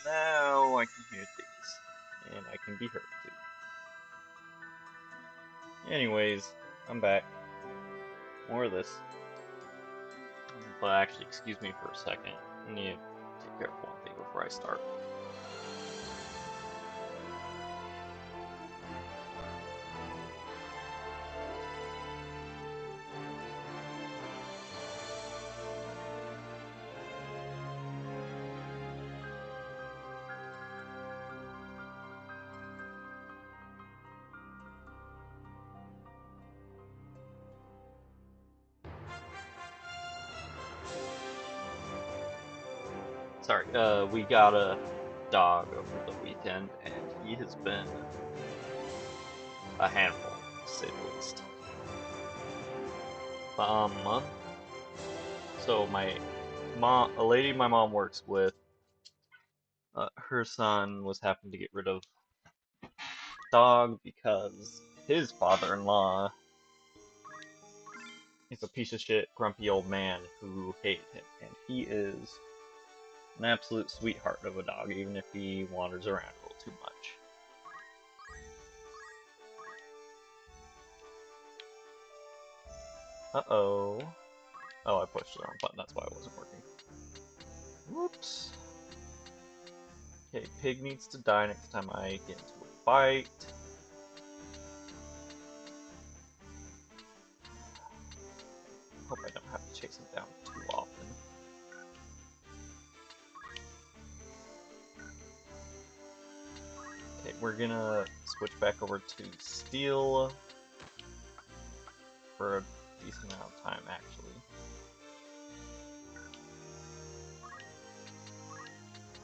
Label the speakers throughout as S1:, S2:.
S1: now I can hear things. And I can be heard too. Anyways, I'm back. More of this. But actually, excuse me for a second. I need to take care of one thing before I start. Sorry, we got a dog over the weekend, and he has been a handful, to say the least. So a lady my mom works with, her son was having to get rid of dog because his father-in-law is a piece of shit, grumpy old man who hated him, and he is an absolute sweetheart of a dog, even if he wanders around a little too much. Uh-oh. Oh, I pushed the wrong button, that's why it wasn't working. Whoops. Okay, pig needs to die next time I get into a fight. Hope I don't have to chase him down too often. Okay, we're gonna switch back over to steel for a decent amount of time, actually.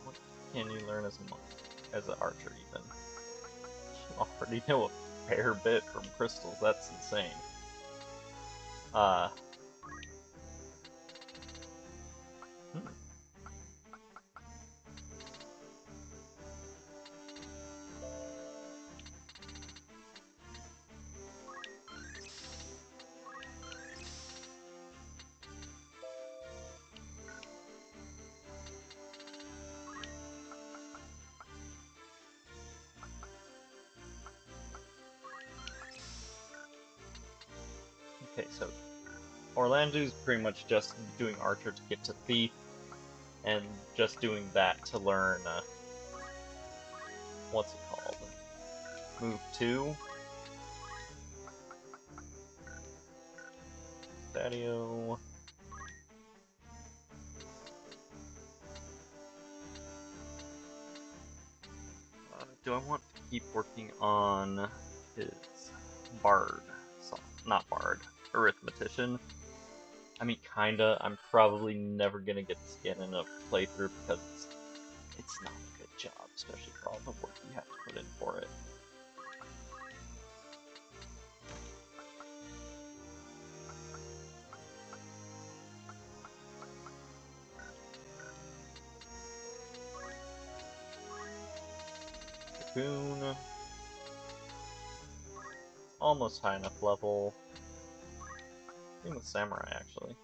S1: What can you learn as an archer, even? You already know a fair bit from crystals, that's insane. Hmm. Okay, so Orlando's pretty much just doing archer to get to thief, and just doing that to learn, what's it called? Move 2? Stadio. Do I want to keep working on his bard? Not bard, arithmetician. I mean, kinda. I'm probably never gonna get the skin in a playthrough because it's not a good job, especially for all the work you have to put in for it. Cocoon. Almost high enough level. Same with Samurai, actually.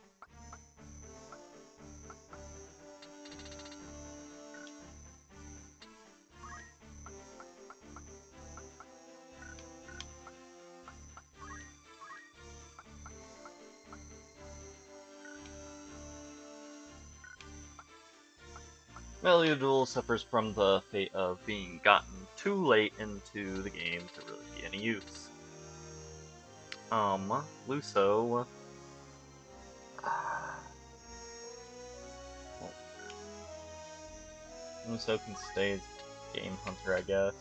S1: Value Duel suffers from the fate of being gotten too late into the game to really be any use. Luso. Well, Luso can stay as Game Hunter, I guess.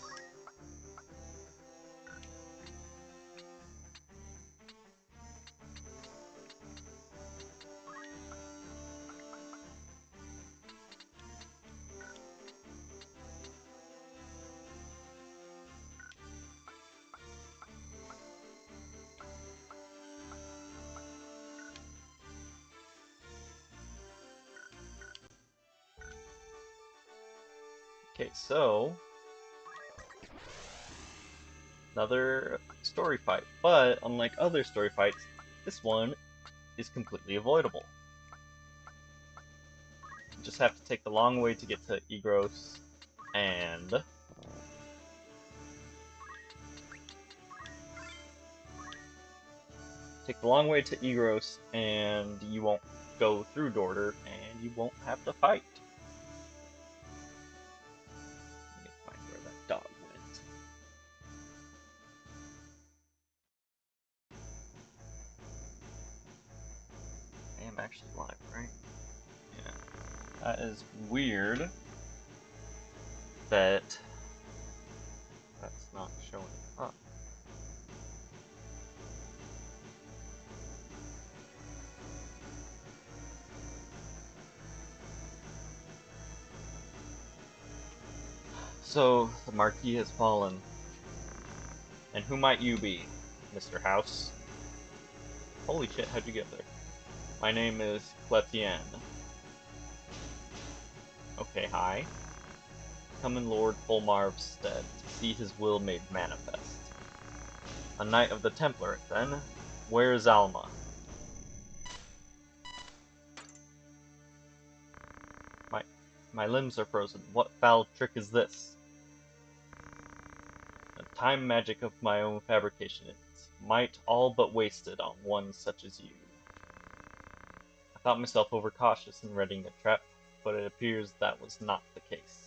S1: Okay, so another story fight, but unlike other story fights, this one is completely avoidable. You just have to take the long way to get to Eagrose, And take the long way to Eagrose, and you won't go through Dorder, and you won't have to fight. Let me find where that dog went. I am actually live, right? Yeah. That is weird that that's not showing up. So, the Marquis has fallen. And who might you be, Mr. House? Holy shit, how'd you get there? My name is Cletienne. Okay, hi. Come in Lord Fulmarv's stead to see his will made manifest. A Knight of the Templar, then? Where is Alma? My limbs are frozen. What foul trick is this? The time magic of my own fabrication, its might all but wasted on one such as you. I thought myself overcautious in readying a trap, but it appears that was not the case.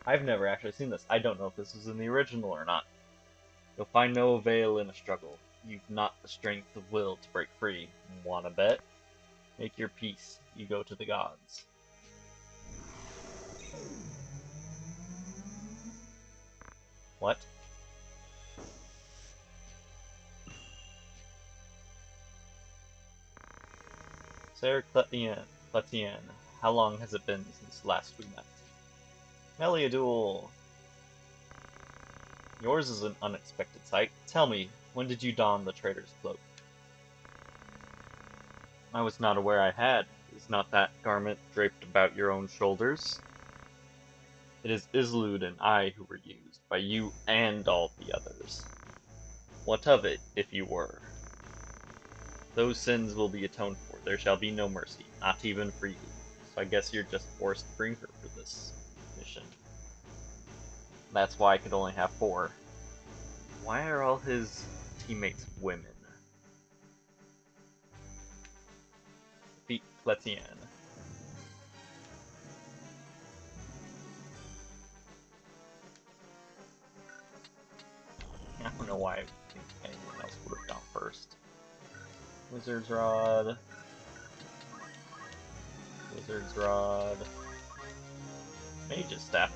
S1: I've never actually seen this. I don't know if this was in the original or not. You'll find no avail in a struggle. You've not the strength of will to break free. Wanna bet? Make your peace. You go to the gods. What? Sir Cletienne, how long has it been since last we met? Meliadul! Yours is an unexpected sight. Tell me, when did you don the traitor's cloak? I was not aware I had. Is not that garment draped about your own shoulders? It is Islud and I who were used, by you and all the others. What of it, if you were? Those sins will be atoned for. There shall be no mercy, not even for you. So I guess you're just forced to bring her for this mission. That's why I could only have 4. Why are all his teammates women? Defeat Cletienne. I don't know why I think anyone else would have gone first. Wizard's Rod. Wizard's Rod. Mage's Staff.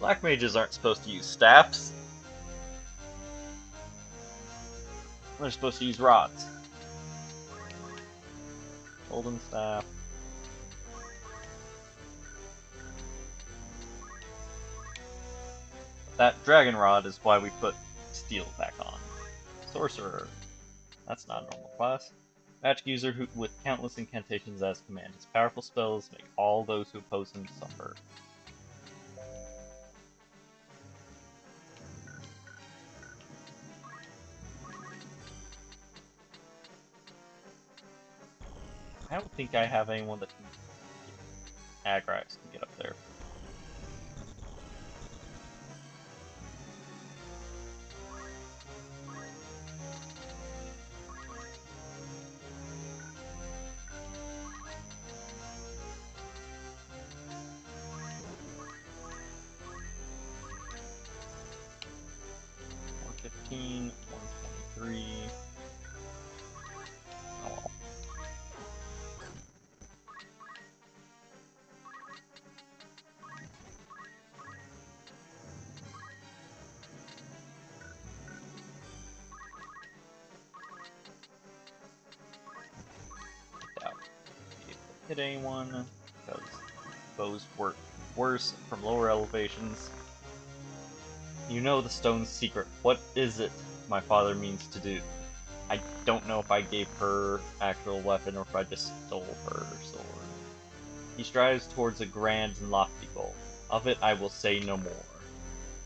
S1: Black mages aren't supposed to use staffs. They're supposed to use rods. Golden Staff. That Dragon Rod is why we put Steel back on. Sorcerer. That's not a normal class. Magic user who, with countless incantations as command. His powerful spells make all those who oppose him suffer. I don't think I have anyone that can... Agrax can get up there. $115, $123. Oh well. Hit anyone, because bows work worse from lower elevations. You know the stone's secret. What is it my father means to do? I don't know if I gave her actual weapon or if I just stole her sword. He strives towards a grand and lofty goal. Of it I will say no more.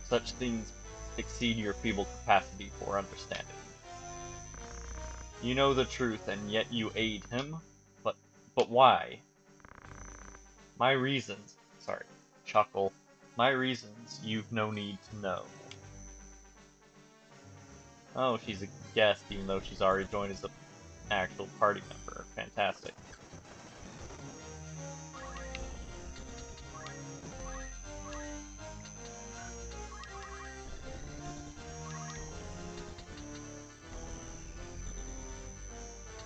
S1: Such things exceed your feeble capacity for understanding. You know the truth, and yet you aid him? But why? My reasons, sorry, chuckle. My reasons, you've no need to know. Oh, she's a guest, even though she's already joined as an actual party member. Fantastic.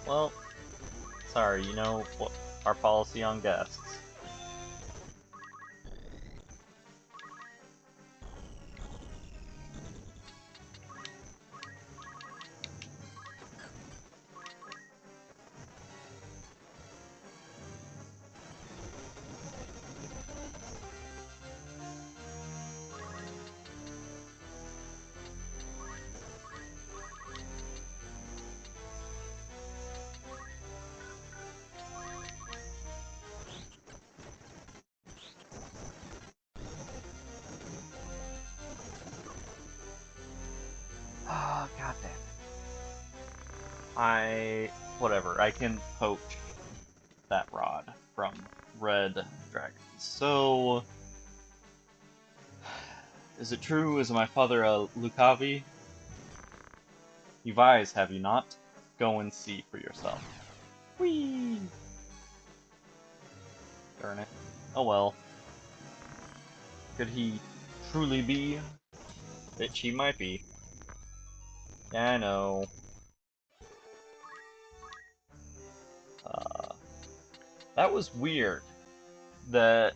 S1: Well, sorry, you know what our policy on guests. Oh, god damn it. Whatever, I can poach that rod from Red Dragons. So, is it true? Is my father a Lucavi? You've eyes, have you not? Go and see for yourself. Whee! Darn it. Oh well. Could he truly be? Bitch, he might be. Yeah, I know. Uh, that was weird. That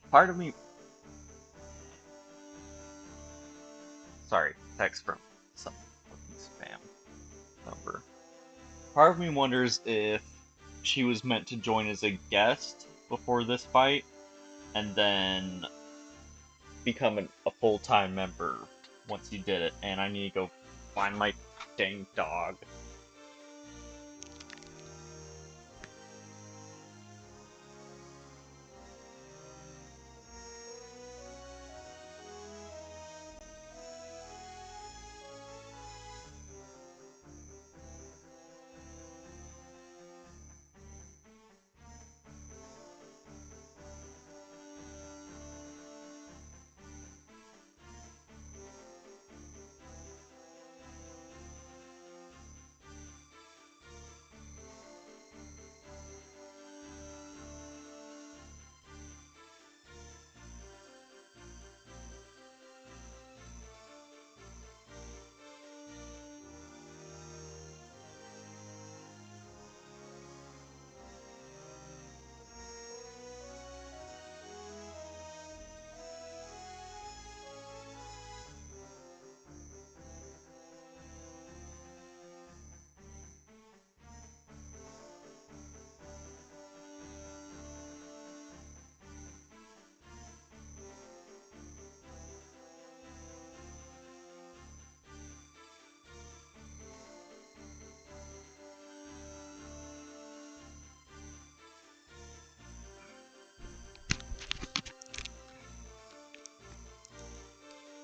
S1: part of me. Sorry, text from some fucking spam number. Part of me wonders if she was meant to join as a guest before this fight, and then become a full-time member once you did it, and I need to go find my dang dog.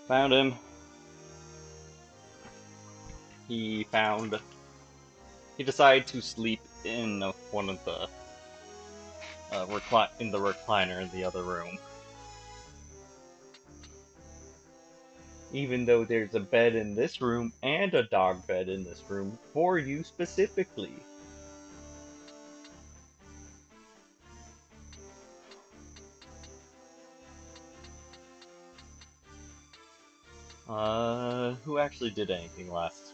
S1: Found him. He found. He decided to sleep in one of the in the recliner in the other room. Even though there's a bed in this room and a dog bed in this room for you specifically. Who actually did anything last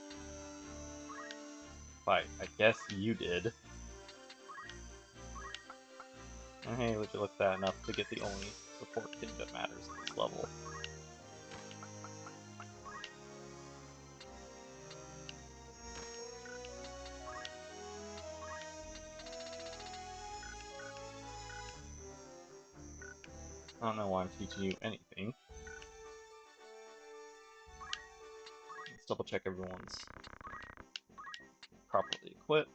S1: fight? I guess you did. And hey, would you look that enough to get the only support thing that matters at this level? I don't know why I'm teaching you anything. Let's double check everyone's properly equipped.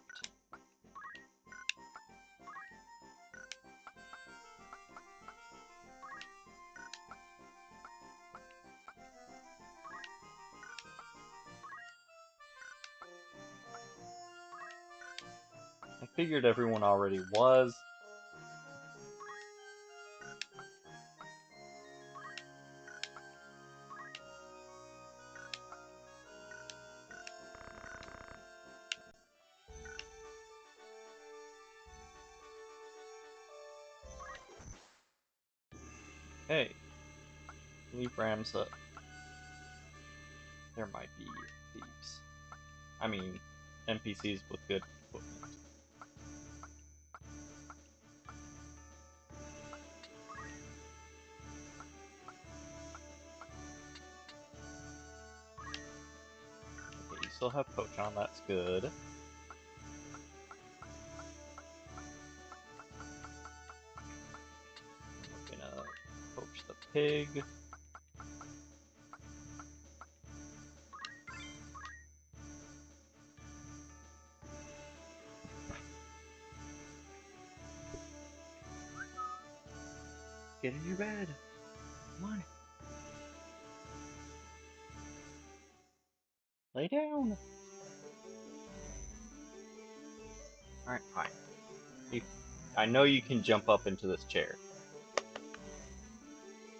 S1: I figured everyone already was. Hey, leave Rams up. There might be thieves. I mean, NPCs with good equipment. Okay, you still have Poach on, that's good. We're gonna poach the pig. Get in your bed. Come on. Lay down. Alright, fine. I know you can jump up into this chair.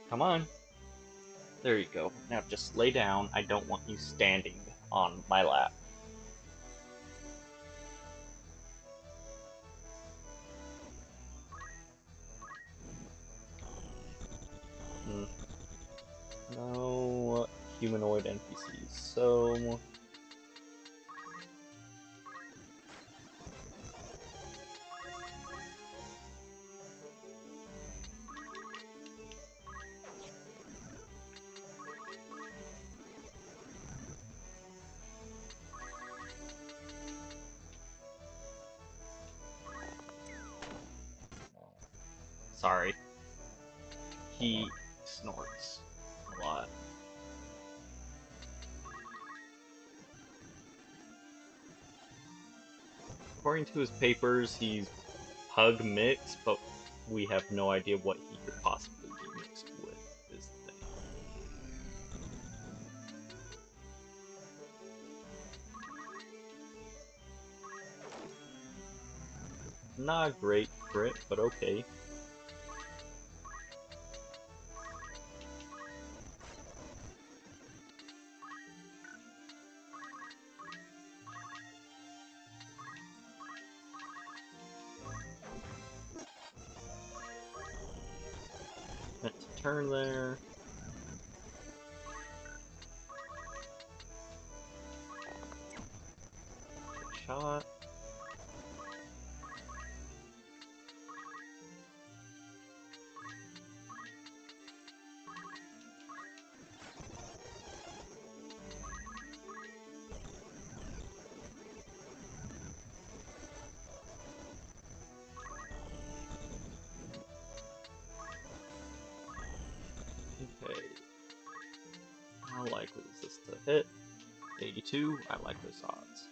S1: Come on. There you go. Now just lay down. I don't want you standing on my lap. Mm. No humanoid NPCs. So sorry. He snorts a lot. According to his papers, he's pug mixed, but we have no idea what he could possibly be mixed with, is the thing. Not a great crit, but okay. Meant to turn there. Good shot. Okay. How likely is this to hit? 82. I like those odds.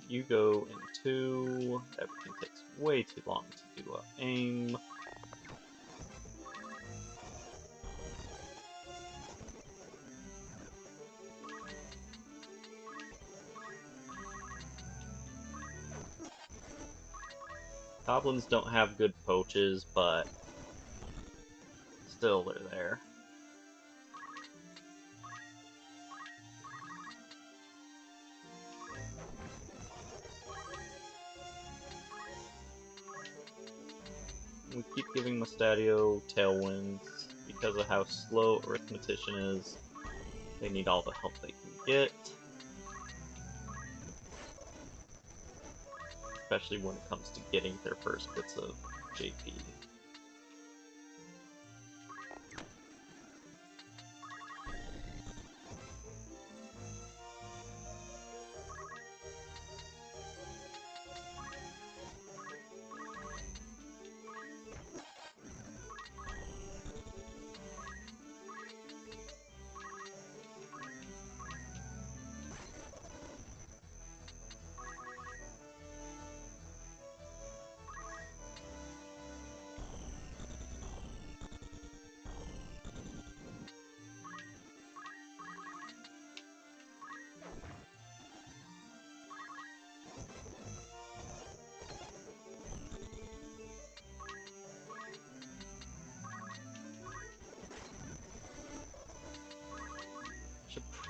S1: You go in 2. Everything takes way too long to do aim. Goblins don't have good poaches, but still they're there. We keep giving Mustadio tailwinds because of how slow Arithmetician is. They need all the help they can get. Especially when it comes to getting their first bits of JP.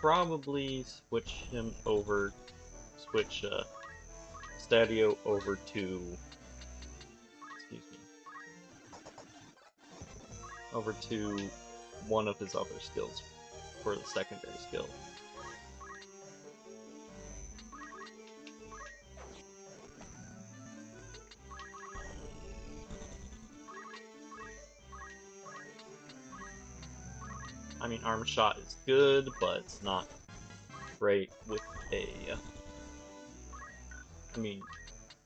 S1: probably switch Stadio over to, excuse me, over to one of his other skills for the secondary skill. I mean, Arm Shot is good, but it's not great with I mean,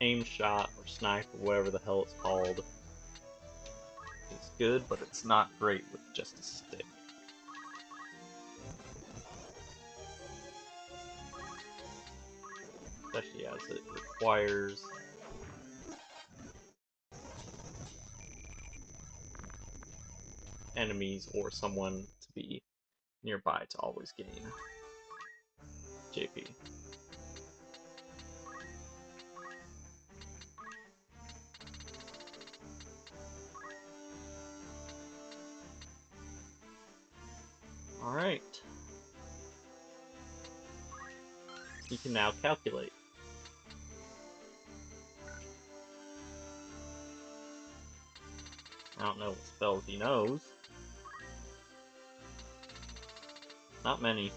S1: Aim Shot or Snipe or whatever the hell it's called is good, but it's not great with just a stick. Especially as it requires enemies or someone to be nearby to always gain JP. Alright. You can now calculate. I don't know what spells he knows. Not many.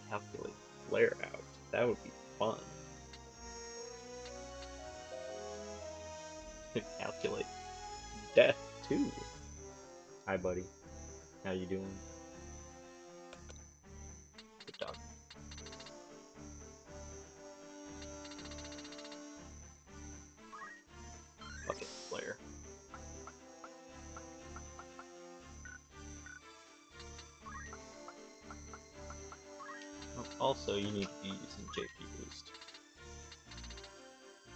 S1: Calculate flare out. That would be fun. Could calculate death too. Hi, buddy. How you doing? Good dog. Bucket flare. Oh, also, you need to be using JP boost.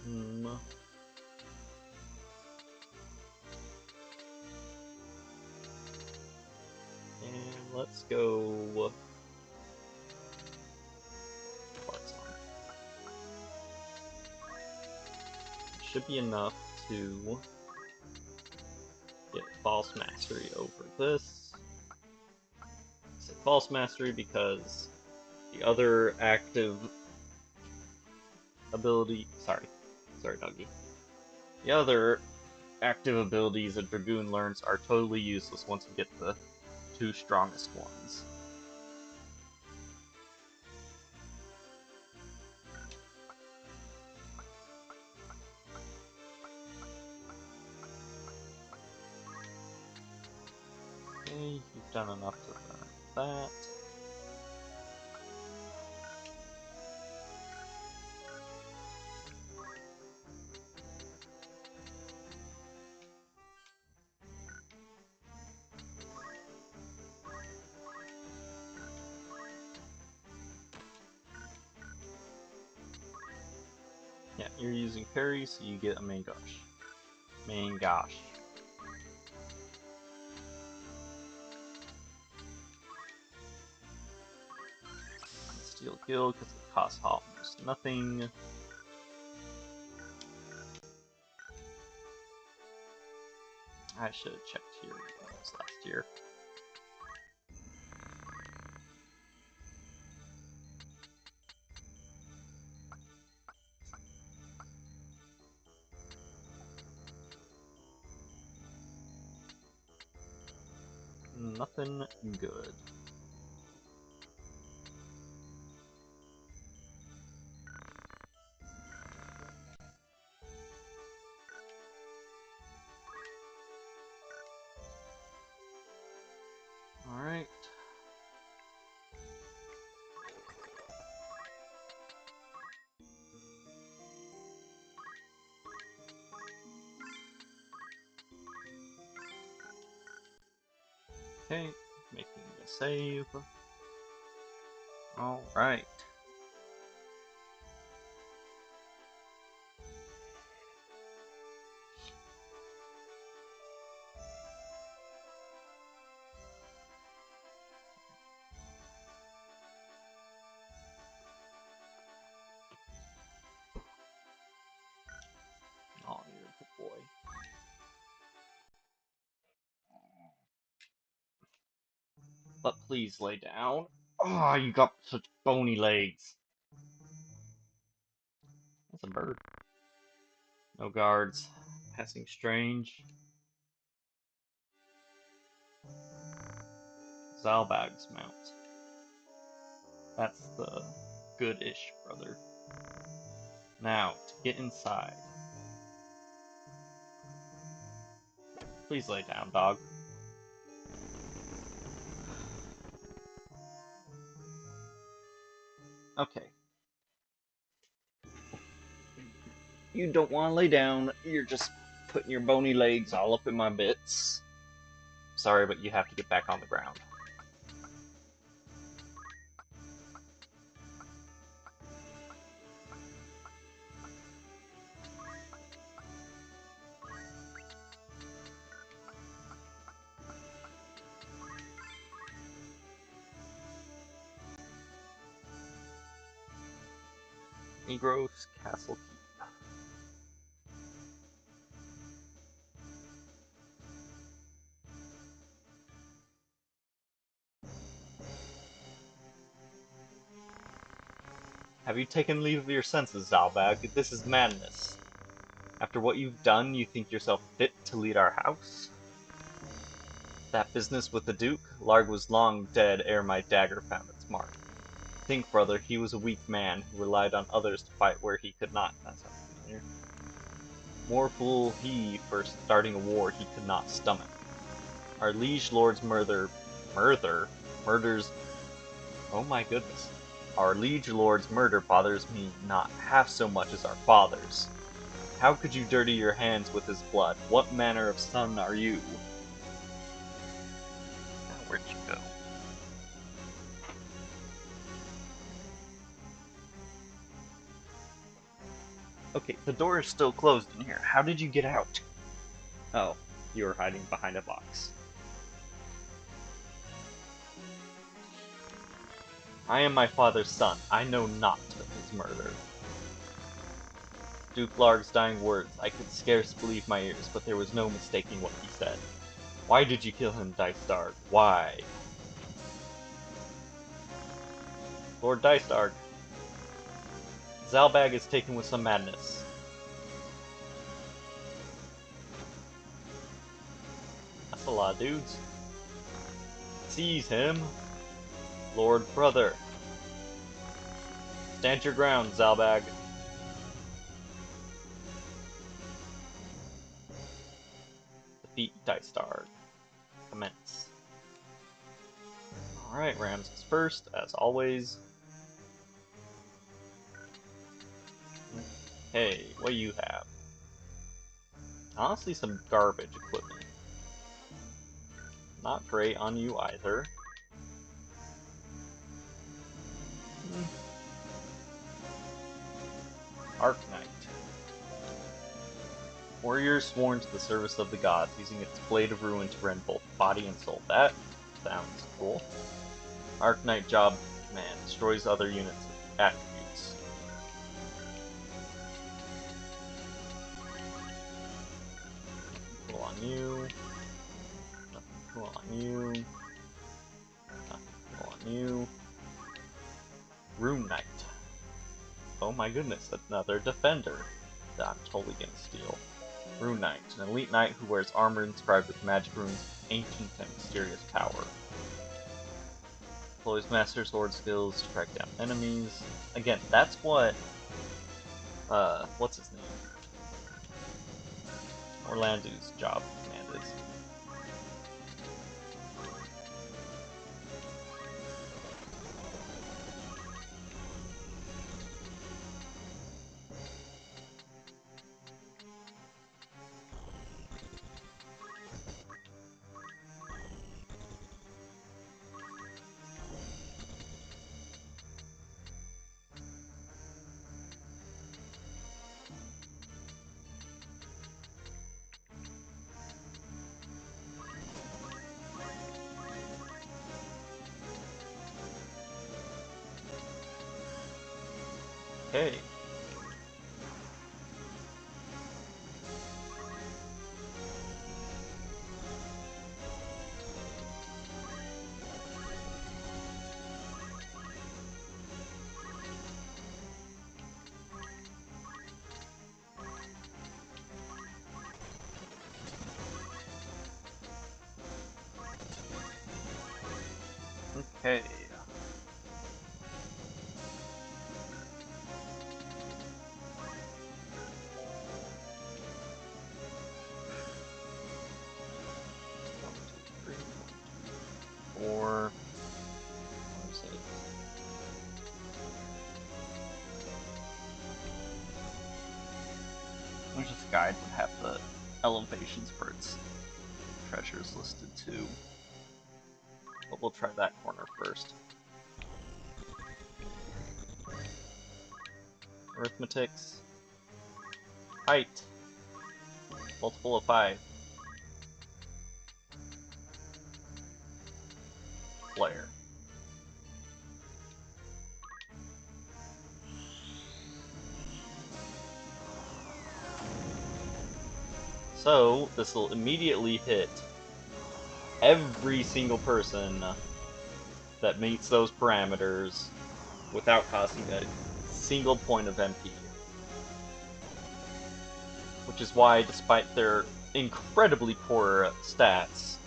S1: And let's go parts on. Should be enough to get false mastery over this. I say false mastery because the other active ability, sorry doggy. The other active abilities a Dragoon learns are totally useless once you get the two strongest ones. Okay, you've done enough to learn that. Yeah, you're using parry, so you get a main gosh. Main gosh. Steal guild because it costs almost nothing. I should have checked here last year. Nothing good. Alright. Okay, making a save. Alright. Oh, you're a good boy. But please lay down. Oh, you got such bony legs. That's a bird. No guards. Passing strange. Zalbag's mount. That's the good-ish brother. Now, to get inside. Please lay down, dog. Okay. You don't want to lay down. You're just putting your bony legs all up in my bits. Sorry, but you have to get back on the ground. Eagrose Castle Keep. Have you taken leave of your senses, Zalbag? This is madness. After what you've done, you think yourself fit to lead our house? That business with the Duke? Larg was long dead ere my dagger found its mark. Think, brother, he was a weak man who relied on others to fight where he could not. That sounds familiar. More fool he for starting a war he could not stomach. Our liege lord's murders. Oh my goodness. Our liege lord's murder bothers me not half so much as our father's. How could you dirty your hands with his blood? What manner of son are you? Now, where'd you go? Okay, the door is still closed in here. How did you get out? Oh, you were hiding behind a box. I am my father's son. I know not of his murder. Duke Larg's dying words. I could scarce believe my ears, but there was no mistaking what he said. Why did you kill him, Dystarg? Why? Lord Dystarg. Zalbag is taken with some madness. That's a lot of dudes. Seize him. Lord Brother. Stand your ground, Zalbag. Defeat Dystarg. Commence. Alright, Ramses first, as always. Hey, what do you have? Honestly, some garbage equipment. Not great on you either. Arknight. Warrior sworn to the service of the gods, using its blade of ruin to rend both body and soul. That sounds cool. Arknight job command. Destroys other units' attributes. Nothing cool on you. Nothing cool on you. Nothing cool on you. Rune Knight. Oh my goodness, another defender that I'm totally gonna steal. Rune Knight, an elite knight who wears armor inscribed with magic runes, ancient and mysterious power. Employs master sword skills to track down enemies. Again, that's what, what's his name? Orlando's job command is. Okay. Which this guide would have the elevations for its treasures listed too. But we'll try that corner first. Arithmetics. Height. Multiple of 5. Flare. So, this will immediately hit every single person that meets those parameters without costing a single point of MP. Which is why, despite their incredibly poor stats,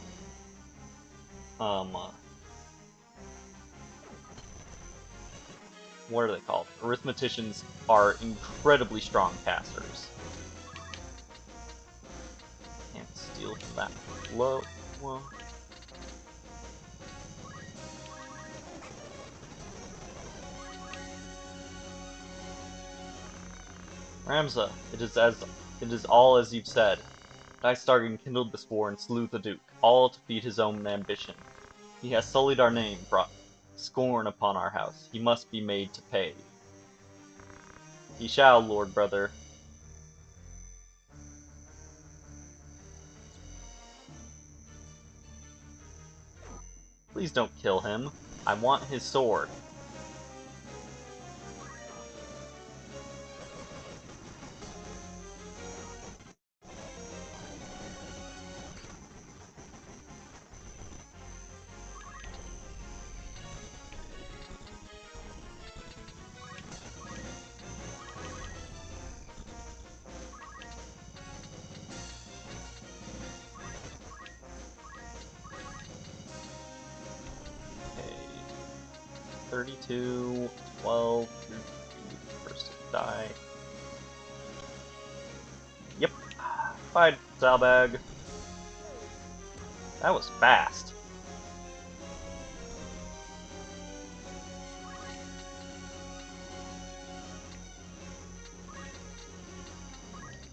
S1: what are they called? Arithmeticians are incredibly strong casters. Can't steal from that low. Well. Ramza, it is all as you've said. Stargan kindled this war and slew the Duke, all to feed his own ambition. He has sullied our name, brought scorn upon our house. He must be made to pay. He shall, Lord Brother. Please don't kill him. I want his sword. Okay. 32, 12, first to die. Yep. Bye, Zalbag. That was fast.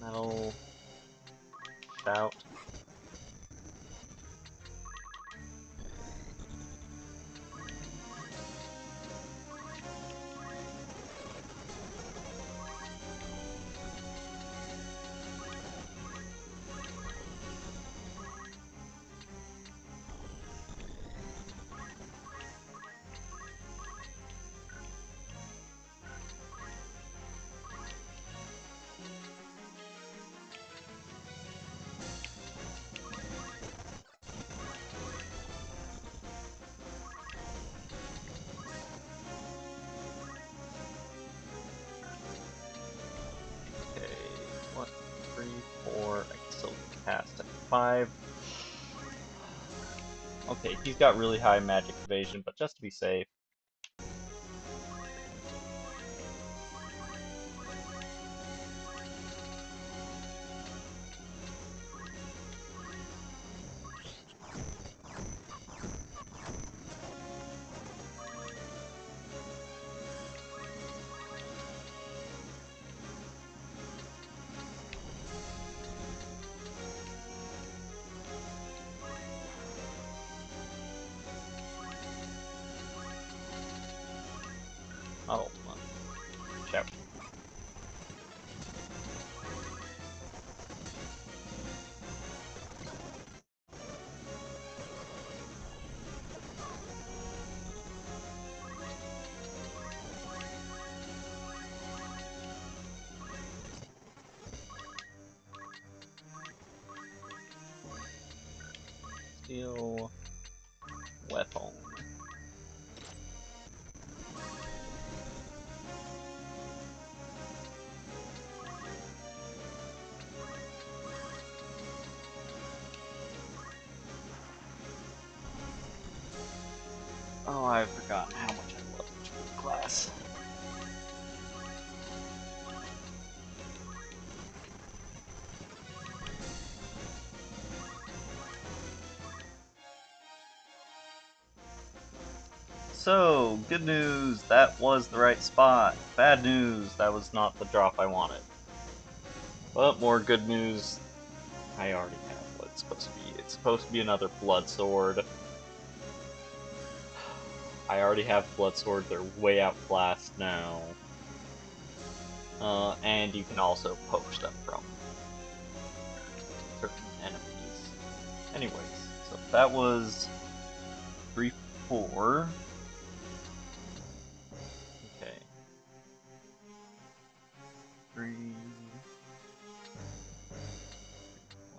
S1: Metal. Shout. Okay, 1, 3, 4, I can still cast at 5. Okay, he's got really high magic evasion, but just to be safe. Not ultimate. Shout. Steel weapon. Oh, I've forgotten how much I love Jeweled Glass. So, good news, that was the right spot. Bad news, that was not the drop I wanted. But more good news, I already have what it's supposed to be. It's supposed to be another blood sword. I already have blood sword, they're way outclassed now. And you can also poach them from certain enemies. Anyways, so that was 3-4. Okay. 3.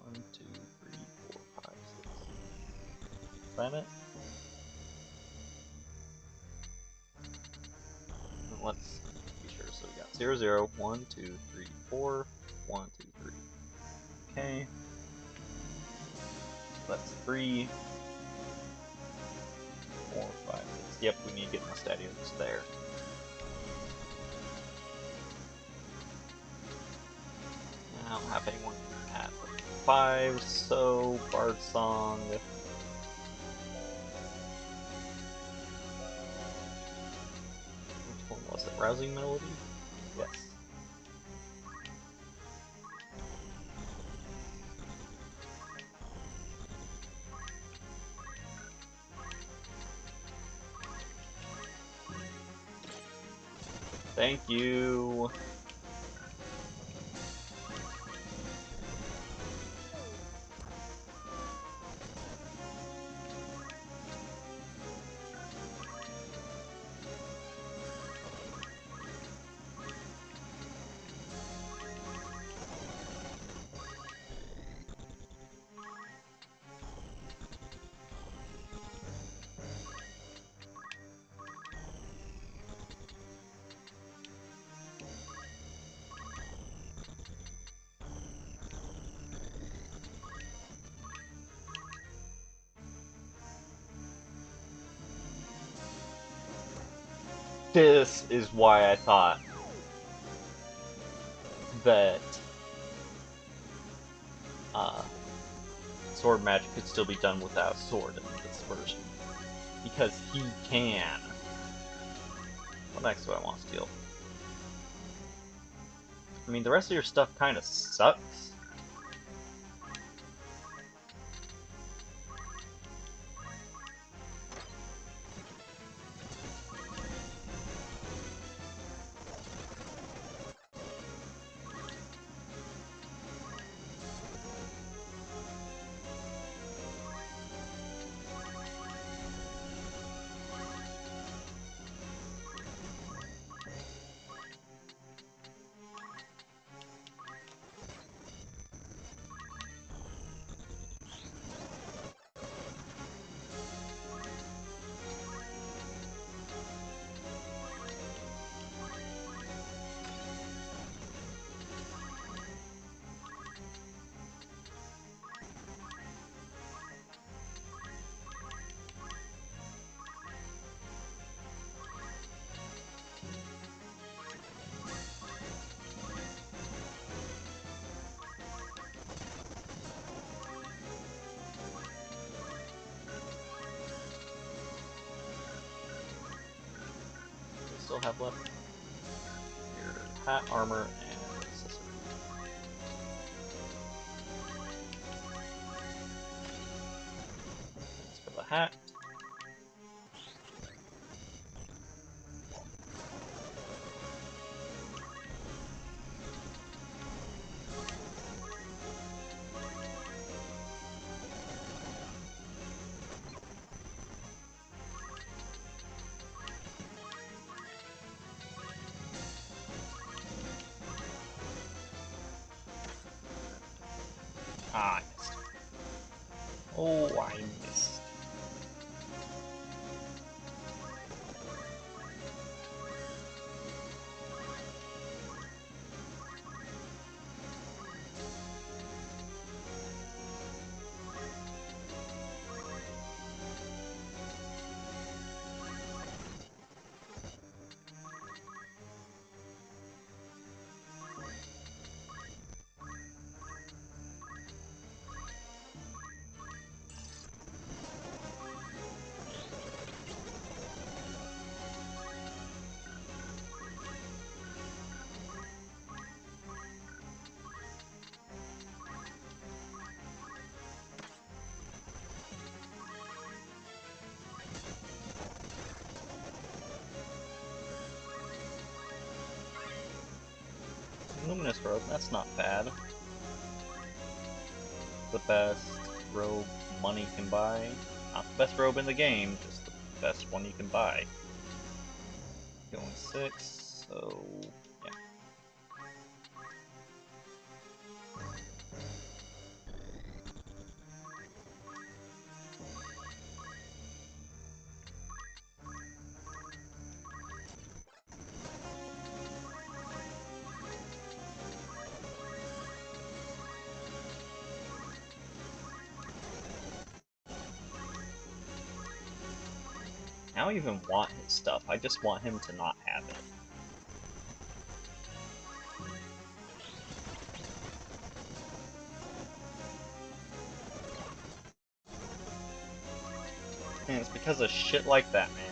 S1: 1, 2, 3, 4, 5, 6. Is that it? Let's be sure. So we got 0, 0, 1, 2, 3, 4, 1, 2, 3. Okay. So that's 3, 4, 5, 6. Yep, we need to get my stadiums there. I don't have anyone at 5, so Bard Song. Which one was it? Rousing Melody? Yes. Thank you. This is why I thought that sword magic could still be done without a sword in this version. Because he can. What next do I want to steal? I mean, the rest of your stuff kind of sucks. We still have left your hat, armor, and accessory. Thanks for the hat. Ah, I missed. Oh, I missed. Luminous robe, that's not bad. The best robe money can buy. Not the best robe in the game, just the best one you can buy. Going 6, so yeah. I don't even want his stuff, I just want him to not have it. And it's because of shit like that, man.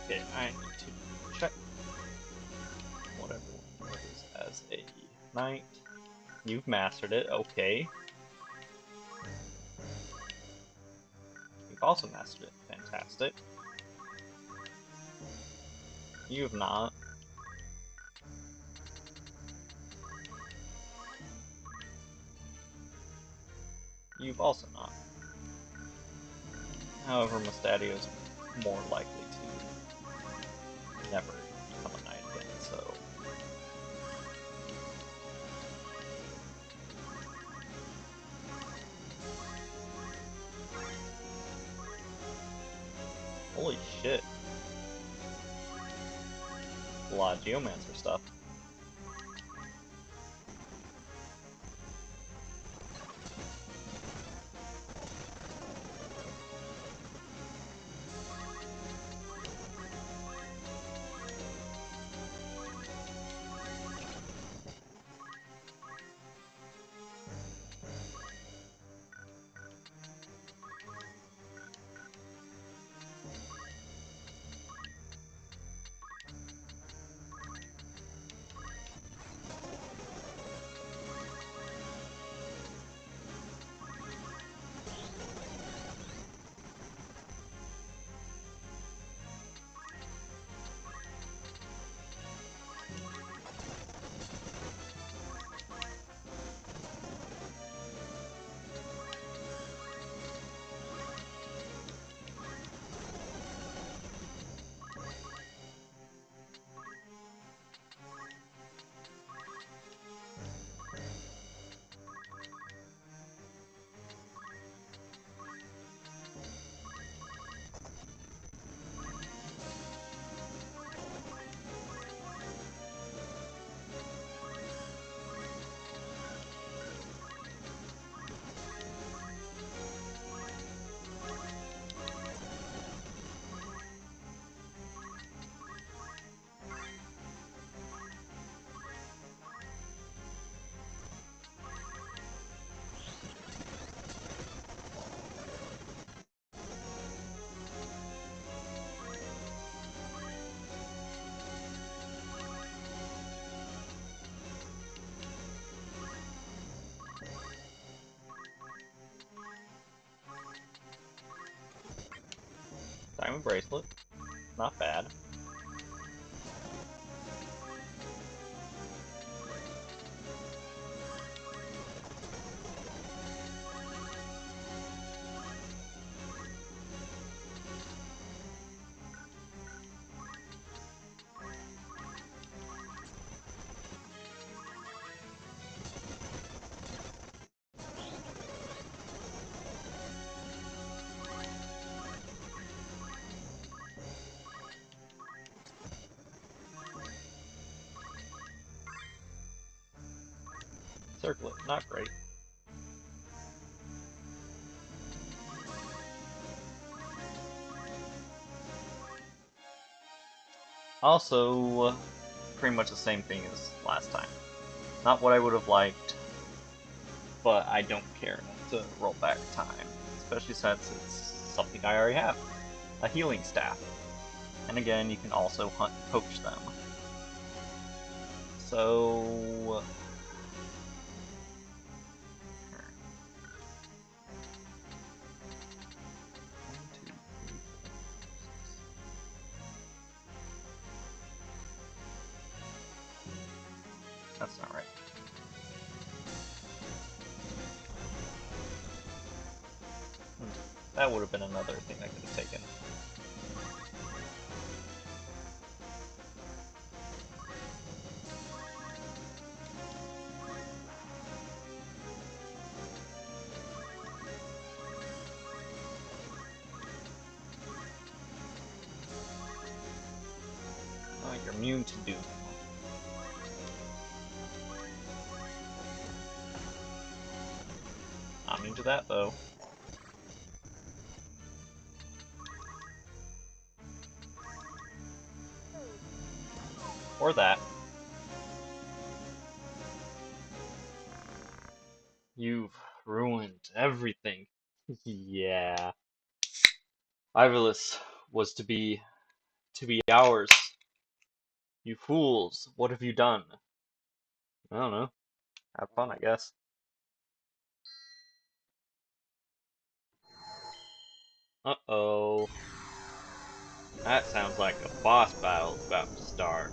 S1: Okay, I need to check what everyone knows as a knight. You've mastered it, okay. You've also mastered it, fantastic. You have not. You've also not. However, Mustadio's more likely to never become a knight again, so... Holy shit. A lot of Geomancer stuff. Diamond bracelet. Not bad. Circlet, not great. Also, pretty much the same thing as last time. Not what I would have liked, but I don't care enough to roll back time, especially since it's something I already have. A healing staff. And again, you can also hunt and poach them. So... That's not right. That would have been another thing I could have taken. Oh, you're immune to doom. I'm into that though. Or that. You've ruined everything. Yeah. Ivolus was to be ours. You fools, what have you done? I don't know. Have fun, I guess. Uh-oh. That sounds like a boss battle's about to start.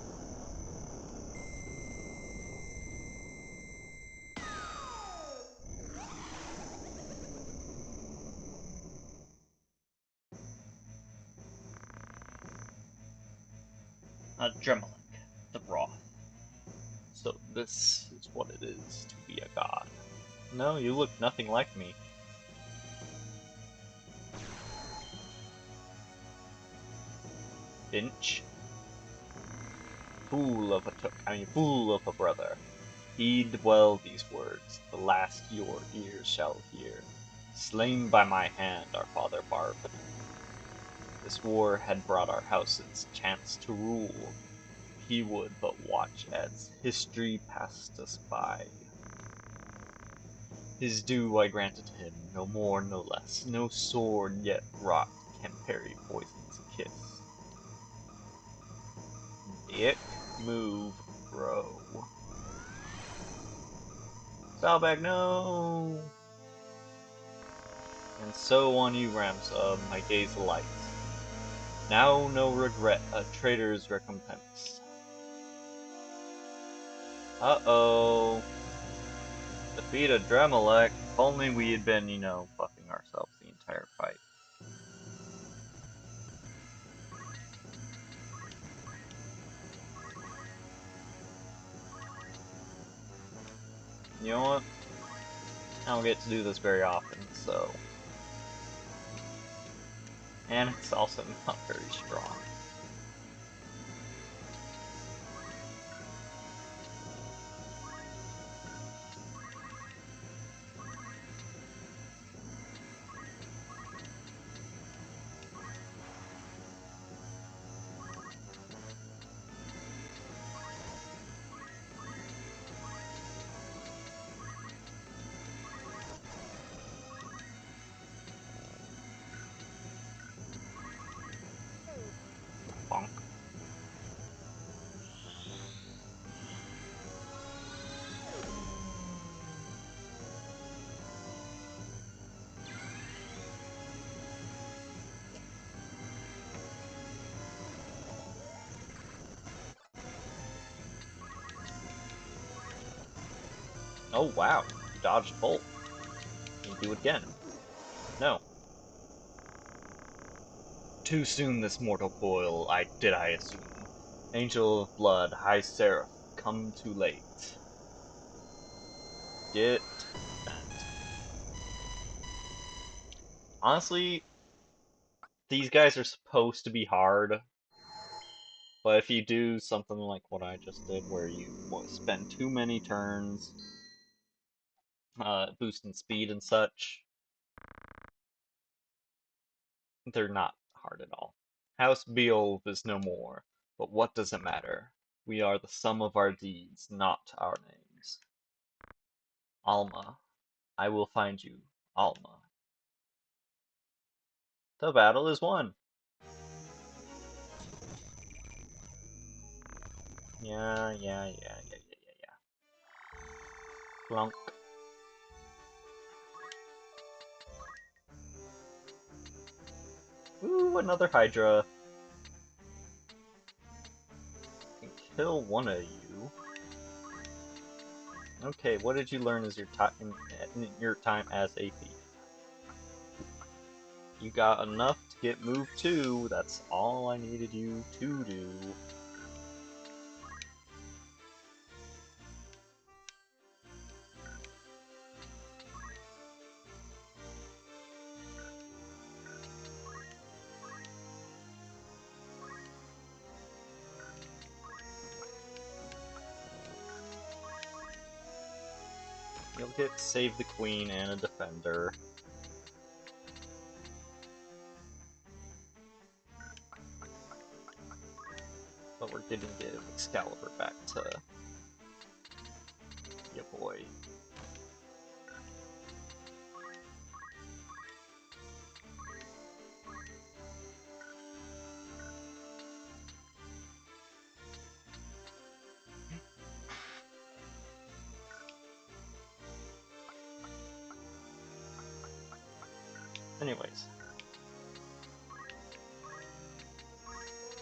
S1: A Dremelec, the Wrath. So this is what it is to be a god. No, you look nothing like me. Finch. Fool of a brother. Heed well these words, the last your ears shall hear. Slain by my hand, our father Barb. This war had brought our house's chance to rule. He would but watch as history passed us by. His due I granted him, no more, no less. No sword yet wrought can parry poison's kiss. Dick, move, bro. Salbag, no! And so on you, Ramsub, my days light. Now no regret, a traitor's recompense. Uh-oh. Defeat a Dremelec. If only we had been, buffing ourselves the entire fight. You know what? I don't get to do this very often, so... And it's also not very strong. Oh wow, you dodged both. Can you do it again? No. Too soon this mortal coil, I assume. Angel of blood, high seraph, come too late. Get bent. Honestly, these guys are supposed to be hard, but if you do something like what I just did, where you spend too many turns boosting speed and such, they're not hard at all. House Beowulf is no more, but what does it matter? We are the sum of our deeds, not our names. Alma, I will find you, Alma. The battle is won. Yeah. Clunk. Ooh, another Hydra. Can kill one of you. Okay, what did you learn as your time as a thief? You got enough to get move 2. That's all I needed you to do. You'll get Save the Queen and a Defender. But we're getting to give Excalibur back to your boy. Anyways.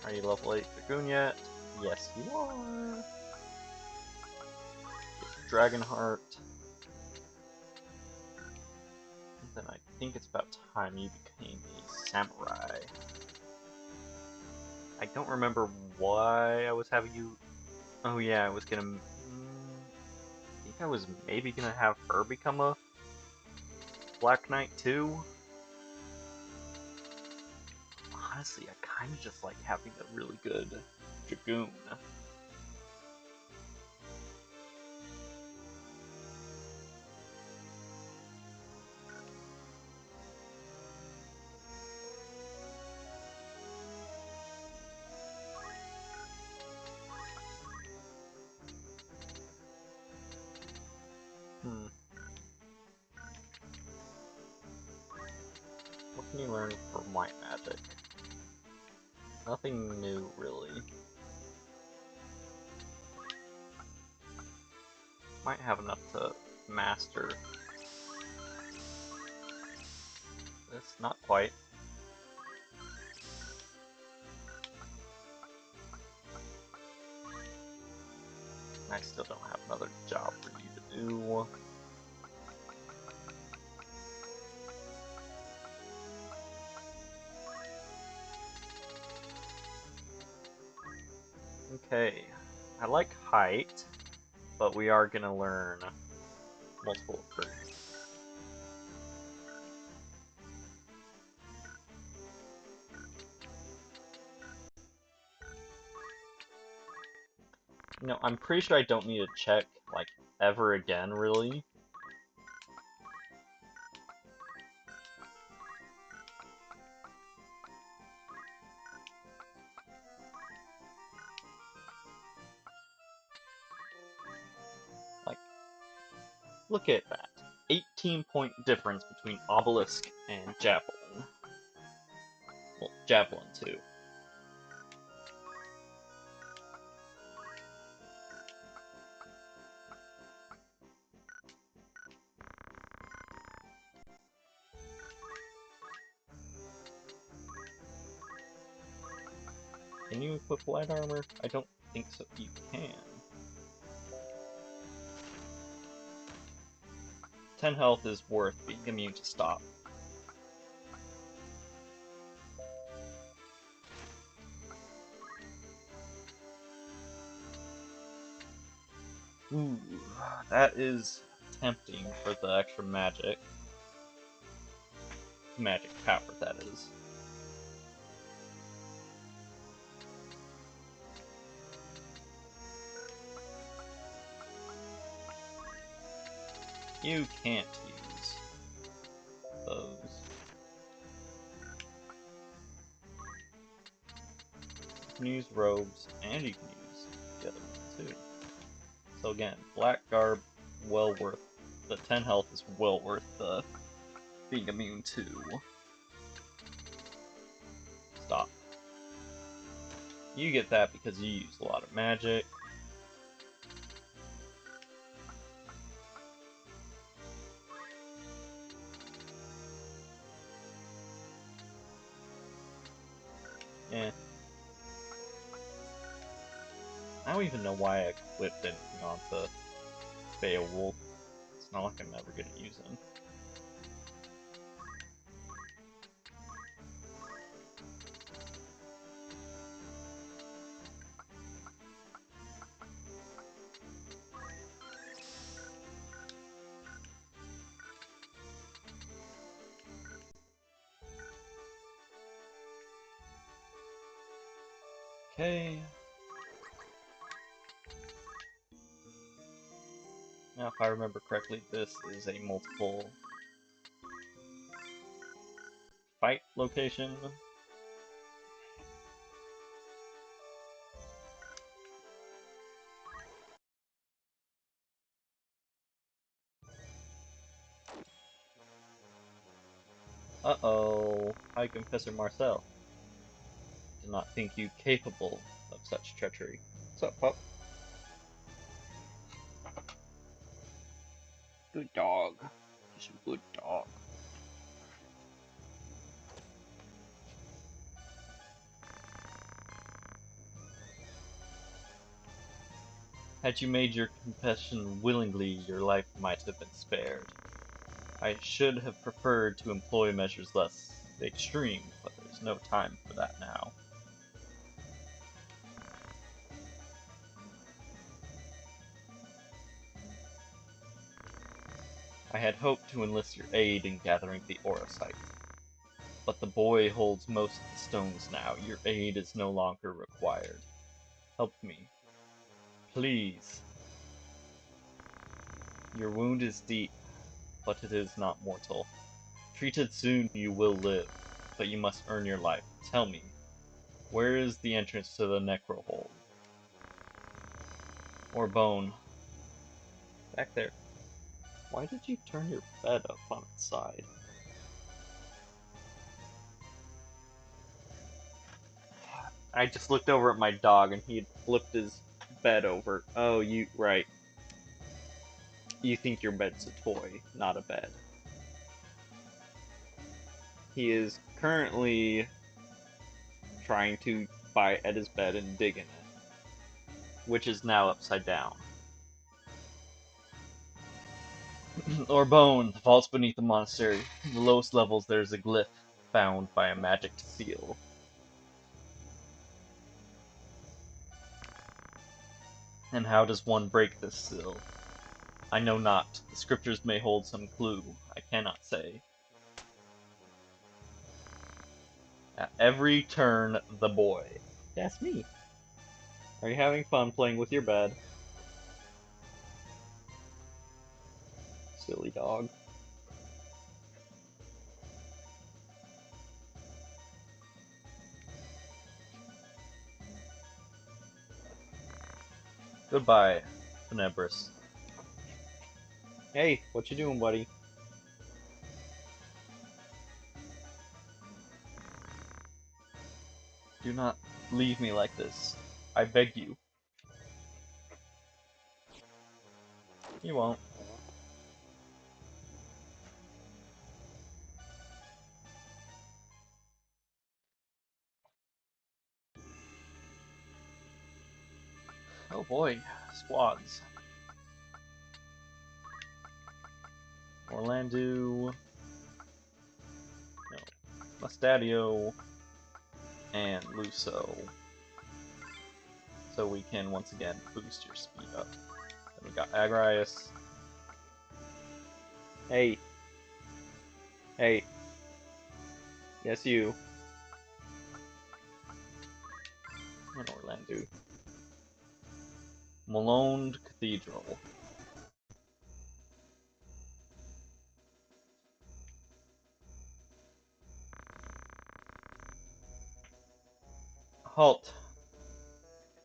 S1: Are you level 8 Dragoon yet? Yes, you are. Dragonheart. Then I think it's about time you became a samurai. I don't remember why I was having you... Oh yeah, I was gonna... I think I was maybe gonna have her become a Black Knight too. Honestly, I kinda just like having a really good Dragoon. What can you learn for White Magic? Nothing new, really. Might have enough to master this. Not quite. I still don't have another job for you to do. Okay, I like height, but we are gonna learn multiple crits. You know, I'm pretty sure I don't need to check, like, ever again, really. Like, look at that. 18-point difference between Obelisk and Javelin. Well, Javelin too. Can you equip light armor? I don't think so. You can. 10 health is worth being immune to stop. Ooh, that is tempting for the extra magic. Magic power, that is. You can't use those. You can use robes, and you can use the other one too. So again, black garb, well worth. The 10 health is well worth the being immune to. Stop. You get that because you use a lot of magic. Eh. I don't even know why I equipped anything onto Beowulf. It's not like I'm never gonna use him. Okay. Now, if I remember correctly, this is a multiple fight location. Uh-oh. High Confessor Marcel. Did not think you capable of such treachery. What's up, pup? Good dog. He's a good dog. Had you made your confession willingly, your life might have been spared. I should have preferred to employ measures less extreme, but there's no time for that now. I had hoped to enlist your aid in gathering the Orosite, but the boy holds most of the stones now. Your aid is no longer required. Help me. Please. Your wound is deep, but it is not mortal. Treated soon, you will live, but you must earn your life. Tell me, where is the entrance to the Necrohold? Or bone? Back there. Why did you turn your bed up on its side? I just looked over at my dog and he had flipped his bed over. Oh, right. You think your bed's a toy, not a bed. He is currently trying to bite at his bed and dig in it, which is now upside down. Or bone, the vaults beneath the monastery. In the lowest levels there is a glyph found by a magic seal. And how does one break this seal? I know not. The scriptures may hold some clue. I cannot say. At every turn, the boy. That's me. Are you having fun playing with your bed? Silly dog. Goodbye, Tenebris. Hey, what you doing, buddy? Do not leave me like this. I beg you. You won't. Oh boy, squads. Orlando, no, Mustadio, and Luso. So we can once again boost your speed up. Then we got Agrias. Hey. Hey. Yes, you. And Orlando. Malone Cathedral. Halt.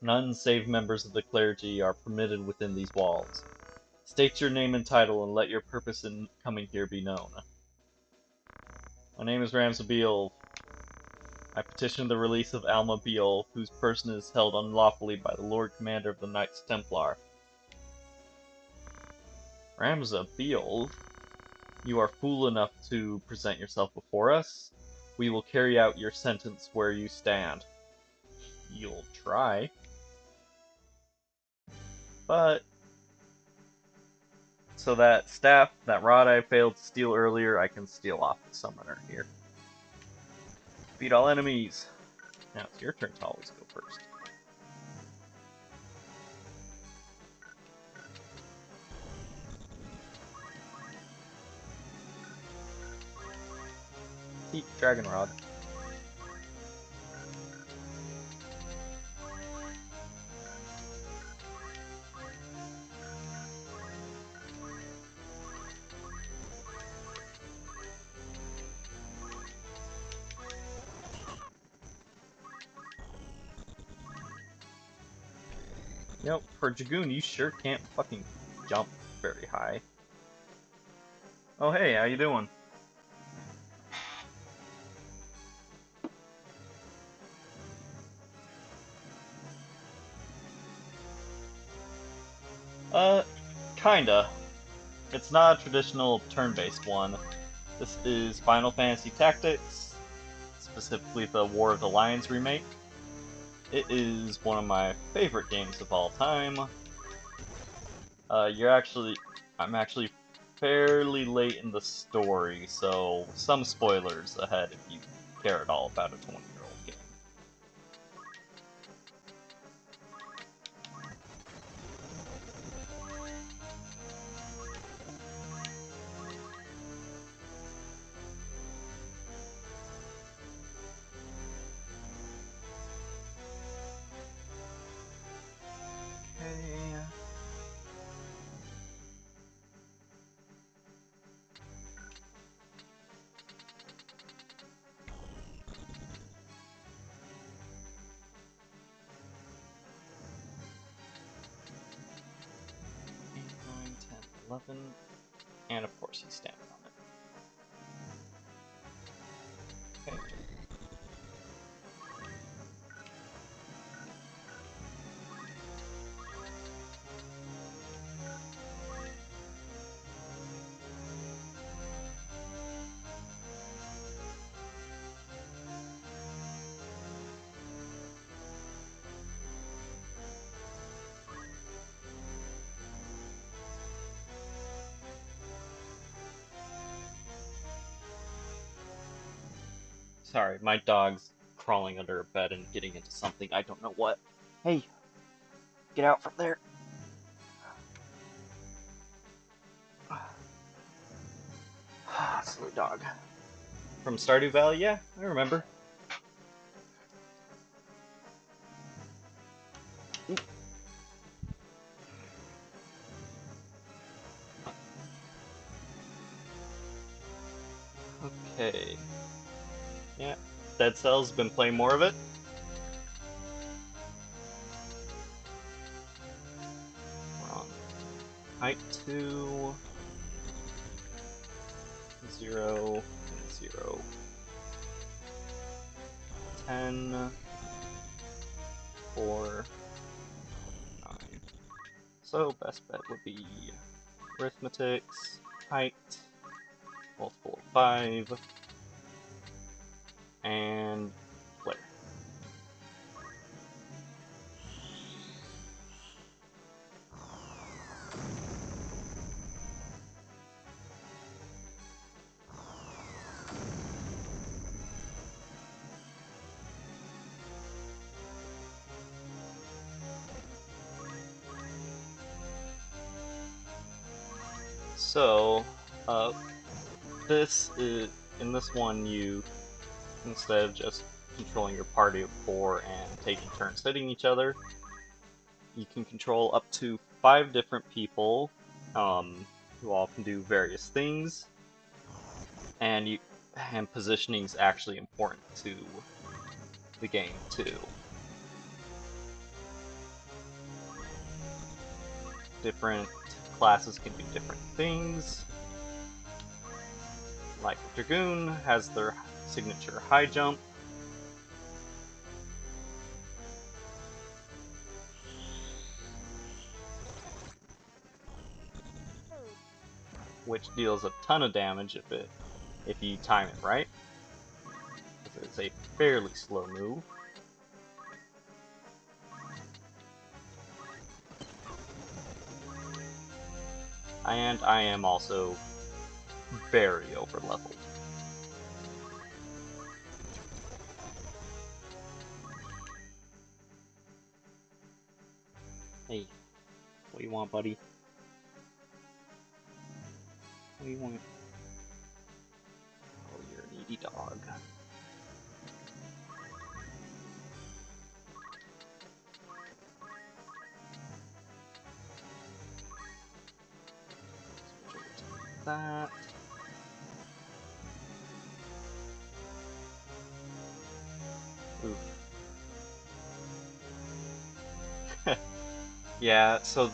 S1: None save members of the clergy are permitted within these walls. State your name and title and let your purpose in coming here be known. My name is Ramsabil. I petition the release of Alma Beal, whose person is held unlawfully by the Lord Commander of the Knights Templar. Ramsabil? You are fool enough to present yourself before us? We will carry out your sentence where you stand. You'll try. But... so that staff, that rod I failed to steal earlier, I can steal off the summoner here. Beat all enemies. Now it's your turn to always go first. Keep Dragon Rod. Yep, for Dragoon, you sure can't fucking jump very high. Oh hey, how you doing? Kinda. It's not a traditional turn-based one. This is Final Fantasy Tactics, specifically the War of the Lions remake. It is one of my favorite games of all time. I'm actually fairly late in the story, so some spoilers ahead if you care at all about a 20-year-old game. Okay. Eight, 9, 10, 11, and of course he's standing on it. Okay. Sorry, my dog's crawling under a bed and getting into something. I don't know what. Hey, get out from there. Silly dog. From Stardew Valley? Yeah, I remember. Okay. Yeah, Dead Cells, been playing more of it. We're on height 2, 0, and 0. 10, 4, 9. So, best bet would be arithmetics, height, multiple of 5, and player. So, uh, this is in this one you instead of just controlling your party of 4 and taking turns hitting each other, you can control up to 5 different people, who all can do various things, and positioning is actually important to the game too. Different classes can do different things. Like a Dragoon has their signature high jump, which deals a ton of damage if you time it right, because it's a fairly slow move. And I am also very overleveled. Hey, what do you want, buddy? What do you want? Oh, you're a needy dog. Switch over to that. Oof. Yeah, so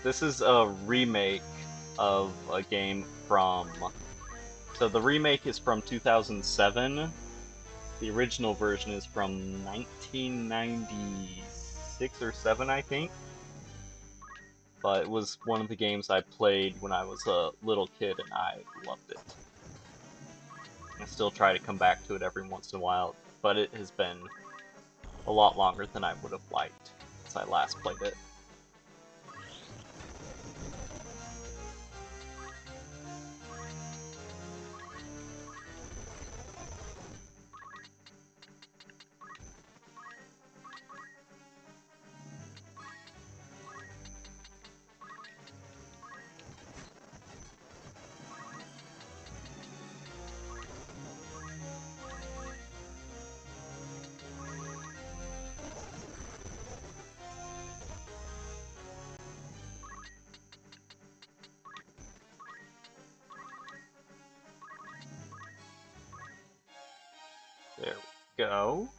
S1: this is a remake of a game from... So the remake is from 2007. The original version is from 1996 or 7, I think. But it was one of the games I played when I was a little kid, and I loved it. I still try to come back to it every once in a while, but it has been a lot longer than I would have liked since I last played it. There we go.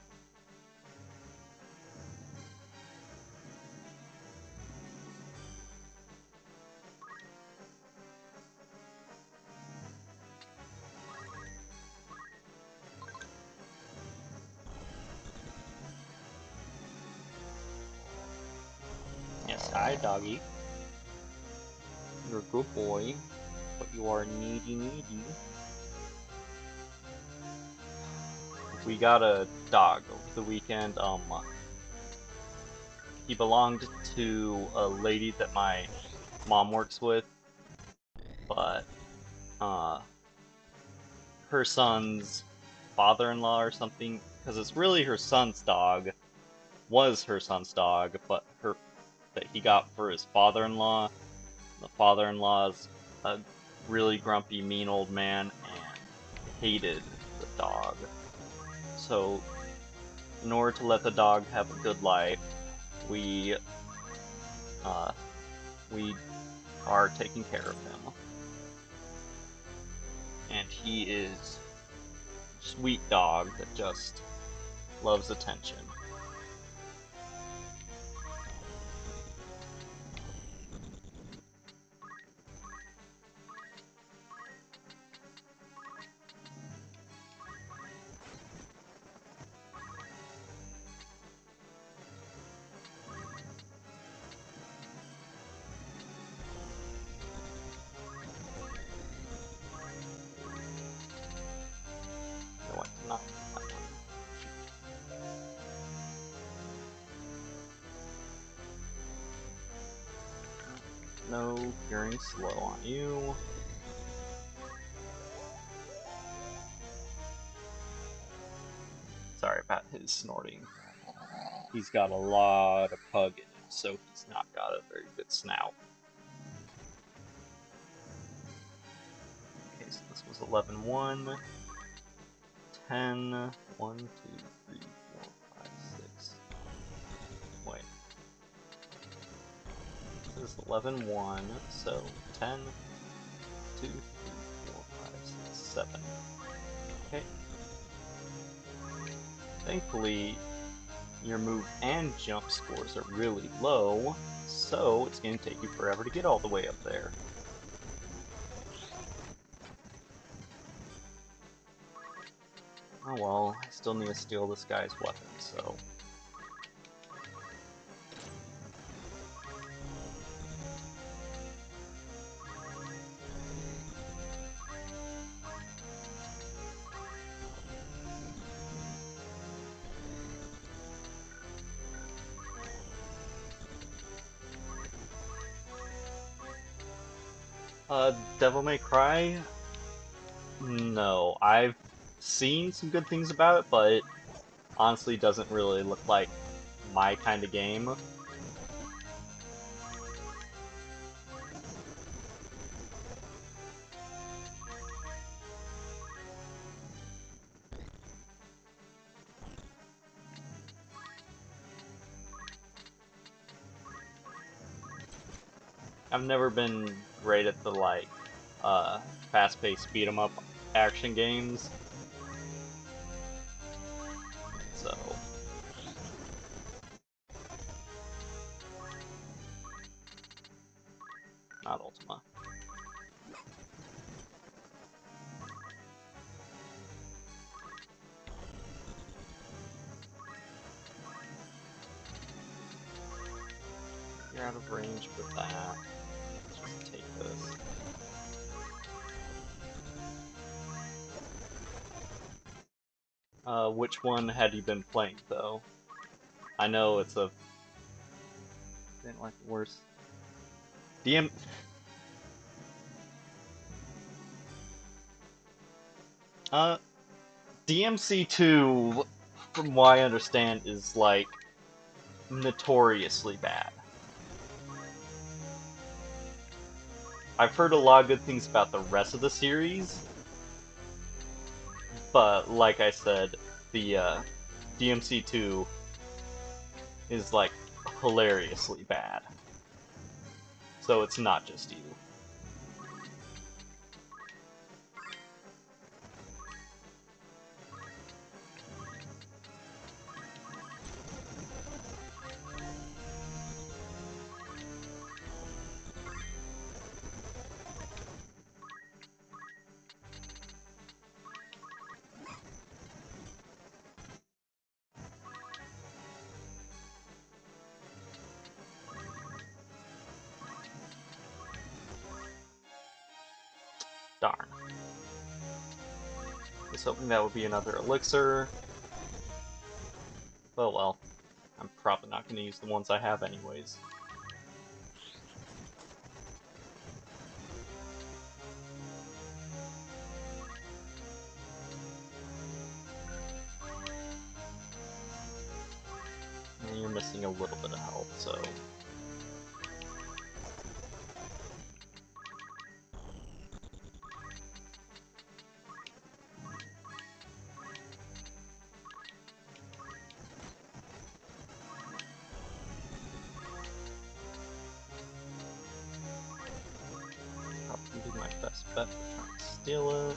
S1: Yes, hi, doggy. You're a good boy, but you are needy. We got a dog over the weekend. He belonged to a lady that my mom works with, but her son's father-in-law or something, because it's really her son's dog, was her son's dog, but that he got for his father-in-law. The father-in-law's a really grumpy, mean old man and hated the dog. So, in order to let the dog have a good life, we uh, we are taking care of him, and he is a sweet dog that just loves attention. No, I cannot do that one. No, curing slow on you. Sorry about his snorting. He's got a lot of pug in him, so he's not got a very good snout. there's 11, 1, 10, 1, 2, 3, 4, 5, 6. Wait. This is 11, 1, so 10, 2, 3, 4, 5, 6, 7. Okay. Thankfully, your move and jump scores are really low, so it's going to take you forever to get all the way up there. Oh well, I still need to steal this guy's weapon, so... Devil May Cry? No, I've seen some good things about it, but it honestly doesn't really look like my kind of game. I've never been great at the, like, fast-paced beat-em-up action games. So... not Ultima. You're out of range with that. Let's just take this. Which one had you been playing, though? I know it's a... didn't like the worst. DMC2, from what I understand, is, like, notoriously bad. I've heard a lot of good things about the rest of the series, but like I said, the DMC2 is, like, hilariously bad. So it's not just you. Darn. Was hoping that would be another elixir. Oh well. I'm probably not going to use the ones I have anyways. And you're missing a little bit of health, so... probably be my best bet for trying to steal it.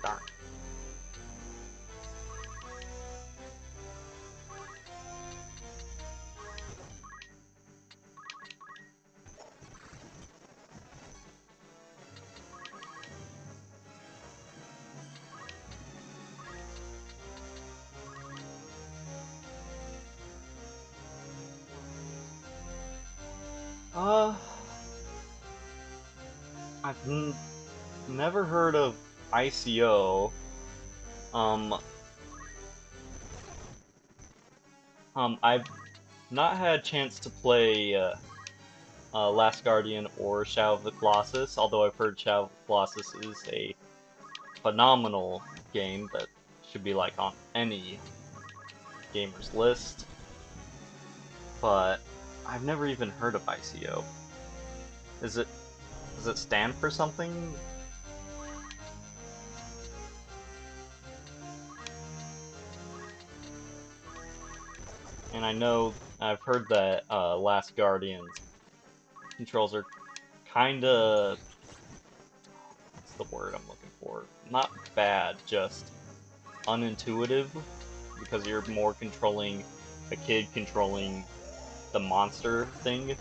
S1: Darn. I've never heard of ICO. I've not had a chance to play Last Guardian or Shadow of the Colossus, although I've heard Shadow of the Colossus is a phenomenal game that should be, like, on any gamer's list. But I've never even heard of ICO. Is it Does it stand for something? And I know I've heard that Last Guardian's controls are kinda, what's the word I'm looking for? Not bad, just unintuitive, because you're more controlling a kid controlling the monster thing.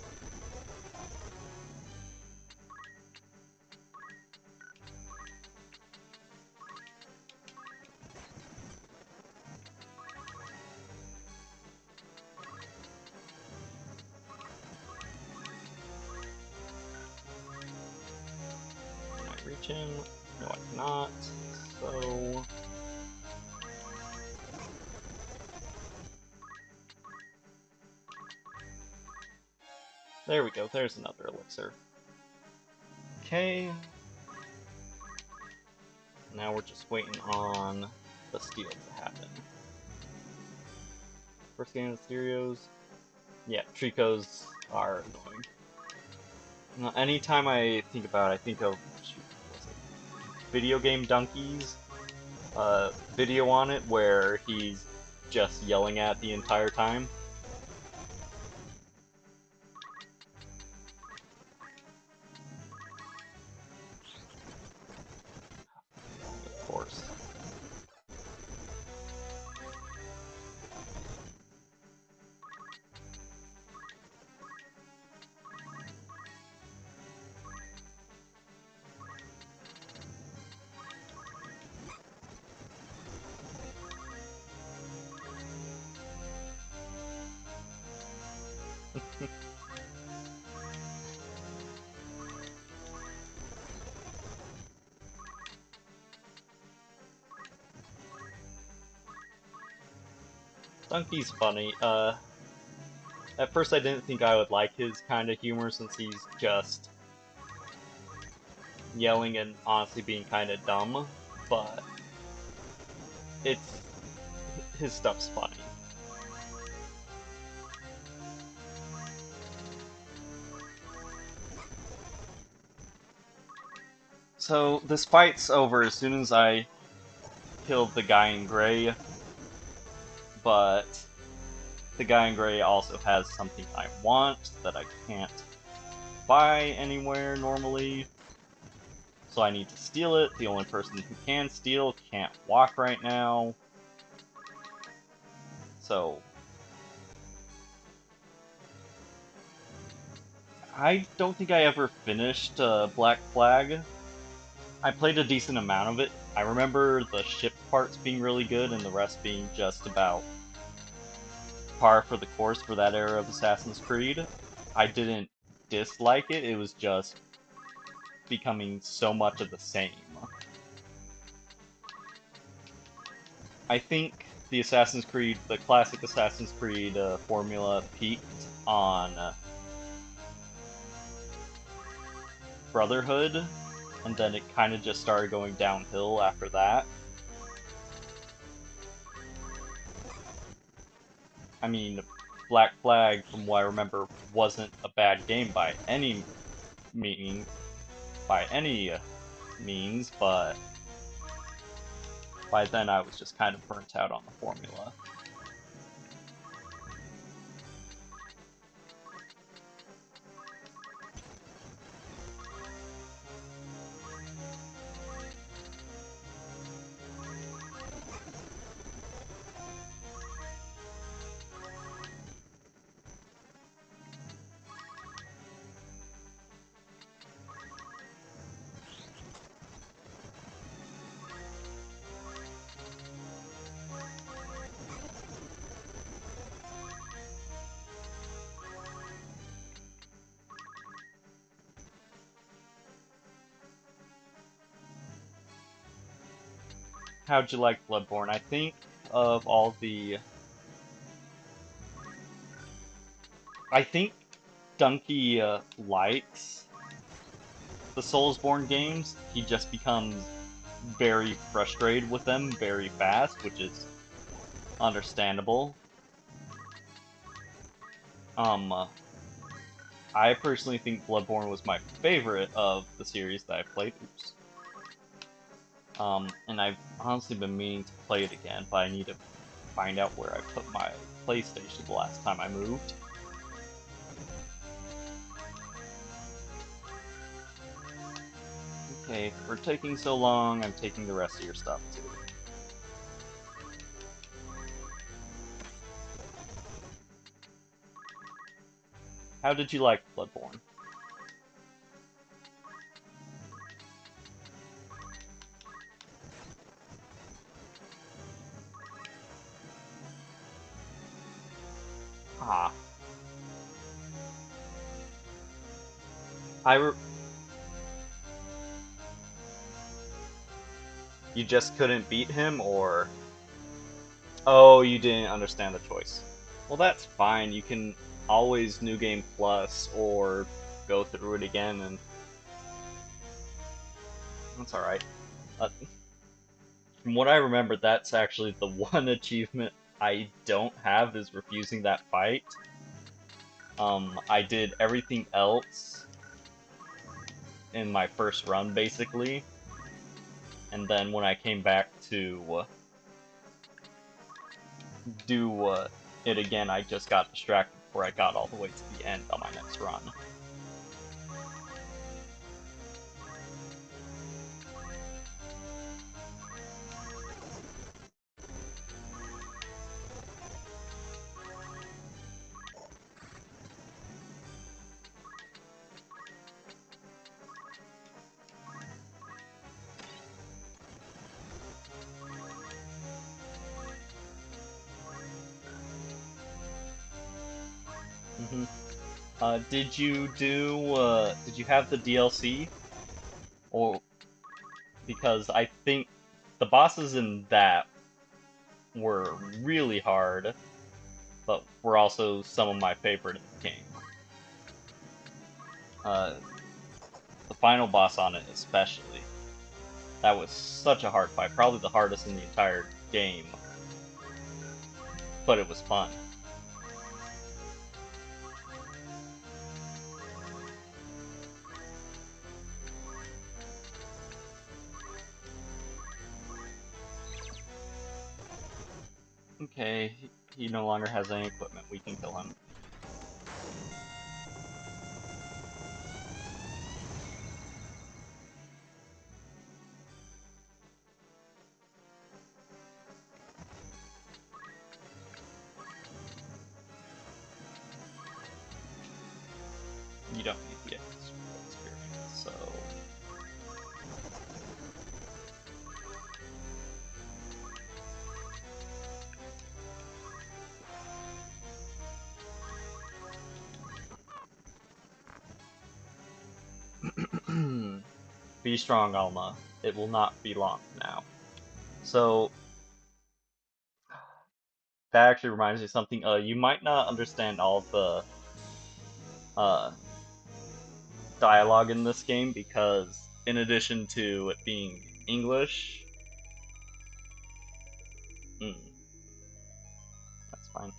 S1: Can I reach him? No, I cannot. So... there we go, there's another elixir. Okay. Now we're just waiting on the steal to happen. First game of the stereos. Yeah, Tricos are annoying. Now, anytime I think about it, I think of, shoot, what was it? Video Game Donkey's video on it where he's just yelling at the entire time. Of course. Donkey's funny. At first I didn't think I would like his kind of humor since he's just yelling and honestly being kind of dumb, but his stuff's funny. So this fight's over as soon as I killed the guy in gray, but the guy in gray also has something I want that I can't buy anywhere normally, so I need to steal it. The only person who can steal can't walk right now, so I don't think I ever finished Black Flag. I played a decent amount of it. I remember the ship parts being really good and the rest being just about par for the course for that era of Assassin's Creed. I didn't dislike it, it was just becoming so much of the same. I think the classic Assassin's Creed formula peaked on Brotherhood, and then it kind of just started going downhill after that. I mean, Black Flag, from what I remember, wasn't a bad game by any means, but by then I was just kind of burnt out on the formula. How'd you like Bloodborne? I think of all the... I think Donkey likes the Soulsborne games. He just becomes very frustrated with them very fast, which is understandable. I personally think Bloodborne was my favorite of the series that I played. Oops. And I've honestly been meaning to play it again, but I need to find out where I put my PlayStation the last time I moved. Okay, for taking so long, I'm taking the rest of your stuff too. How did you like Bloodborne? Ah, you just couldn't beat him, or oh, you didn't understand the choice. Well, that's fine. You can always New Game Plus or go through it again, and that's all right. From what I remember, that's actually the one achievement I don't have is refusing that fight. I did everything else in my first run, basically, and then when I came back to do it again, I just got distracted before I got all the way to the end on my next run. Hmm. Did you do? Did you have the DLC? Or because I think the bosses in that were really hard, but were also some of my favorite in the game. Uh, the final boss on it, especially. That was such a hard fight, probably the hardest in the entire game, but it was fun. Okay, he no longer has any equipment. We can kill him. You don't need the experience, so... Be strong, Alma. It will not be long now. So, that actually reminds me of something. You might not understand all the uh, dialogue in this game because, in addition to it being English, mm, that's fine.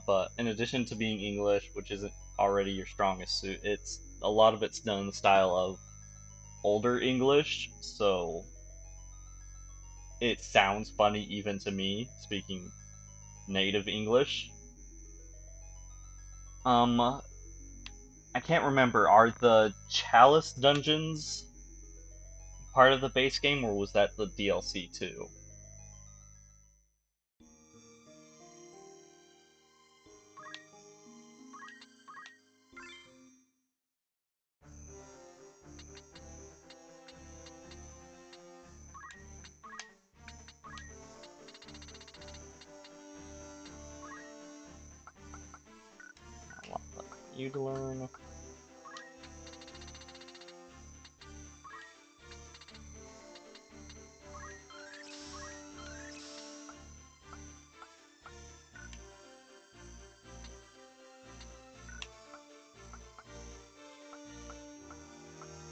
S1: But in addition to being English, which isn't already your strongest suit, it's a lot of it's done in the style of older English, so it sounds funny even to me speaking native English. I can't remember. Are the Chalice dungeons part of the base game, or was that the DLC too? I want you to learn.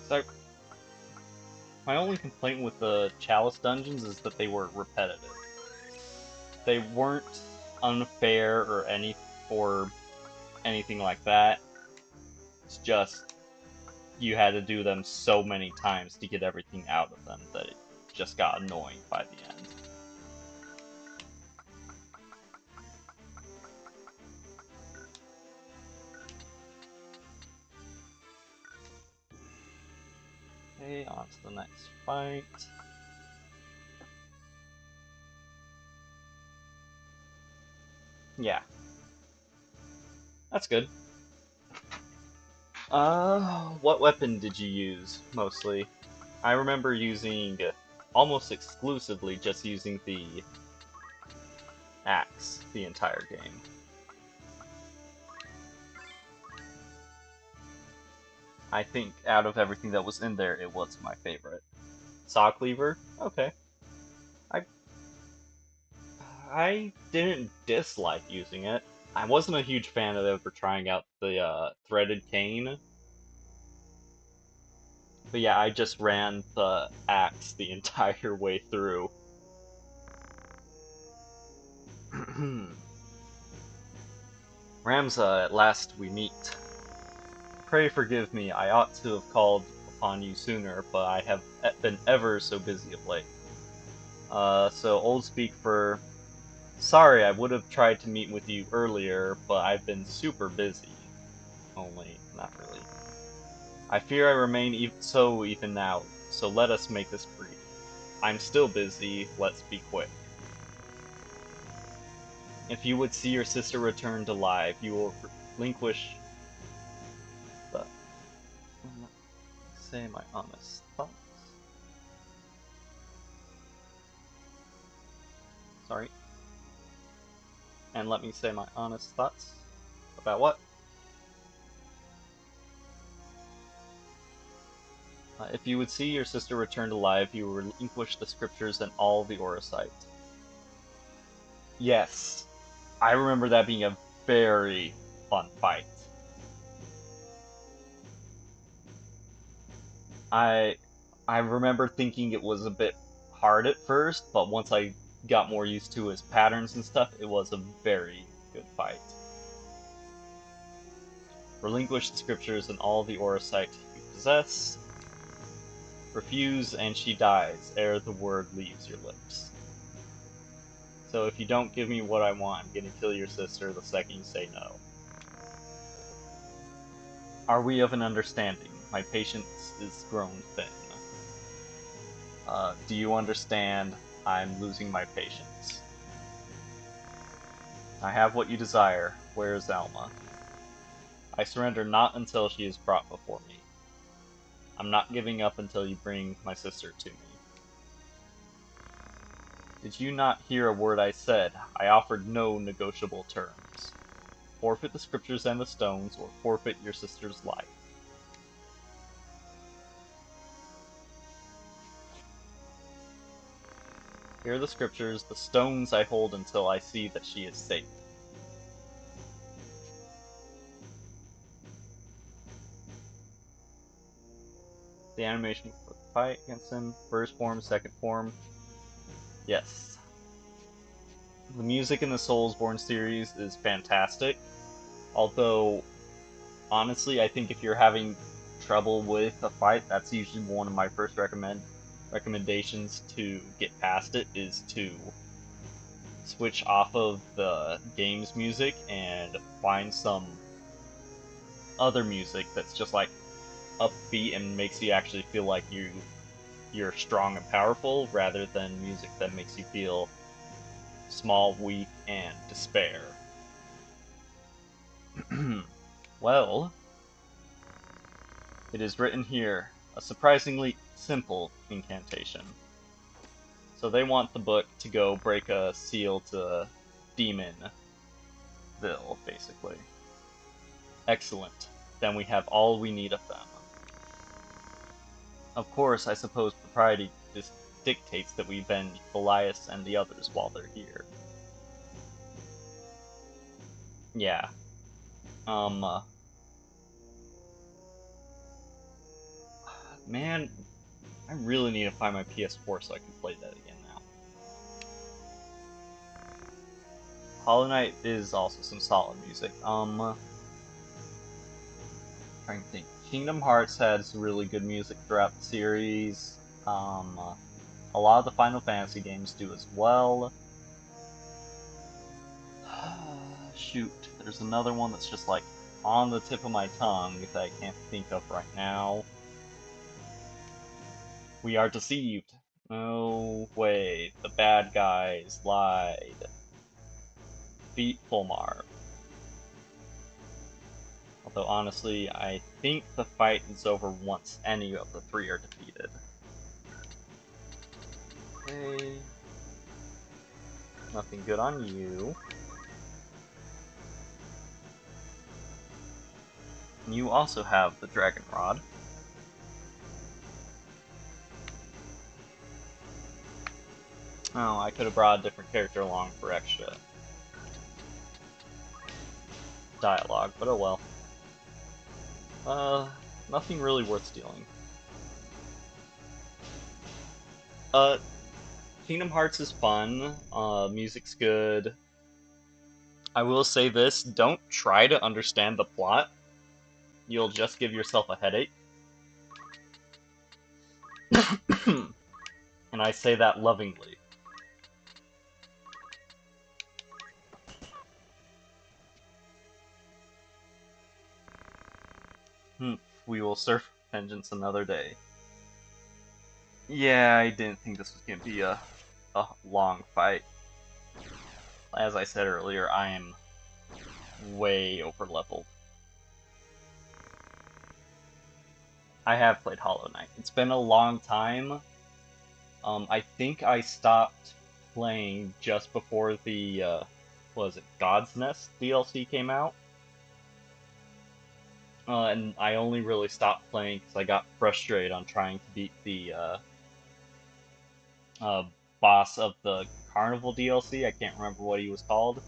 S1: So, my only complaint with the Chalice dungeons is that they were repetitive. they weren't unfair or anything like that. It's just you had to do them so many times to get everything out of them that it just got annoying by the end. Okay, on to the next fight. Yeah. That's good. What weapon did you use, mostly? I remember using, almost exclusively, just using the axe the entire game. I think out of everything that was in there, it was my favorite. Saw Cleaver? Okay. I I didn't dislike using it. I wasn't a huge fan of ever trying out the threaded cane. But yeah, I just ran the axe the entire way through. Ramza, at last we meet. Pray forgive me, I ought to have called upon you sooner, but I have been ever so busy of late. So old speak for... Sorry, I would have tried to meet with you earlier, but I've been super busy. Only, not really. I fear I remain even now, so let us make this brief. I'm still busy, let's be quick. If you would see your sister returned alive, you will relinquish the... Say my honest thoughts. Sorry. And let me say my honest thoughts. About what? If you would see your sister returned alive, you will relinquish the scriptures and all the Orosite. Yes. I remember that being a very fun fight. I remember thinking it was a bit hard at first, but once I got more used to his patterns and stuff, it was a very good fight. Relinquish the scriptures and all the Orosite you possess. Refuse and she dies ere the word leaves your lips. So if you don't give me what I want, I'm gonna kill your sister the second you say no. Are we of an understanding? My patience is grown thin. Do you understand? I'm losing my patience. I have what you desire. Where is Alma? I surrender not until she is brought before me. I'm not giving up until you bring my sister to me. Did you not hear a word I said? I offered no negotiable terms. Forfeit the scriptures and the stones, or forfeit your sister's life. Here are the scriptures, the stones I hold until I see that she is safe. The animation for the fight against him, first form, second form. Yes. The music in the Soulsborne series is fantastic, although, honestly, I think if you're having trouble with a fight, that's usually one of my first recommendations to get past it, is to switch off of the game's music and find some other music that's just like upbeat and makes you actually feel like you're strong and powerful, rather than music that makes you feel small, weak, and despair. Well, it is written here, a surprisingly simple incantation. So they want the book to go break a seal to Demonville, basically. Excellent. Then we have all we need of them. Of course, I suppose propriety dictates that we bend Elias and the others while they're here. Yeah. Man, I really need to find my PS4 so I can play that again now. Hollow Knight is also some solid music. Trying to think. Kingdom Hearts has really good music throughout the series. A lot of the Final Fantasy games do as well. Shoot, there's another one that's just like on the tip of my tongue that I can't think of right now. We are deceived. No way, the bad guys lied. Beat Fulmar. Although honestly, I think the fight is over once any of the three are defeated. Okay. Nothing good on you. You also have the Dragon Rod. Oh, I could have brought a different character along for extra dialogue, but oh well. Nothing really worth stealing. Kingdom Hearts is fun, music's good. I will say this, don't try to understand the plot. You'll just give yourself a headache. And I say that lovingly. We will surf vengeance another day. Yeah, I didn't think this was going to be a long fight. As I said earlier, I am way over leveled. I have played Hollow Knight. It's been a long time. I think I stopped playing just before the, what was it, God's Nest DLC came out. And I only really stopped playing because I got frustrated on trying to beat the boss of the Carnival DLC. I can't remember what he was called.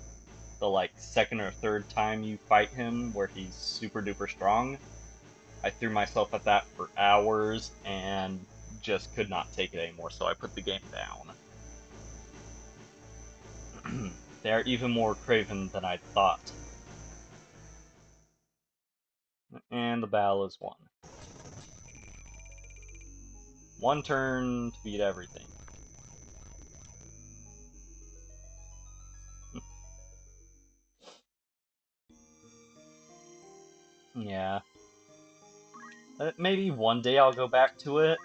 S1: The like second or third time you fight him, where he's super duper strong. I threw myself at that for hours and just could not take it anymore, so I put the game down. They are even more craven than I thought. And the battle is won. One turn to beat everything. Yeah. Maybe one day I'll go back to it,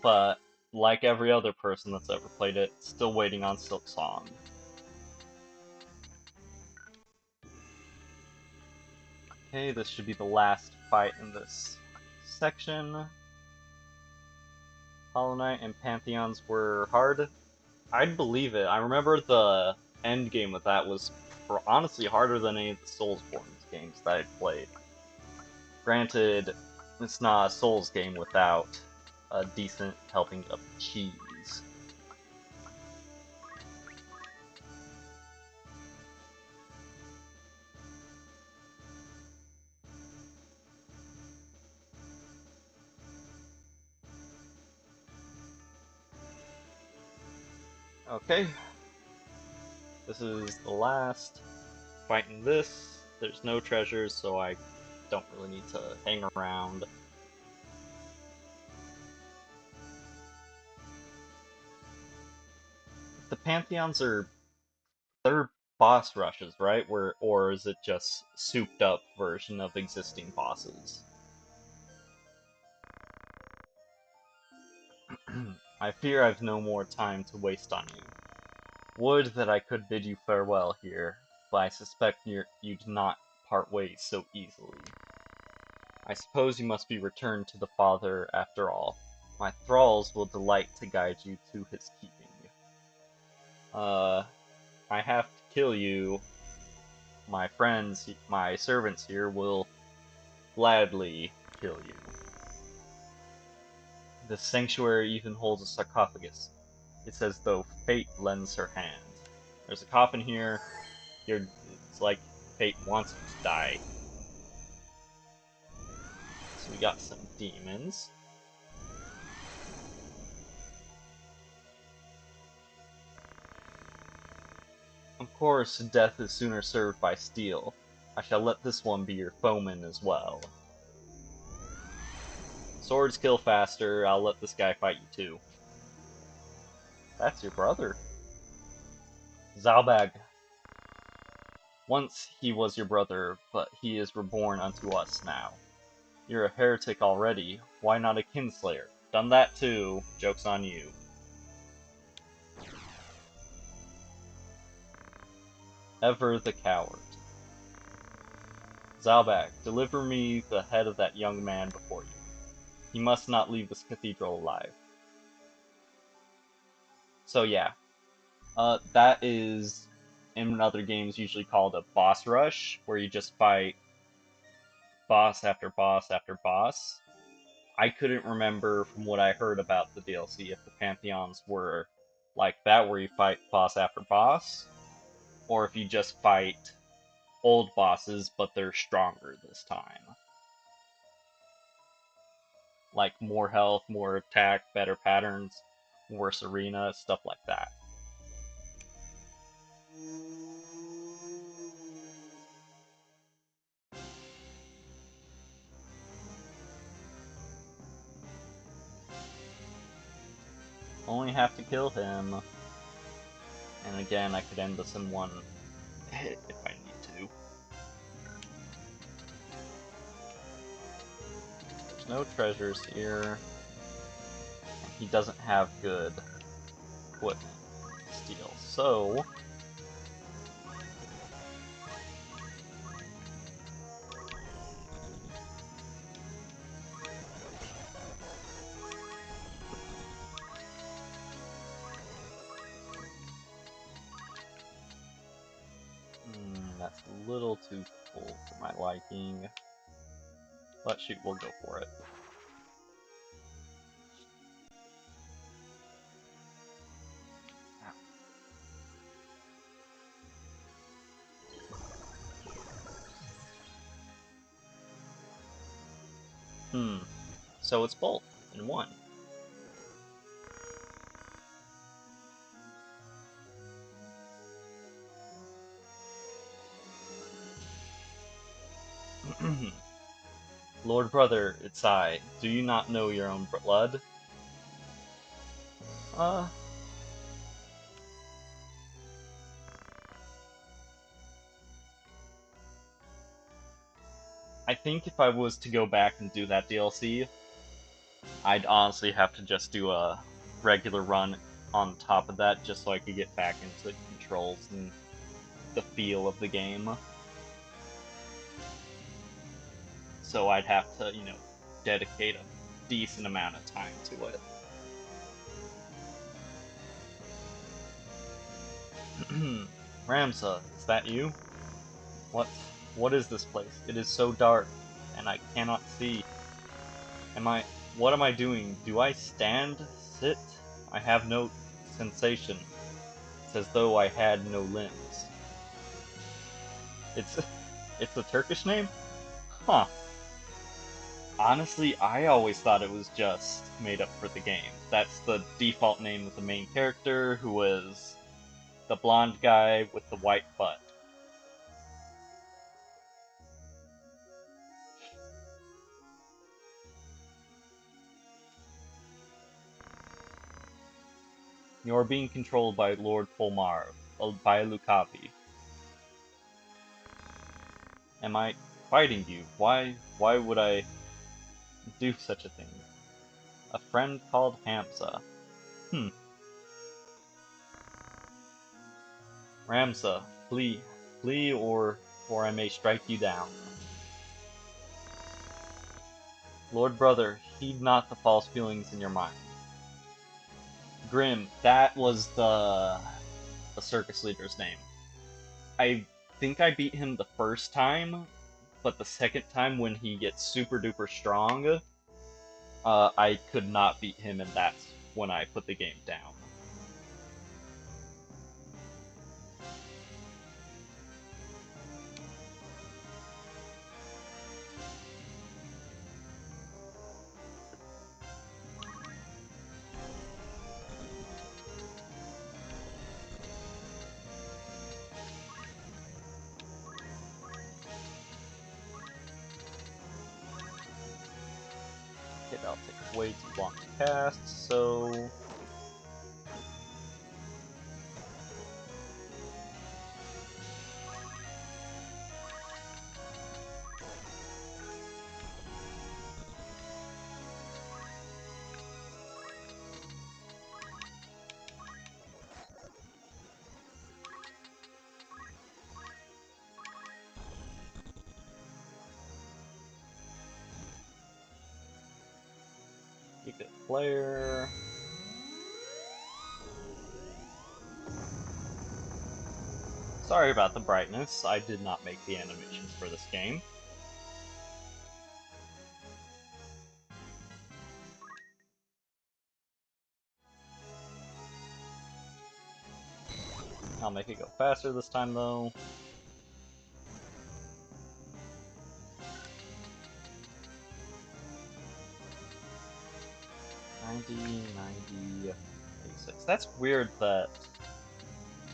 S1: but like every other person that's ever played it, still waiting on Silk Song. Okay, this should be the last fight in this section. Hollow Knight and Pantheons were hard. I'd believe it. I remember the end game with that was honestly harder than any of the Soulsborne games that I'd played. Granted, it's not a Souls game without a decent helping of cheese. Okay. This is the last fight in this. There's no treasures, so I don't really need to hang around. The Pantheons they're boss rushes, right? Or is it just souped up version of existing bosses? I fear I've no more time to waste on you. Would that I could bid you farewell here, but I suspect you do not part ways so easily. I suppose you must be returned to the Father after all. My thralls will delight to guide you to his keeping. I have to kill you. My friends, my servants here will gladly kill you. The sanctuary even holds a sarcophagus. It's as though fate lends her hand. There's a coffin here. It's like fate wants you to die. So we got some demons. Of course, death is sooner served by steel. I shall let this one be your foeman as well. Swords kill faster, I'll let this guy fight you too. That's your brother. Zalbag. Once he was your brother, but he is reborn unto us now. You're a heretic already, why not a kinslayer? Done that too, joke's on you. Ever the coward. Zalbag, deliver me the head of that young man before you. He must not leave this cathedral alive. So yeah, that is, in other games, usually called a boss rush, where you just fight boss after boss after boss. I couldn't remember from what I heard about the DLC if the Pantheons were like that, where you fight boss after boss, or if you just fight old bosses, but they're stronger this time. Like more health, more attack, better patterns, worse arena, stuff like that. Only have to kill him. And again, I could end this in one hit if I need to. There's no treasures here. And he doesn't have good equipment to steal, so that's a little too full for my liking. But shoot, we'll go for it. So it's both in one. Lord Brother, it's I. Do you not know your own blood? I think if I was to go back and do that DLC, I'd honestly have to just do a regular run on top of that, just so I could get back into the controls and the feel of the game. So I'd have to, dedicate a decent amount of time to it. Ramsa, is that you? What is this place? It is so dark, and I cannot see. What am I doing? Do I stand? Sit? I have no sensation. It's as though I had no limbs. It's a Turkish name? Huh. Honestly, I always thought it was just made up for the game. That's the default name of the main character, who was the blonde guy with the white butt. You're being controlled by Lord Polmar, by Lucavi. Am I fighting you? Why would I do such a thing? A friend called Hamza. Ramsa, flee. Flee or I may strike you down. Lord Brother, heed not the false feelings in your mind. Grim, that was the circus leader's name. I think I beat him the first time, but the second time when he gets super duper strong, I could not beat him, and that's when I put the game down. that'll take way too long to cast, so... Keep it player. Sorry about the brightness, I did not make the animations for this game. I'll make it go faster this time though. $90, $90, $86. That's weird that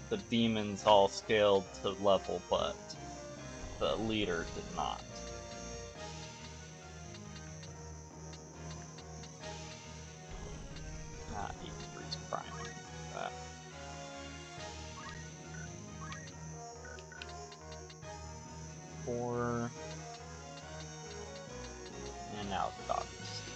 S1: the demons all scaled to level, but the leader did not. Not 83's prime. That. Four. And now the dog is sleeping.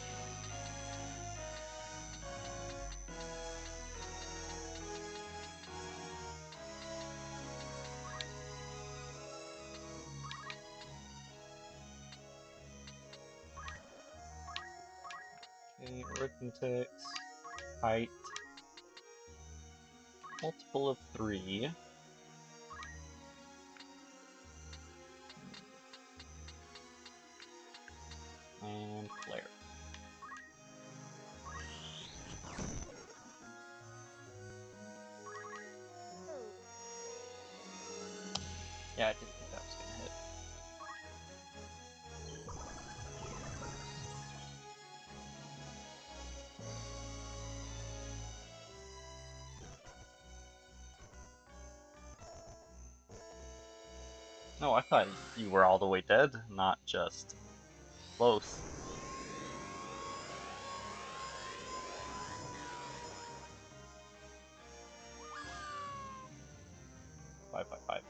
S1: Okay, arithmetics, height, multiple of 3. And flare. Yeah, I didn't think that was gonna hit. No, I thought you were all the way dead, not just close. Five, five, five.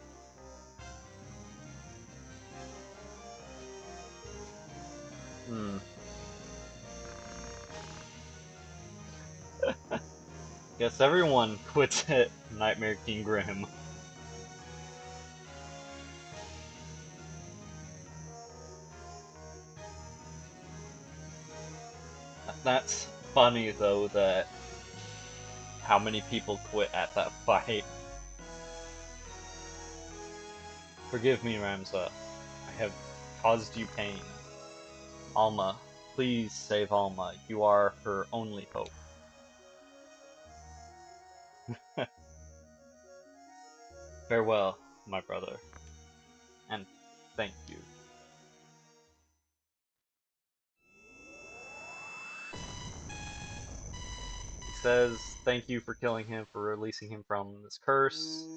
S1: Guess everyone quits at Nightmare King Grim. That's funny though, that how many people quit at that fight. Forgive me, Ramza. I have caused you pain. Alma, please save Alma. You are her only hope. Farewell, my brother. And thank you. He says, thank you for killing him, for releasing him from this curse,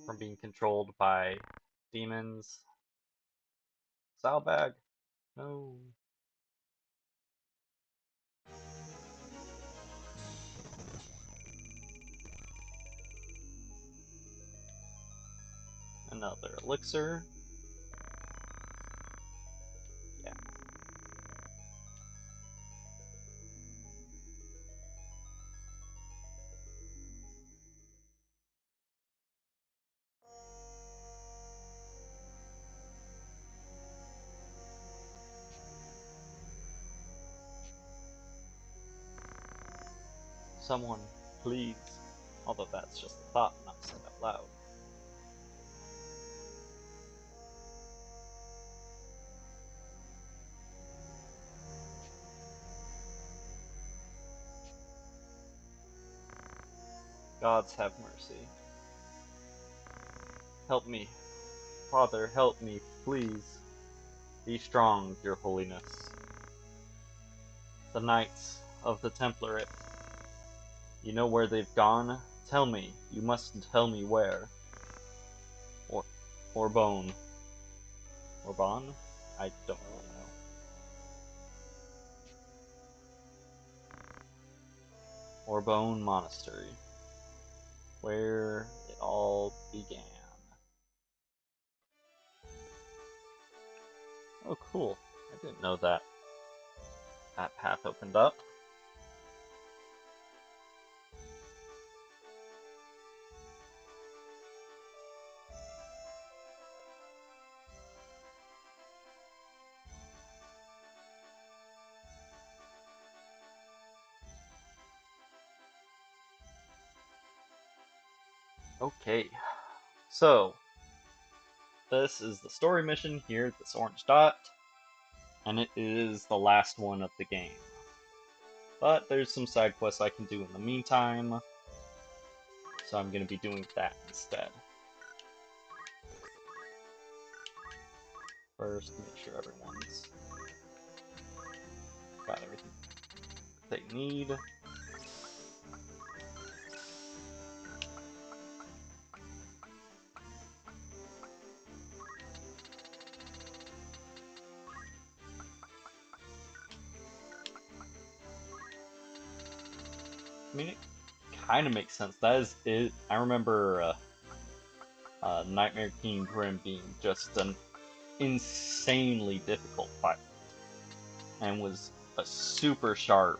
S1: from being controlled by demons. Saddlebag? No. Another elixir. Yeah. Someone, please. Although that's just a thought, not said out loud. Gods have mercy. Help me. Father, help me, please. Be strong, your holiness. The Knights of the Template. You know where they've gone? Tell me. You must tell me where. Or Bone. Or Bon? I don't really know. Orbone Monastery, where it all began. Oh, cool. I didn't know that path opened up. Okay, so this is the story mission here, this orange dot, and it is the last one of the game. But there's some side quests I can do in the meantime, so I'm going to be doing that instead. First, make sure everyone's got everything they need. I mean, it kind of makes sense. That is it. I remember Nightmare King Grim being just an insanely difficult fight, and was a super sharp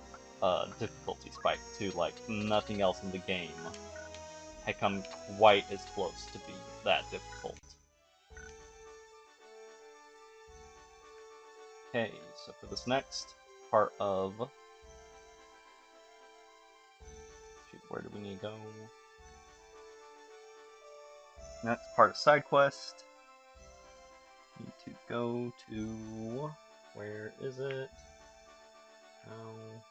S1: difficulty spike too. Like nothing else in the game had come quite as close to being that difficult. Okay, so for this next part of... Shoot, where do we need to go? Next part of side quest. Need to go to... Where is it? Oh,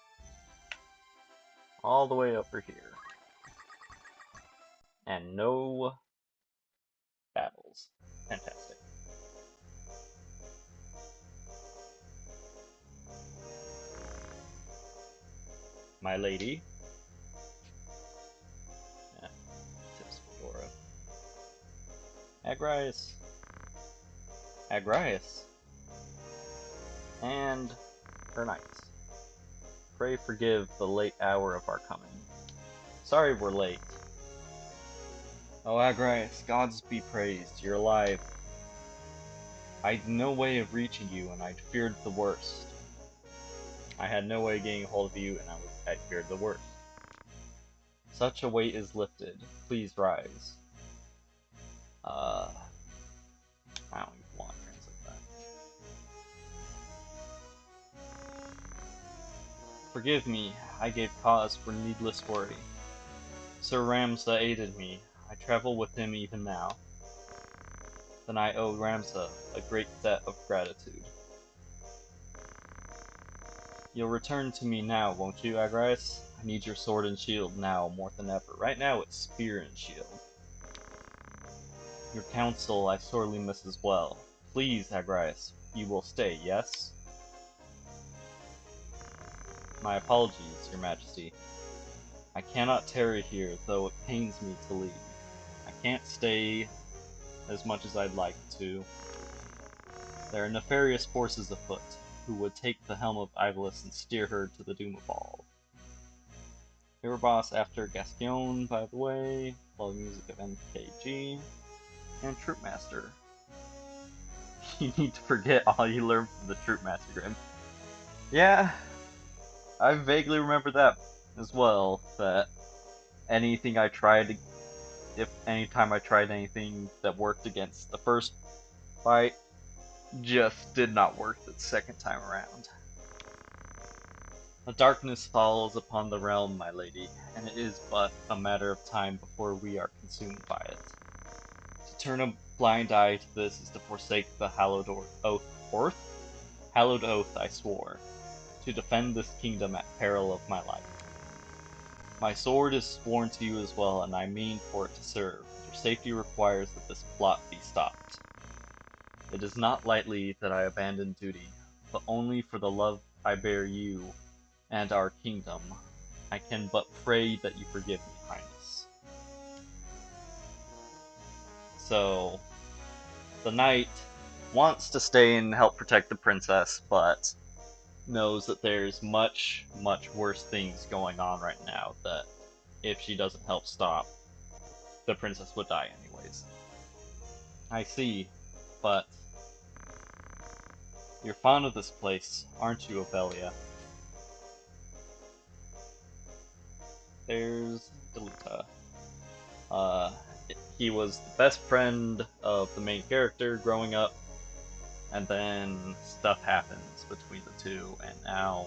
S1: all the way over here. And no battles. Fantastic. My lady. Yeah, tips Fedora. Eagrose. Eagrose. And her knights. Pray forgive the late hour of our coming. Sorry we're late. Oh, Eagrose, gods be praised, you're alive. I'd no way of reaching you, and I'd feared the worst. I had no way of getting a hold of you, and I'd feared the worst. Such a weight is lifted. Please rise. I don't even want to translate that. Forgive me, I gave cause for needless worry. Sir Ramza aided me. I travel with him even now. Then I owe Ramza a great debt of gratitude. You'll return to me now, won't you, Eagrose? I need your sword and shield now more than ever. Right now it's spear and shield. Your counsel I sorely miss as well. Please, Eagrose, you will stay, yes? My apologies, Your Majesty. I cannot tarry here, though it pains me to leave. I can't stay as much as I'd like to. There are nefarious forces afoot, who would take the helm of Eagrose and steer her to the doom of all. Hero boss after Gascoigne, by the way, following music of NKG, and Troop Master. You need to forget all you learned from the Troop Master, Grim. Yeah, I vaguely remember that as well, that anything I tried, anytime I tried anything that worked against the first fight, just did not work the second time around. The darkness falls upon the realm, my lady, and it is but a matter of time before we are consumed by it. To turn a blind eye to this is to forsake the hallowed oath I swore, to defend this kingdom at peril of my life. My sword is sworn to you as well, and I mean for it to serve. Your safety requires that this plot be stopped. It is not lightly that I abandon duty, but only for the love I bear you and our kingdom. I can but pray that you forgive me, Highness. So, the knight wants to stay and help protect the princess, but knows that there's much, much worse things going on right now that if she doesn't help stop, the princess would die anyways. I see, but you're fond of this place, aren't you, Ophelia? There's Delita. Uh, he was the best friend of the main character growing up, and then stuff happens between the two, and now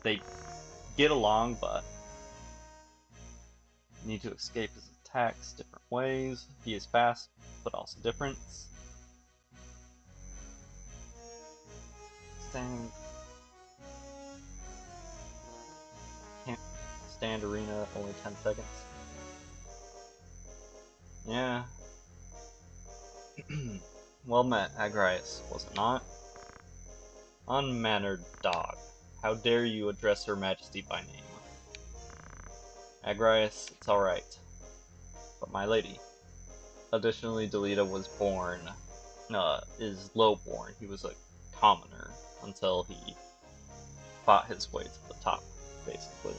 S1: they get along, but need to escape his attacks different ways. He is fast, but also different. Stand. Can't stand arena, only 10 seconds. Yeah. Well met, Agrias, was it not? Unmannered dog. How dare you address Her Majesty by name? Agrias, it's alright. But my lady. Additionally, Delita was is lowborn. He was a commoner until he fought his way to the top, basically.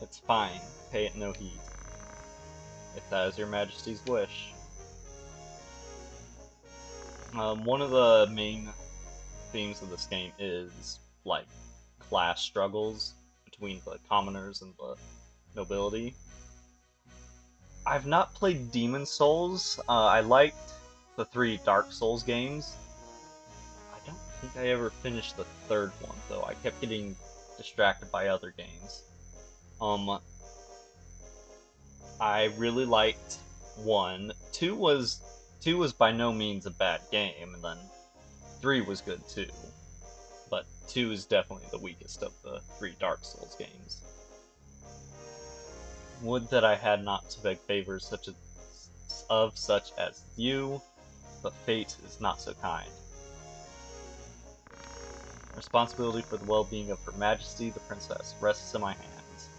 S1: It's fine. Pay it no heed. If that is your Majesty's wish. One of the main themes of this game is, like, class struggles between the commoners and the nobility. I've not played Demon Souls. I liked the 3 Dark Souls games. I don't think I ever finished the 3rd one, though. I kept getting distracted by other games. I really liked 1. 2 was by no means a bad game, and then 3 was good too. But 2 is definitely the weakest of the 3 Dark Souls games. Would that I had not to beg favors such as you, but fate is not so kind. Responsibility for the well-being of Her Majesty the Princess rests in my hands,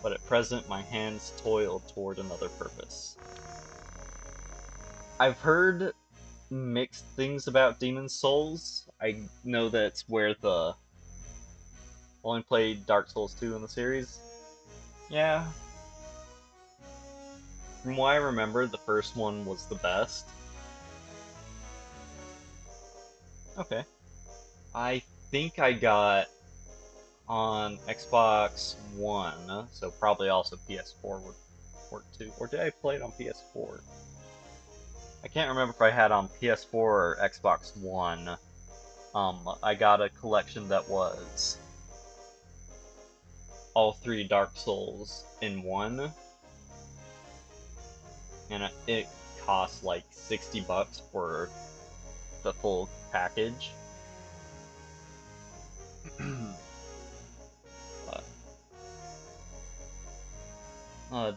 S1: but at present my hands toil toward another purpose. I've heard mixed things about Demon Souls. I know that it's where only played Dark Souls 2 in the series. Yeah. From what I remember, the first one was the best. Okay. I think I got on Xbox One, so probably also PS4 would work too. Or did I play it on PS4? I can't remember if I had on PS4 or Xbox One. I got a collection that was all 3 Dark Souls in one, and it cost like $60 for the full package.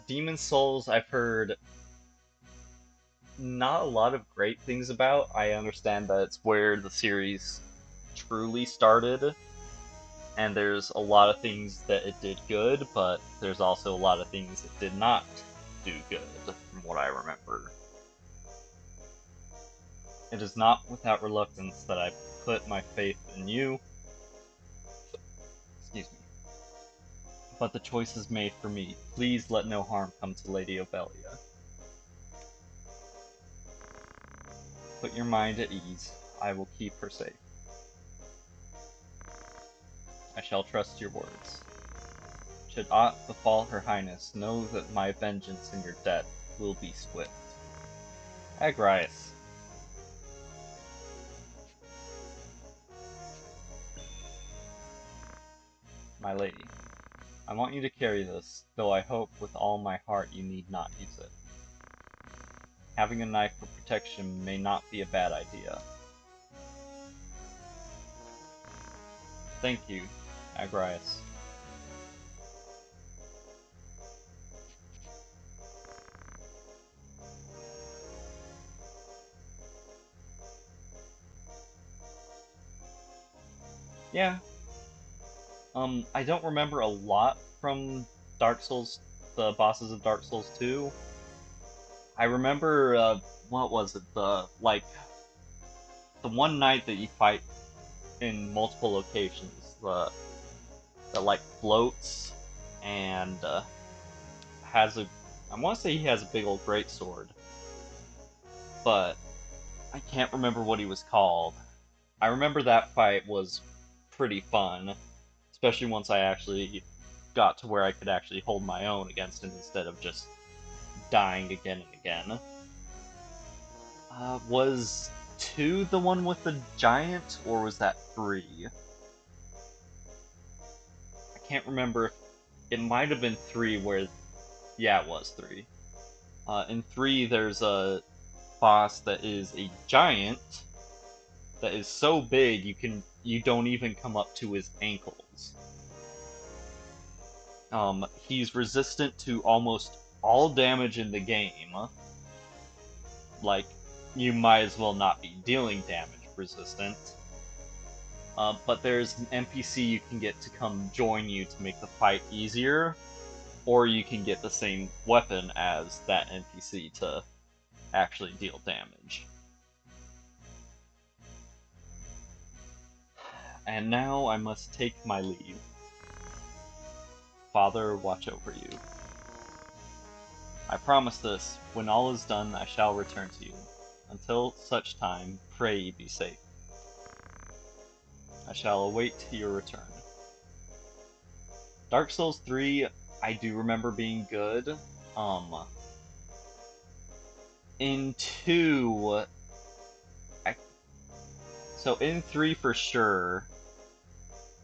S1: Demon Souls, I've heard not a lot of great things about. I understand that it's where the series truly started, and there's a lot of things that it did good, but there's also a lot of things it did not do good, from what I remember. It is not without reluctance that I put my faith in you. Excuse me. But the choice is made for me. Please let no harm come to Lady Ophelia. Put your mind at ease. I will keep her safe. I shall trust your words. Should aught befall Her Highness, know that my vengeance in your death will be swift. Agrias. My lady, I want you to carry this, though I hope with all my heart you need not use it. Having a knife for protection may not be a bad idea. Thank you, Agrias. Yeah. I don't remember a lot from Dark Souls, the bosses of Dark Souls 2. I remember, what was it, the one night that you fight in multiple locations. That like floats and has a. I want to say he has a big old greatsword, but I can't remember what he was called. I remember that fight was pretty fun, especially once I actually got to where I could actually hold my own against him instead of just dying again and again. Was 2 the one with the giant, or was that 3? I can't remember if it might have been 3 where, yeah, it was 3. In 3, there's a boss that is a giant that is so big you don't even come up to his ankles. He's resistant to almost all damage in the game. Like, you might as well not be dealing damage resistant. But there's an NPC you can get to come join you to make the fight easier, or you can get the same weapon as that NPC to actually deal damage. And now I must take my leave. Father, watch over you. I promise this, when all is done, I shall return to you. Until such time, pray ye be safe. I shall await your return. Dark Souls 3, I do remember being good. In 2, so in 3 for sure,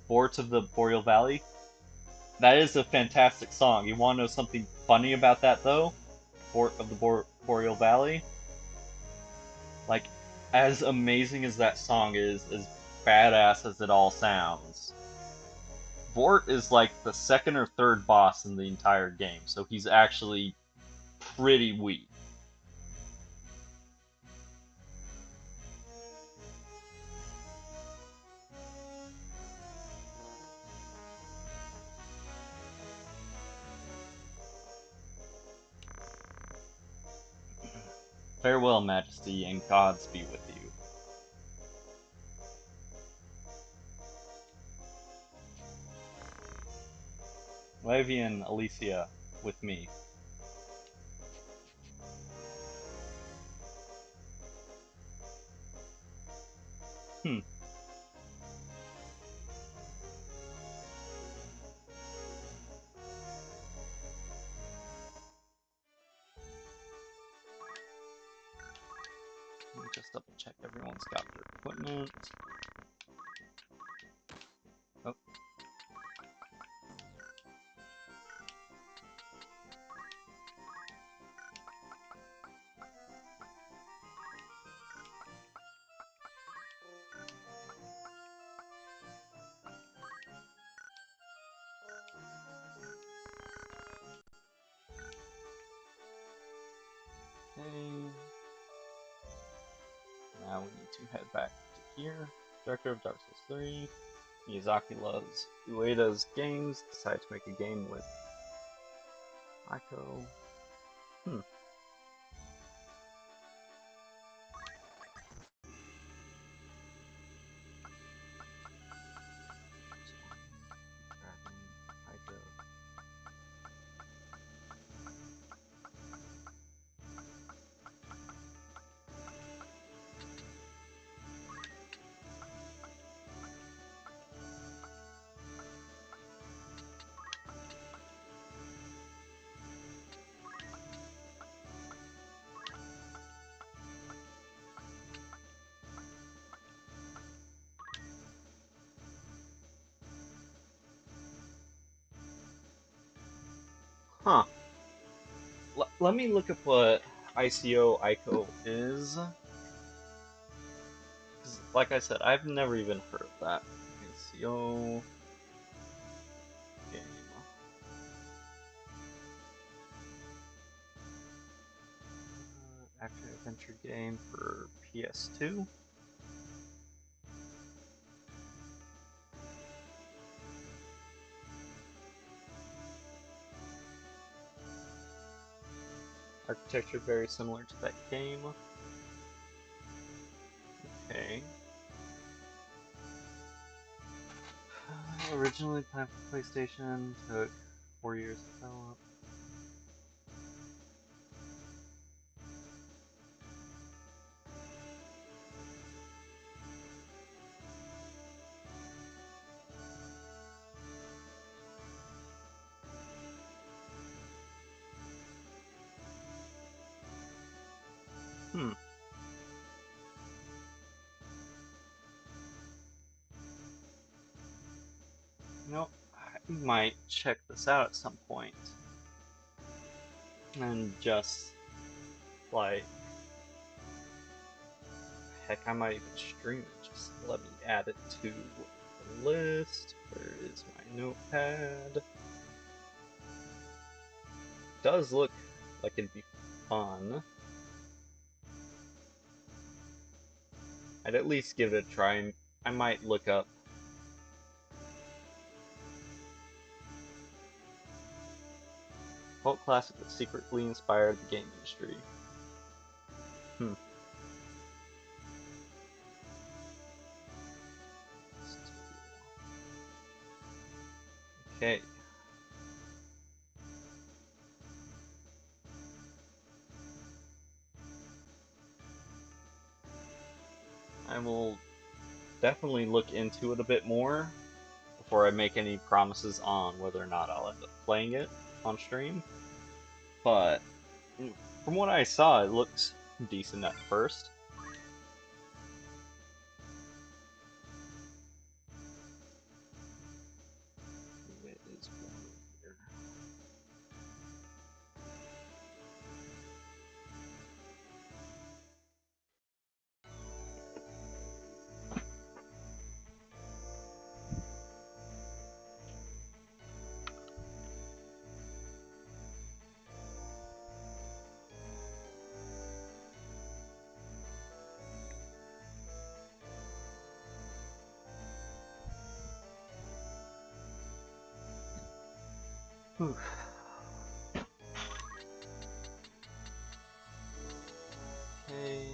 S1: Fort of the Boreal Valley, that is a fantastic song. You want to know something funny about that though? Fort of the Boreal Valley? Like, as amazing as that song is, as badass as it all sounds, Vort is like the second or third boss in the entire game, so he's actually pretty weak. Farewell, Majesty, and gods be with you. Levi and Alicia with me. Hmm. Let me just double check everyone's got their equipment. Oh. Okay. Now we need to head back to here. Director of Dark Souls 3. Miyazaki loves Ueda's games. Decided to make a game with Aiko. Hmm. Dragon, Hydro. Huh. Let me look up what ICO Aiko is. 'Cause, like I said, I've never even heard of that. ICO game. Action adventure game for PS2. Architecture very similar to that game. Okay. Originally planned for PlayStation, took 4 years to develop. Nope, I might check this out at some point. And just, like, heck, I might even stream it. Just let me add it to the list. Where is my notepad? Does look like it'd be fun. I'd at least give it a try. I might look up cult classic that secretly inspired the game industry. Okay. I will definitely look into it a bit more before I make any promises on whether or not I'll end up playing it on stream. But from what I saw, it looks decent at first. It is warm here. Whew. Okay,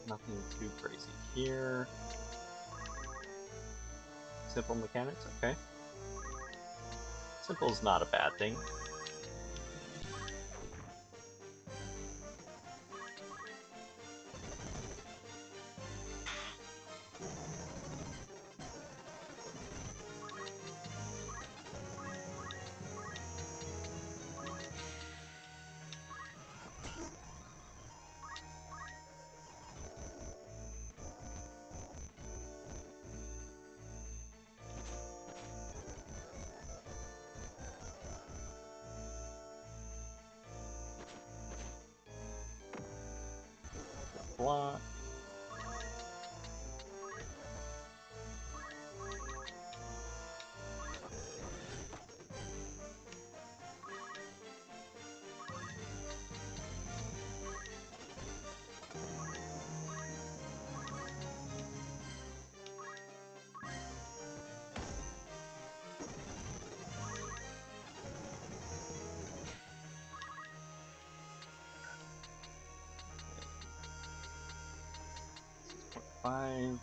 S1: nothing too crazy here. Simple mechanics, okay. Simple is not a bad thing. Block. Five, 9.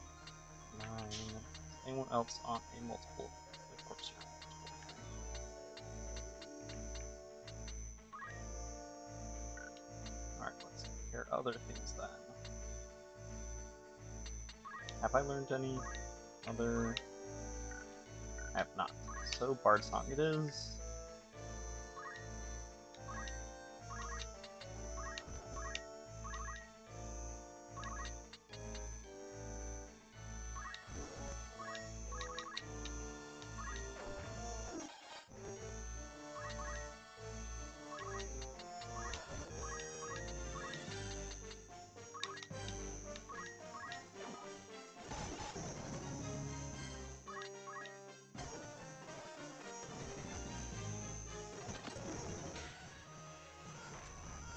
S1: Anyone else on a multiple? Of course, alright, let's compare other things then. Have I learned any other? I have not. So, Bard Song it is.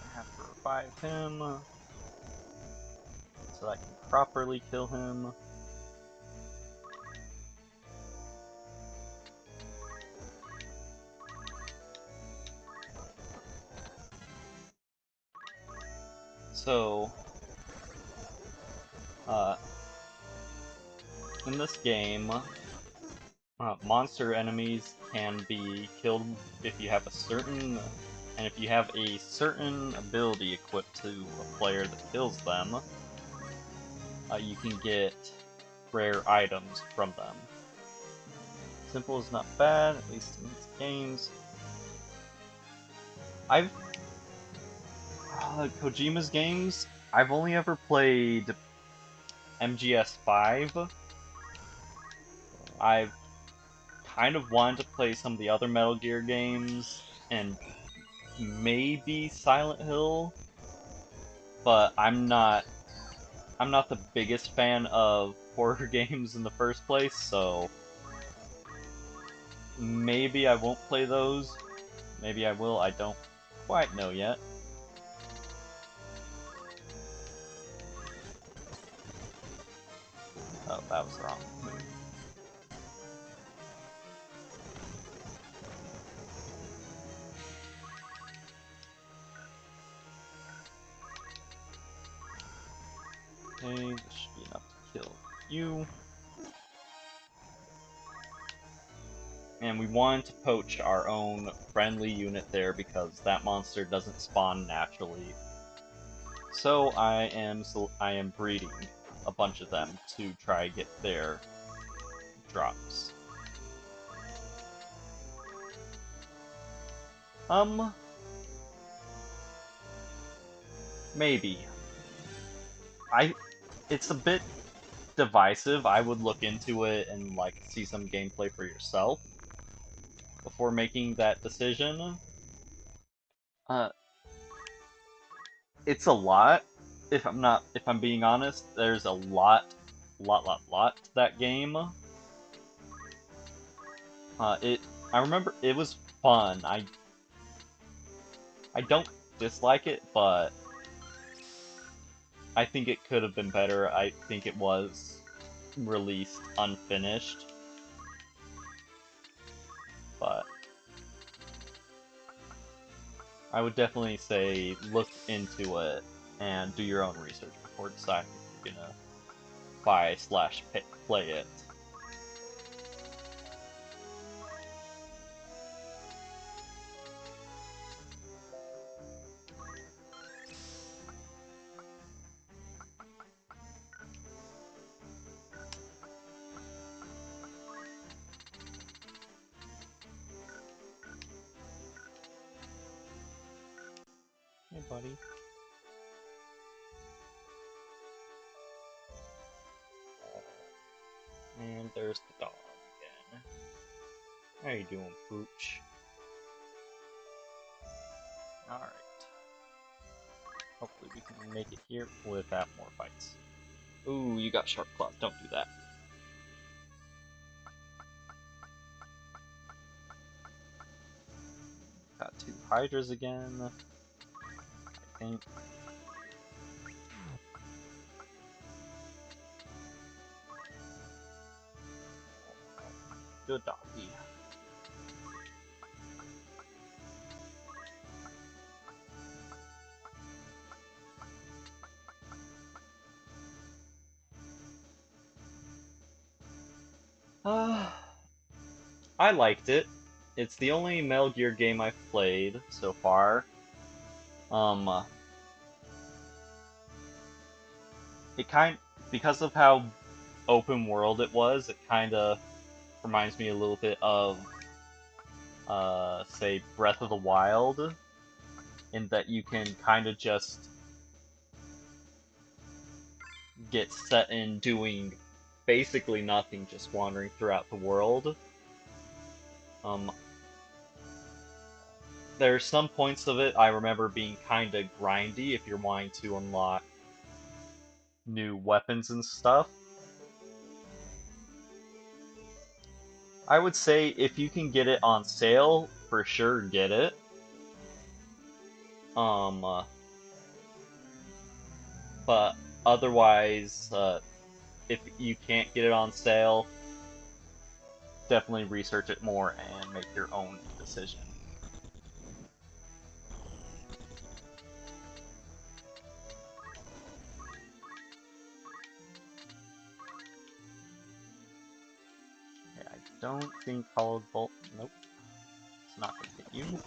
S1: I have to revive him so that I can properly kill him. So, in this game, Monster enemies can be killed if you have if you have a certain ability equipped to a player that kills them, you can get rare items from them. Simple is not bad, at least in these games. Kojima's games, I've only ever played MGS5. I've kind of wanted to play some of the other Metal Gear games, and maybe Silent Hill, but I'm not the biggest fan of horror games in the first place, so maybe I won't play those. Maybe I will, I don't quite know yet. Oh, that was the wrong move. Okay, this should be enough to kill you. And we wanted to poach our own friendly unit there because that monster doesn't spawn naturally. So I am breeding a bunch of them to try get their drops. Maybe. It's a bit divisive. I would look into it and like see some gameplay for yourself before making that decision. Uh, it's a lot. If I'm being honest, there's a lot to that game. I remember it was fun. I don't dislike it, but I think it could have been better. I think it was released unfinished. But I would definitely say look into it and do your own research before deciding if you're gonna buy/play it. Hey, buddy. And there's the dog again. How you doing, Pooch? Alright. Hopefully we can make it here without more fights. Ooh, you got sharp claws. Don't do that. Got 2 hydras again. I think. Good doggy. I liked it. It's the only Metal Gear game I've played so far. Because of how open world it was, it kind of reminds me a little bit of, say, Breath of the Wild, in that you can kind of just get set in doing basically nothing, just wandering throughout the world. There are some points of it I remember being kind of grindy if you're wanting to unlock new weapons and stuff. I would say if you can get it on sale, for sure get it. But otherwise, if you can't get it on sale, definitely research it more and make your own decision. Okay, don't think Hollowed Bolt. Nope. It's not going to hit you.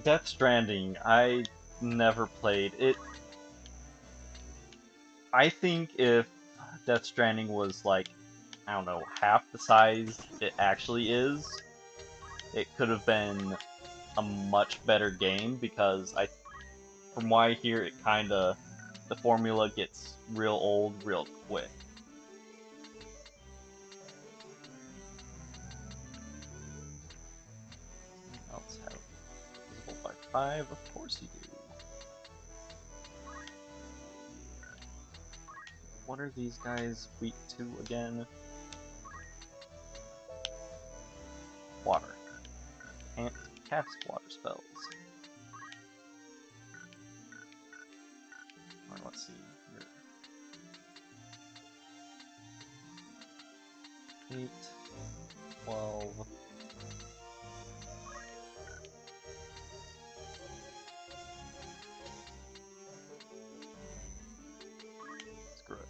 S1: Death Stranding, I never played it. I think if Death Stranding was like, I don't know, half the size it actually is, it could have been a much better game because from what I hear, it kinda, the formula gets real old real quick. Someone else have visible by 5? Of course you do. What are these guys weak to again? Water. Can't cast water spells. Or let's see. You're 8, 12. Screw it.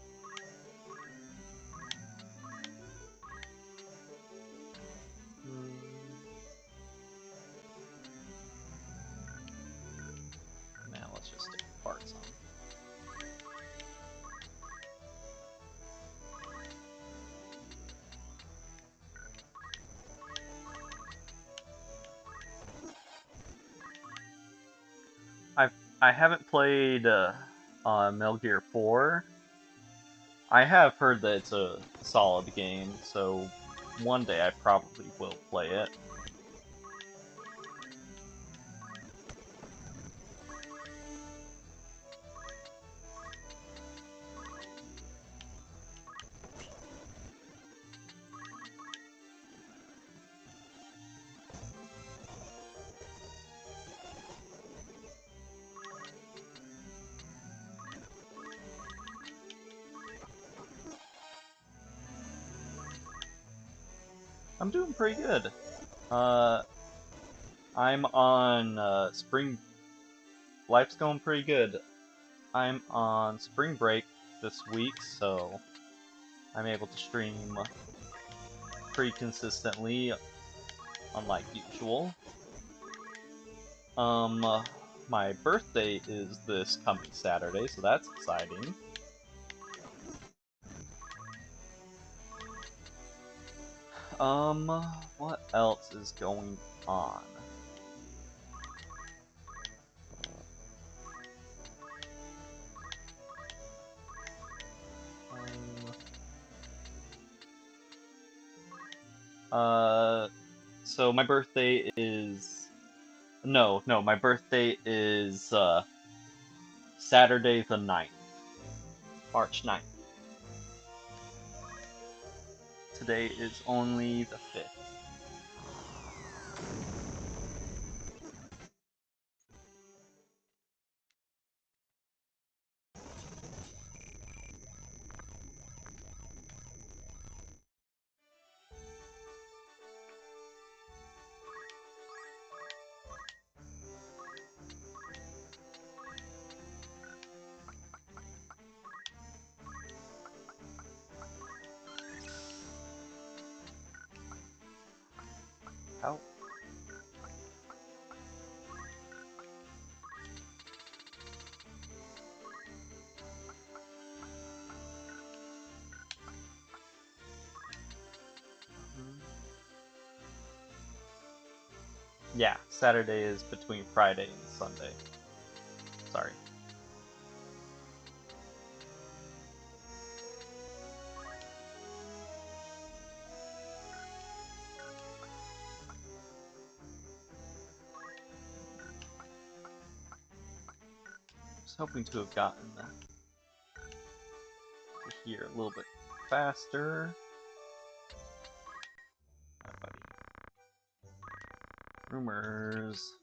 S1: Now let's just stick parts on. I haven't played Metal Gear 4. I have heard that it's a solid game, so one day I probably will play it. I'm doing pretty good. I'm on spring. Life's going pretty good. I'm on spring break this week, so I'm able to stream pretty consistently, unlike usual. My birthday is this coming Saturday, so that's exciting. What else is going on? So my birthday is... No, my birthday is, Saturday the 9th. March 9th. Today is only the 5th. How? Yeah, Saturday is between Friday and Sunday. Sorry. was hoping to have gotten here a little bit faster. Buddy. Rumors.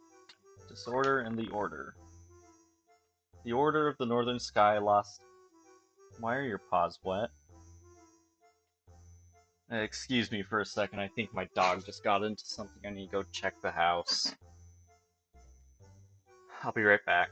S1: Disorder in the Order. The Order of the Northern Sky lost... Why are your paws wet? Excuse me for a second, I think my dog just got into something. I need to go check the house. I'll be right back.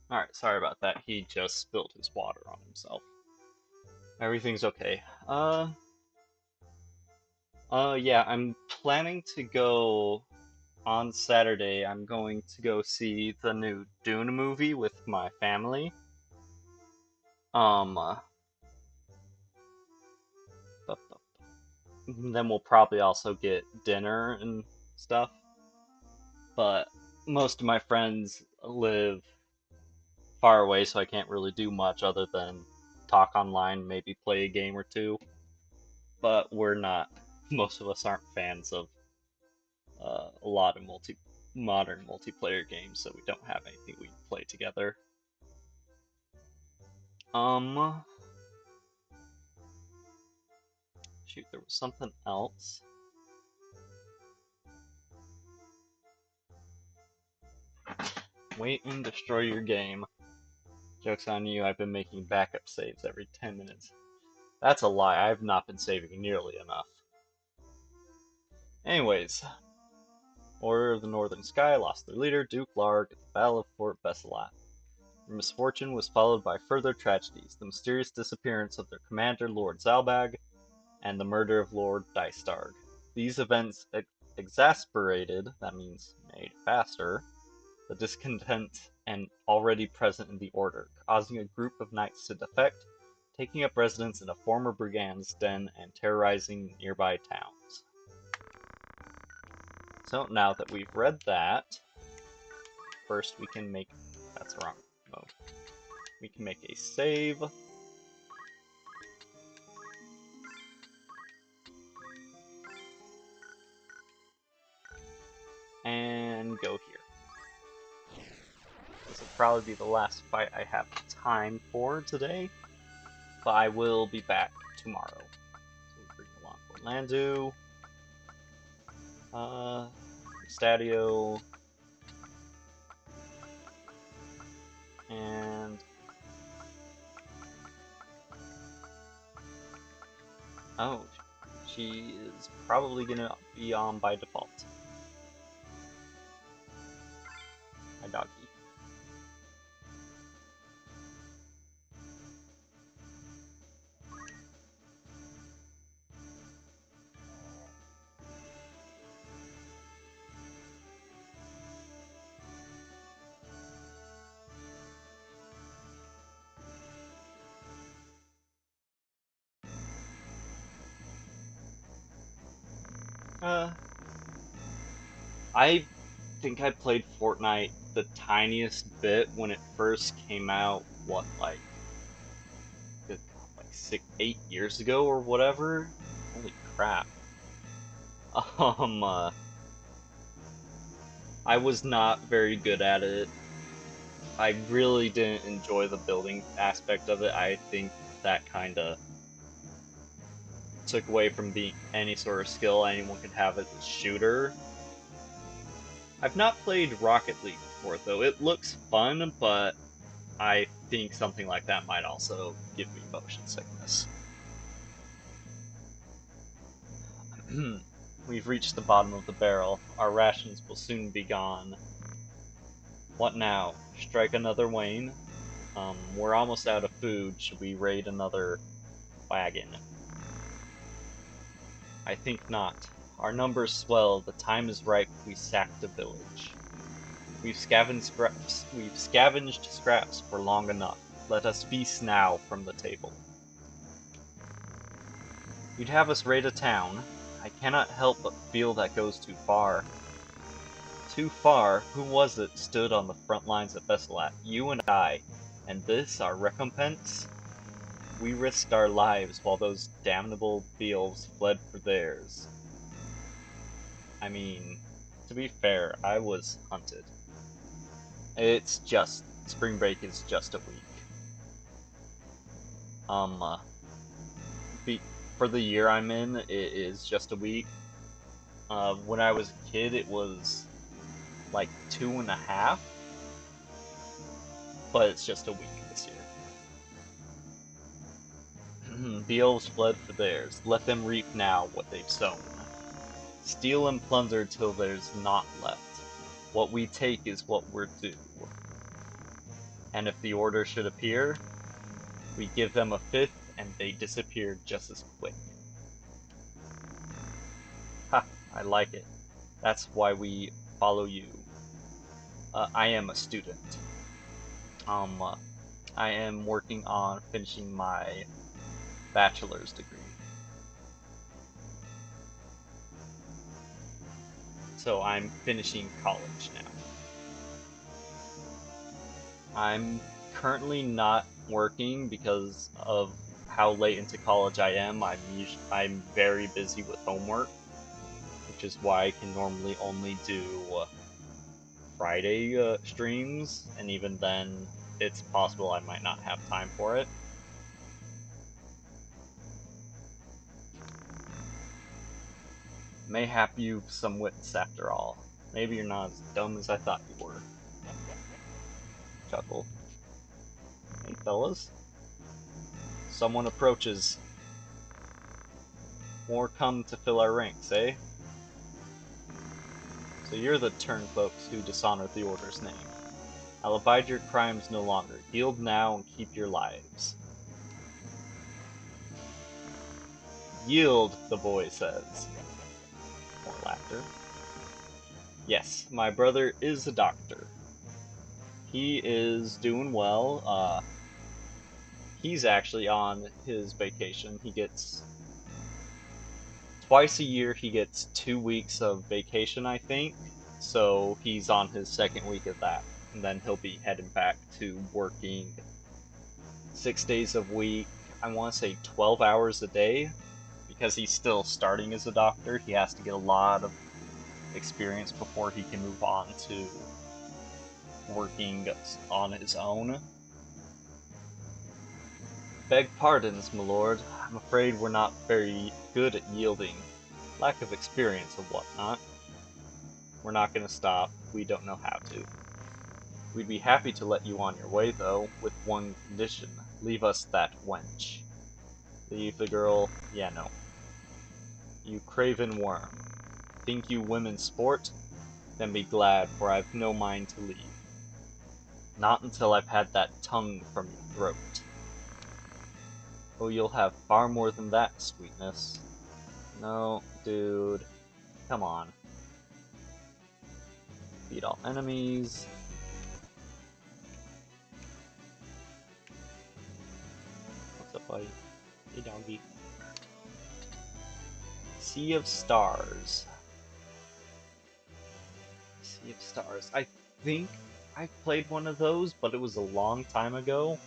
S1: Alright, sorry about that. He just spilled his water on himself. Everything's okay. Yeah, I'm planning to go on Saturday. I'm going to go see the new Dune movie with my family. Um, uh, then we'll probably also get dinner and stuff. But most of my friends live far away, so I can't really do much other than talk online, maybe play a game or two. But we're not, most of us aren't fans of a lot of modern multiplayer games, so we don't have anything we play together. Shoot, there was something else. Wait and destroy your game. Joke's on you, I've been making backup saves every 10 minutes. That's a lie, I've not been saving nearly enough. Anyways, Order of the Northern Sky lost their leader, Duke Larg, at the Battle of Fort Besselat. Their misfortune was followed by further tragedies, the mysterious disappearance of their commander, Lord Zalbag, and the murder of Lord Dystarg. These events exasperated, that means made faster, the discontent and already present in the Order, causing a group of knights to defect, taking up residence in a former brigand's den and terrorizing nearby towns. So now that we've read that, first we can make... That's the wrong mode. We can make a save. And go here. This will probably be the last fight I have time for today, but I will be back tomorrow. So we bring along Orlando, Stadio, and oh, she is probably gonna be on by default. My doggy. Uh, I think I played Fortnite the tiniest bit when it first came out, what, like, good God, like 8 years ago or whatever? Holy crap. Um, uh, I was not very good at it. I really didn't enjoy the building aspect of it. I think that kind of took away from being any sort of skill anyone could have as a shooter. I've not played Rocket League before, though. It looks fun, but I think something like that might also give me motion sickness. We've reached the bottom of the barrel. Our rations will soon be gone. What now? Strike another Wayne? We're almost out of food. Should we raid another wagon? I think not. Our numbers swell. The time is ripe. We sack the village. We've scavenged scraps for long enough. Let us feast now from the table. You'd have us raid a town. I cannot help but feel that goes too far. Too far? Who was it stood on the front lines of Veselat? You and I. And this, our recompense? We risked our lives while those damnable beals fled for theirs. I mean, to be fair, I was hunted. Spring break is just a week. Um, uh, for the year I'm in, it is just a week. When I was a kid, it was like 2.5, but it's just a week this year. The elves fled for theirs. Let them reap now what they've sown. Steal and plunder till there's naught left. What we take is what we're due. And if the order should appear, we give them a fifth and they disappear just as quick. Ha, I like it. That's why we follow you. I am a student. I am working on finishing my bachelor's degree. So I'm finishing college now. I'm currently not working because of how late into college I am. I'm very busy with homework, which is why I can normally only do Friday streams, and even then, it's possible I might not have time for it. Mayhap you've some wits after all. Maybe you're not as dumb as I thought you were. Chuckle. Hey fellas. Someone approaches. More come to fill our ranks, eh? So you're the turncoats who dishonored the Order's name. I'll abide your crimes no longer. Yield now and keep your lives. Yield, the boy says. More laughter. Yes, my brother is a doctor. He is doing well. He's actually on his vacation. He gets twice a year, he gets 2 weeks of vacation, I think. So he's on his second week of that. And then he'll be heading back to working 6 days a week. I want to say 12 hours a day. Because he's still starting as a doctor, he has to get a lot of experience before he can move on to working on his own. Beg pardons, my lord. I'm afraid we're not very good at yielding. Lack of experience and whatnot. We're not gonna stop. We don't know how to. We'd be happy to let you on your way, though, with one condition. Leave us that wench. Leave the girl? Yeah, no. You craven worm. Think you women sport? Then be glad, for I've no mind to leave. Not until I've had that tongue from your throat. Oh, you'll have far more than that, sweetness. No, dude. Come on. Beat all enemies. What's up, buddy? Hey, doggy. Sea of Stars. Sea of Stars. I think I played one of those, but it was a long time ago,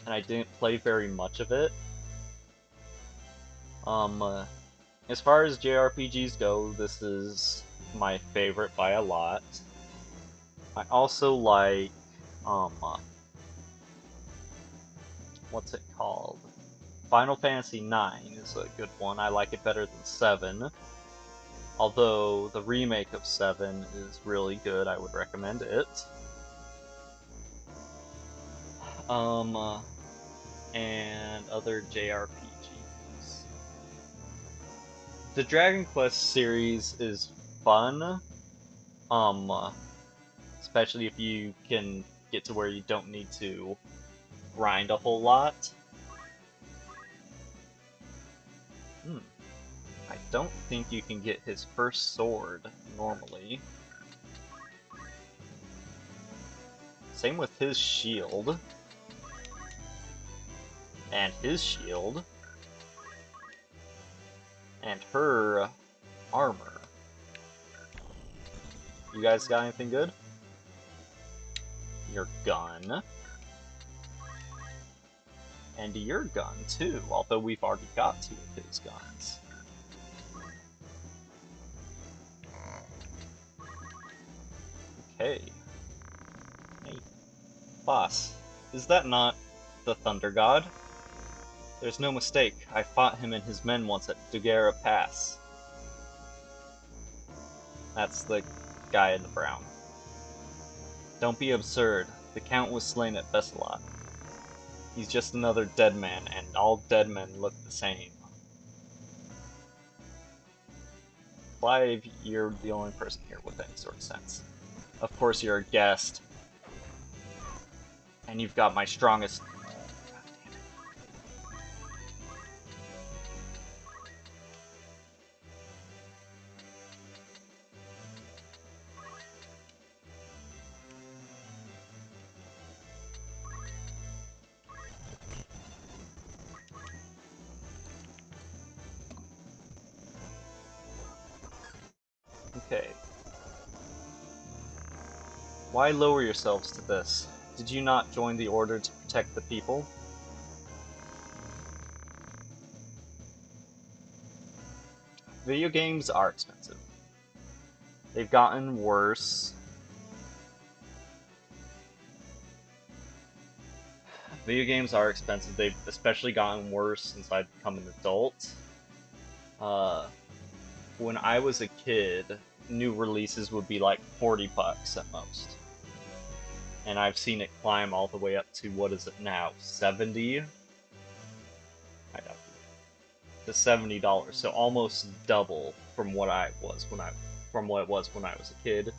S1: and I didn't play very much of it. As far as JRPGs go, this is my favorite by a lot. I also like, what's it called? Final Fantasy IX is a good one. I like it better than 7. Although the remake of 7 is really good, I would recommend it. And other JRPGs. The Dragon Quest series is fun. Especially if you can get to where you don't need to grind a whole lot. I don't think you can get his first sword normally. Same with his shield. And his shield. And her armor. You guys got anything good? Your gun. And your gun, too, although we've already got 2 of his guns. Okay. Hey, boss, is that not the Thunder God? There's no mistake, I fought him and his men once at Dugera Pass. That's the guy in the brown. Don't be absurd, the Count was slain at Bessalot. He's just another dead man, and all dead men look the same. Clive, you're the only person here with any sort of sense. Of course you're a guest. And you've got my strongest... Okay. Why lower yourselves to this? Did you not join the Order to protect the people? Video games are expensive. They've gotten worse. Video games are expensive. They've especially gotten worse since I've become an adult. When I was a kid, new releases would be like 40 bucks at most. And I've seen it climb all the way up to, what is it now, 70? I doubt it. To $70, so almost double from what it was when I was a kid.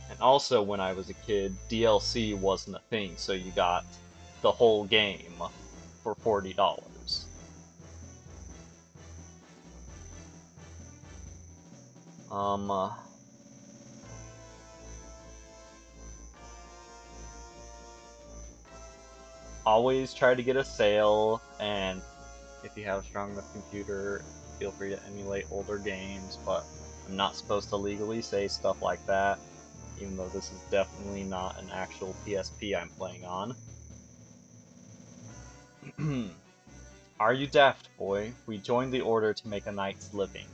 S1: And also when I was a kid, DLC wasn't a thing, so you got the whole game for $40. Always try to get a sale, and if you have a strong enough computer, feel free to emulate older games, but I'm not supposed to legally say stuff like that, even though this is definitely not an actual PSP I'm playing on. Are you daft, boy? We joined the Order to make a night's living.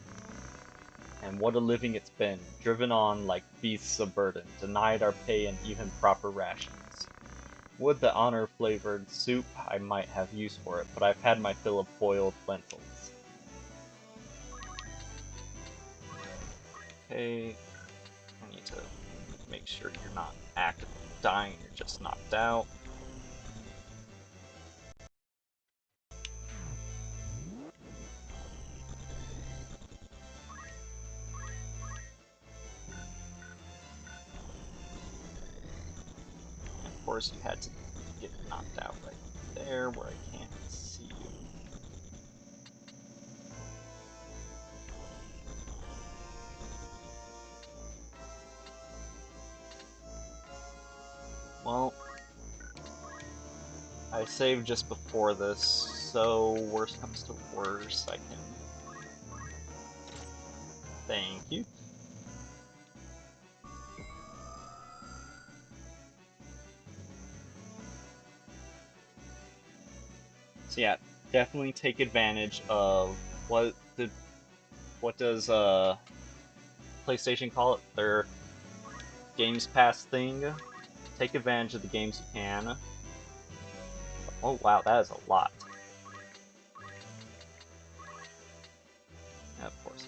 S1: And what a living it's been, driven on like beasts of burden, denied our pay and even proper rations. Would the honor-flavored soup, I might have use for it, but I've had my fill of boiled lentils. Okay, I need to make sure you're not actively dying, you're just knocked out. Of course, you had to get knocked out right there where I can't see you. Well, I saved just before this, so worst comes to worst, I can Thank you. So yeah, definitely take advantage of what does PlayStation call it? Their Games Pass thing. Take advantage of the games you can. Oh wow, that is a lot. Yeah, of course.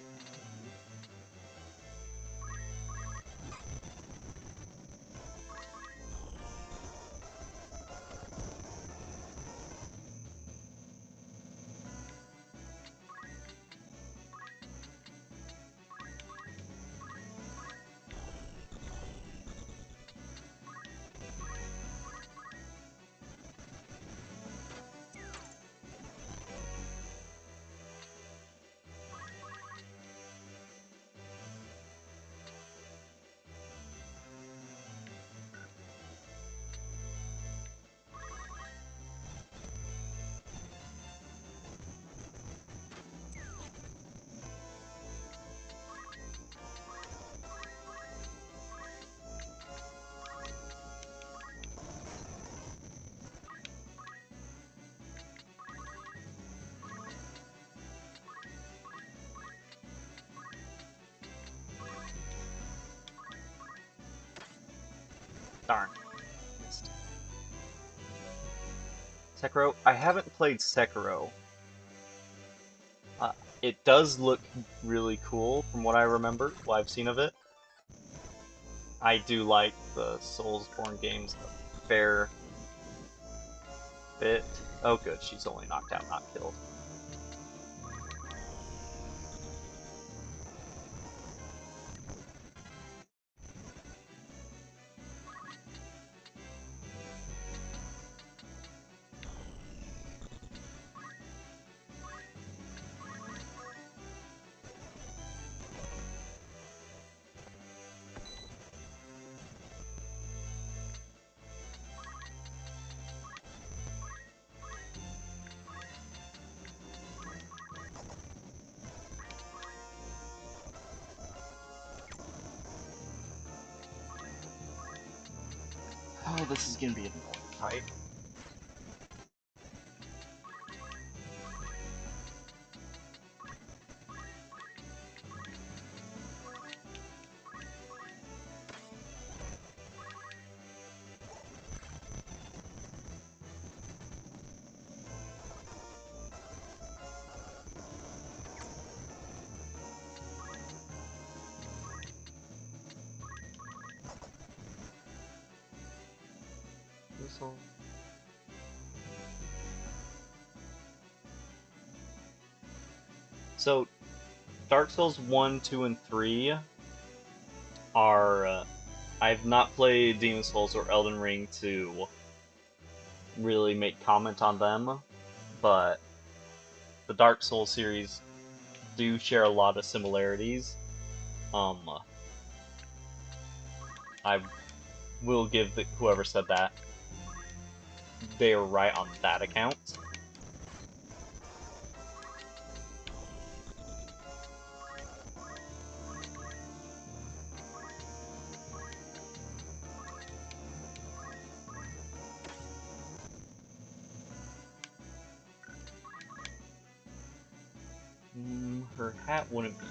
S1: Darn. Missed. Sekiro? I haven't played Sekiro. It does look really cool from what I remember, what I've seen of it. I do like the Soulsborne games a fair bit. Oh good, she's only knocked out, not killed. Oh, this is gonna be an annoying fight. So, Dark Souls 1, 2, and 3 are. I've not played Demon Souls or Elden Ring to really make comment on them, but the Dark Souls series do share a lot of similarities. I will give whoever said that, they are right on that account. Her hat wouldn't be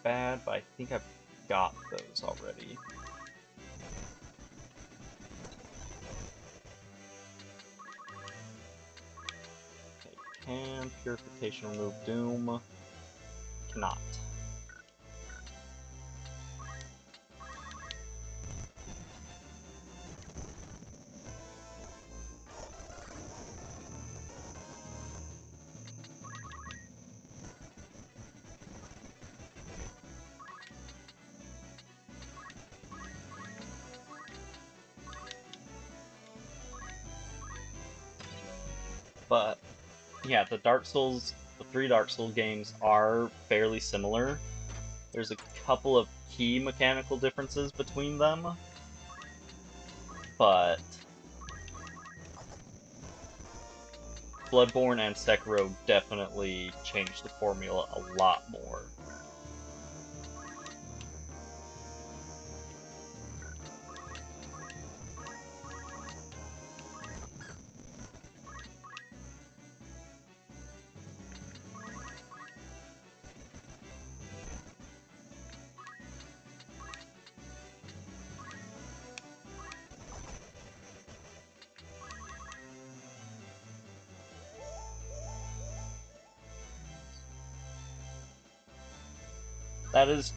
S1: bad, but I think I've got those already. Okay, can Purification remove Doom? Cannot. But yeah, the three Dark Souls games are fairly similar. There's a couple of key mechanical differences between them, but Bloodborne and Sekiro definitely changed the formula a lot more. That is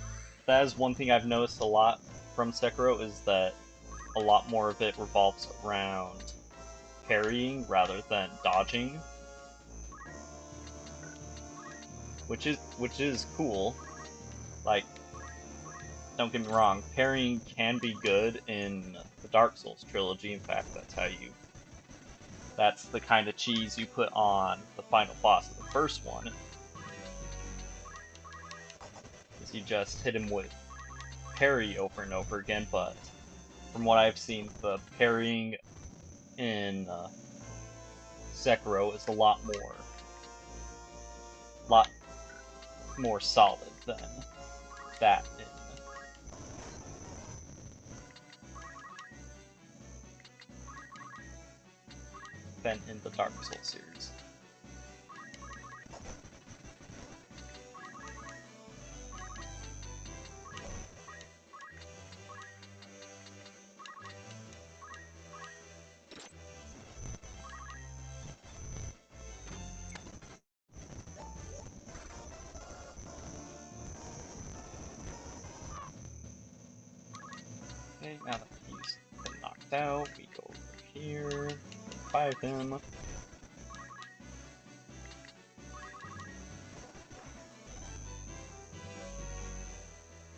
S1: one thing I've noticed a lot from Sekiro is that a lot more of it revolves around parrying rather than dodging, which is cool. Like, don't get me wrong, parrying can be good in the Dark Souls trilogy. In fact, that's the kind of cheese you put on the final boss of the first one. Is you just hit him with parry over and over again, but from what I've seen, the parrying in Sekiro is a lot more solid than that in the Dark Souls series. Okay, now that he's been knocked out, we go over here, revive him.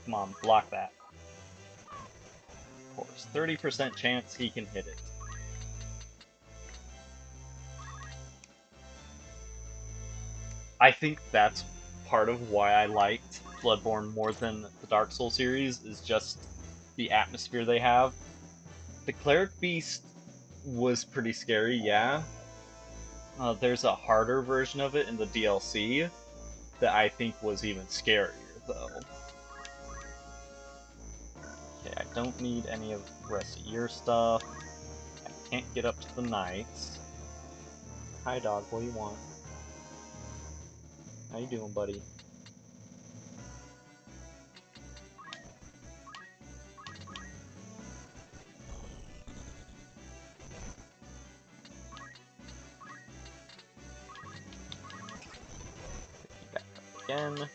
S1: Come on, block that. Of course, 30% chance he can hit it. I think that's part of why I liked Bloodborne more than the Dark Souls series, is just the atmosphere they have. The Cleric Beast was pretty scary, yeah. There's a harder version of it in the DLC that I think was even scarier, though. Okay, I don't need any of the rest of your stuff. I can't get up to the knights. Hi, dog, what do you want? How you doing, buddy? Back up again.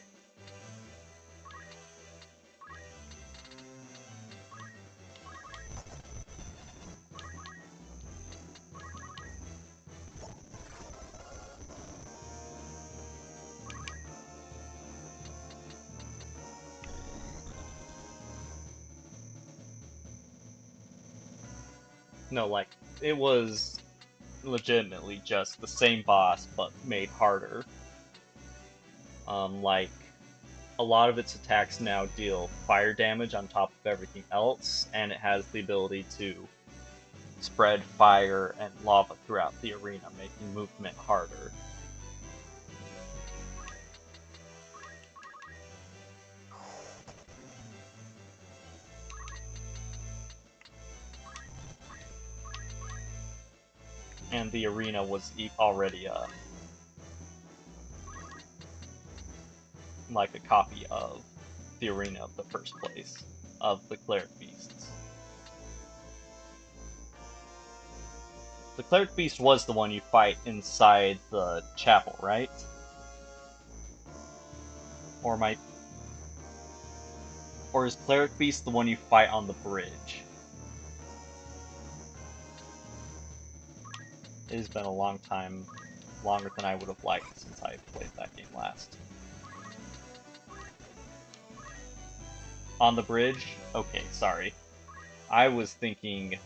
S1: No, like, it was legitimately just the same boss, but made harder. Like, a lot of its attacks now deal fire damage on top of everything else, and it has the ability to spread fire and lava throughout the arena, making movement harder. And the arena was already like a copy of the arena of the first place of the Cleric Beasts. The Cleric Beast was the one you fight inside the chapel, right? Or is Cleric Beast the one you fight on the bridge? It has been a long time, longer than I would have liked since I played that game last. On the bridge? Okay, sorry. I was thinking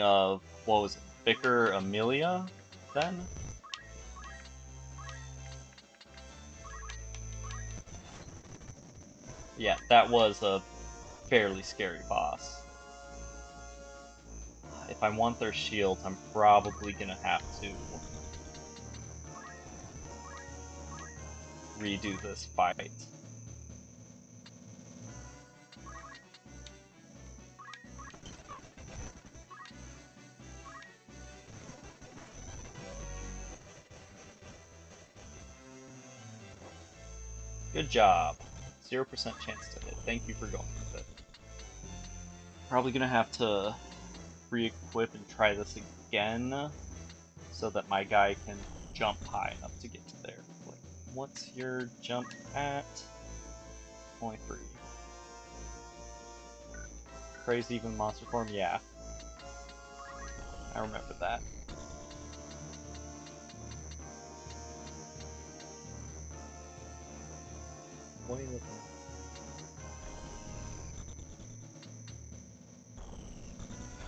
S1: of, what was it, Vicar Amelia, then? Yeah, that was a fairly scary boss. If I want their shields, I'm probably gonna have to redo this fight. Good job. 0% chance to hit. Thank you for going with it. Probably gonna have to re-equip and try this again so that my guy can jump high enough to get to there quick. What's your jump at? Only 3. Crazy even monster form? Yeah. I remember that. What are you looking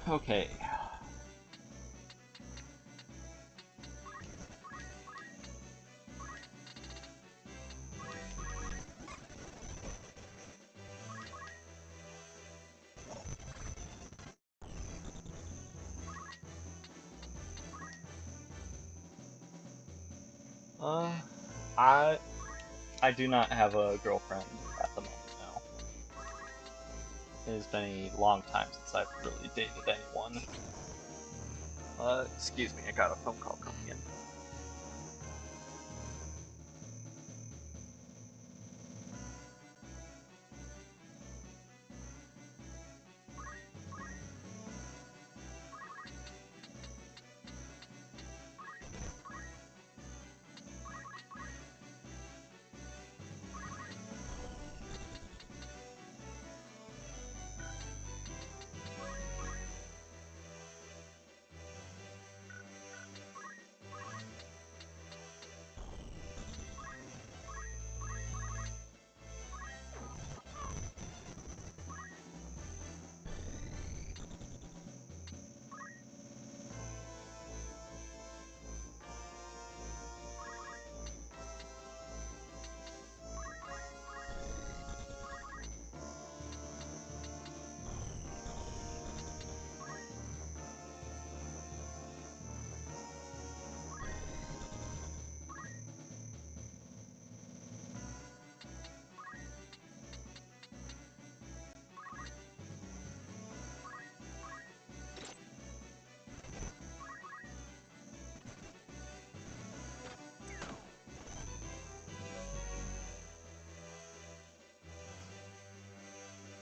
S1: at? Okay. Uh, I I do not have a girlfriend at the moment, no. It has been a long time since I've really dated anyone. Excuse me, I got a phone call coming in.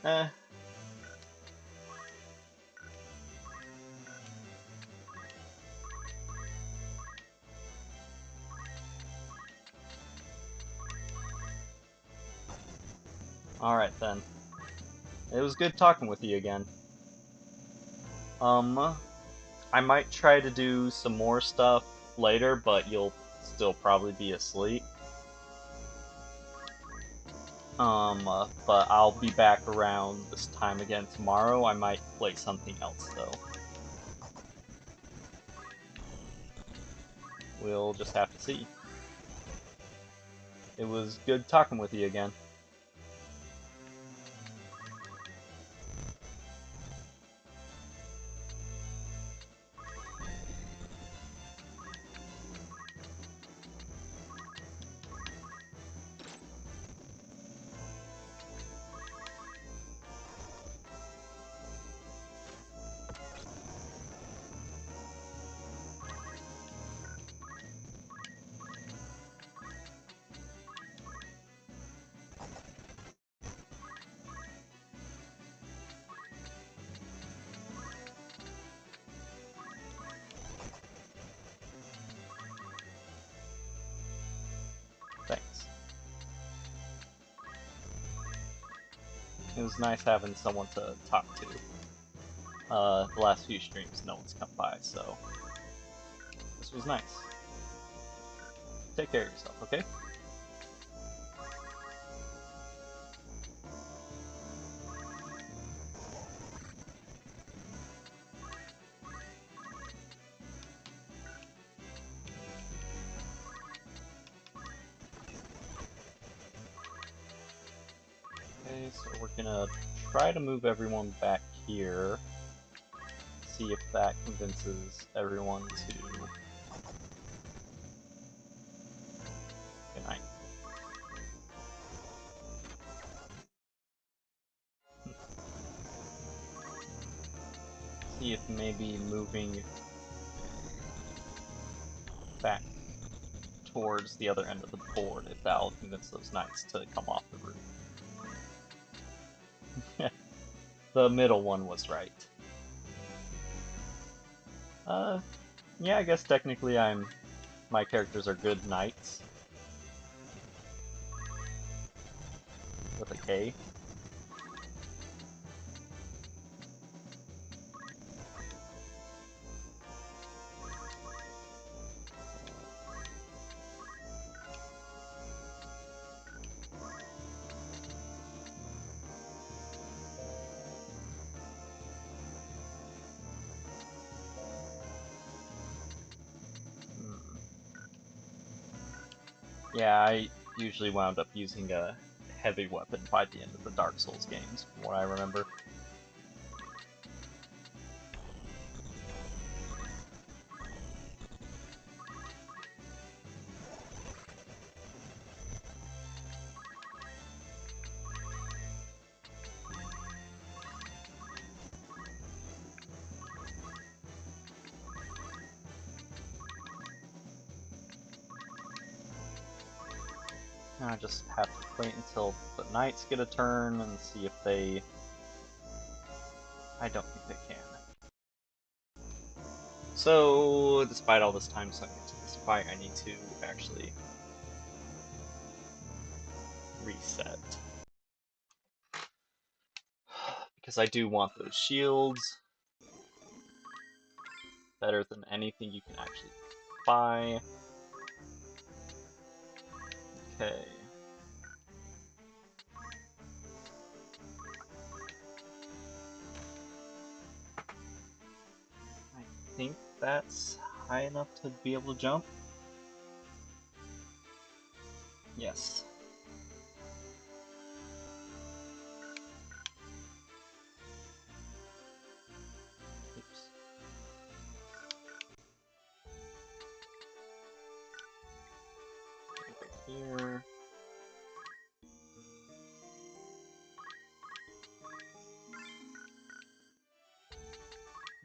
S1: Eh. Alright then. It was good talking with you again. I might try to do some more stuff later, but you'll still probably be asleep. But I'll be back around this time again tomorrow. I might play something else, though. We'll just have to see. It was good talking with you again. Thanks. It was nice having someone to talk to. The last few streams, no one's come by, so this was nice. Take care of yourself, okay? Okay, so we're gonna try to move everyone back here. See if that convinces everyone to... Good night. See if maybe moving back towards the other end of the board, if that'll convince those knights to come off the roof. The middle one was right. Yeah, I guess technically my characters are good knights. with a K. Yeah, I usually wound up using a heavy weapon by the end of the Dark Souls games, from what I remember. I just have to wait until the knights get a turn and see if they... I don't think they can. So, despite all this time sucking into this fight, I need to actually reset. Because I do want those shields. Better than anything you can actually buy. Okay. I think that's high enough to be able to jump. Yes. Oops. Over here.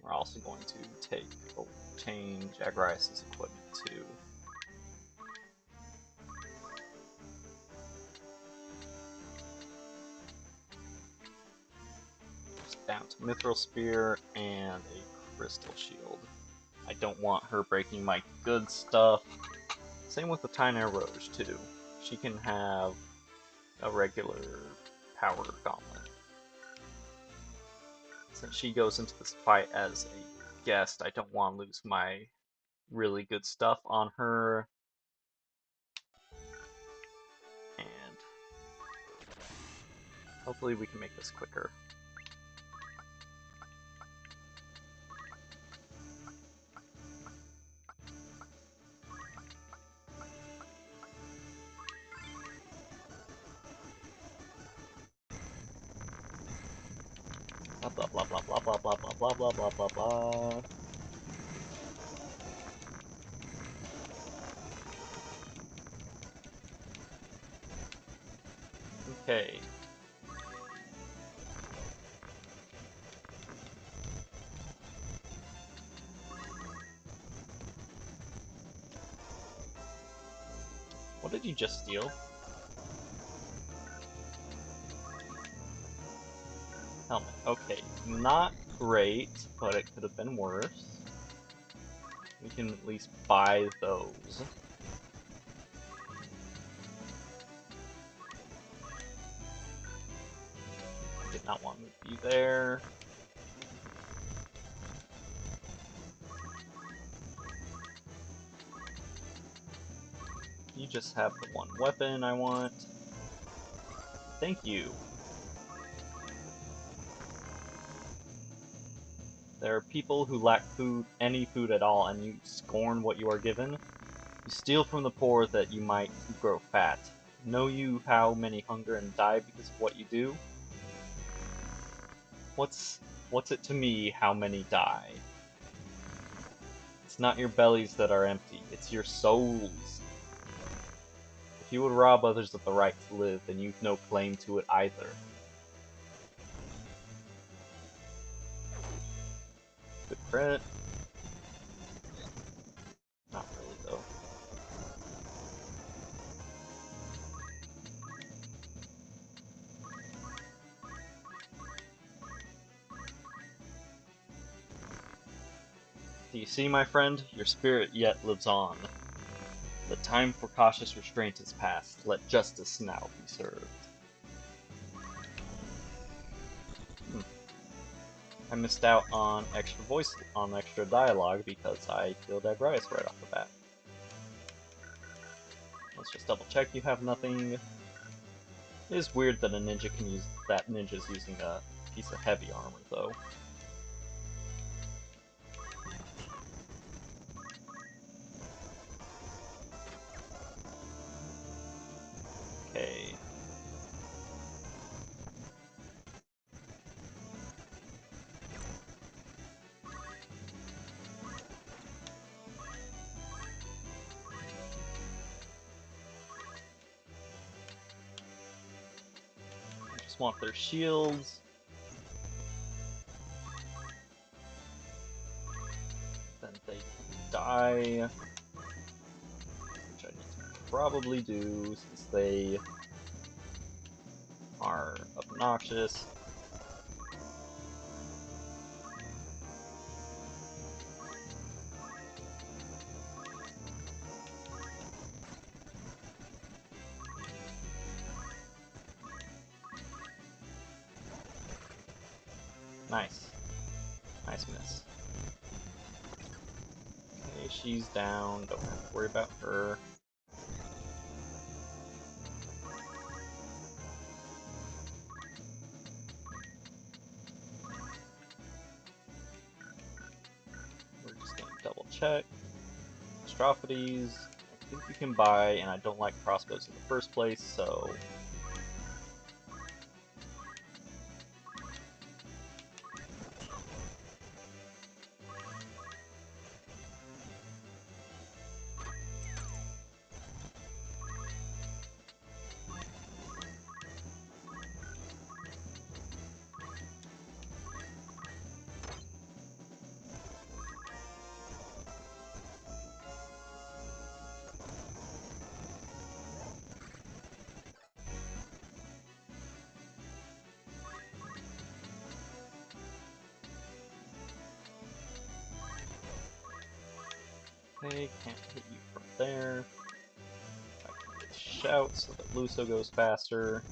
S1: We're also going to change Eagrose's equipment too. Just down to Mithril Spear and a Crystal Shield. I don't want her breaking my good stuff. Same with the Tiny Rose too. She can have a regular power gauntlet. Since she goes into this fight as a guest, I don't want to lose my really good stuff on her. And hopefully we can make this quicker. Blah blah blah blah blah blah blah blah blah blah blah blah. Okay. What did you just steal? Helmet. Okay, not great, but it could have been worse. We can at least buy those. Did not want to move you there. You just have the one weapon I want. Thank you. There are people who lack food, any food at all, and you scorn what you are given. You steal from the poor that you might grow fat. Know you how many hunger and die because of what you do? What's it to me how many die? It's not your bellies that are empty, it's your souls. If you would rob others of the right to live, then you've no claim to it either. Good credit. Not really, though. Do you see, my friend? Your spirit yet lives on. The time for cautious restraint is past. Let justice now be served. I missed out on extra dialogue because I killed Eagrose right off the bat. Let's just double check you have nothing. It is weird that a ninja can use that ninja's using a piece of heavy armor though. Okay. I just want their shields. Then they can die. Which I need to probably do since they are obnoxious. Nice. Nice miss. Okay, she's down. Don't have to worry about her. We're just gonna double check. Monstrosities, I think you can buy, and I don't like crossbows in the first place, so... Okay, can't hit you from there. I can get shout so that Luso goes faster.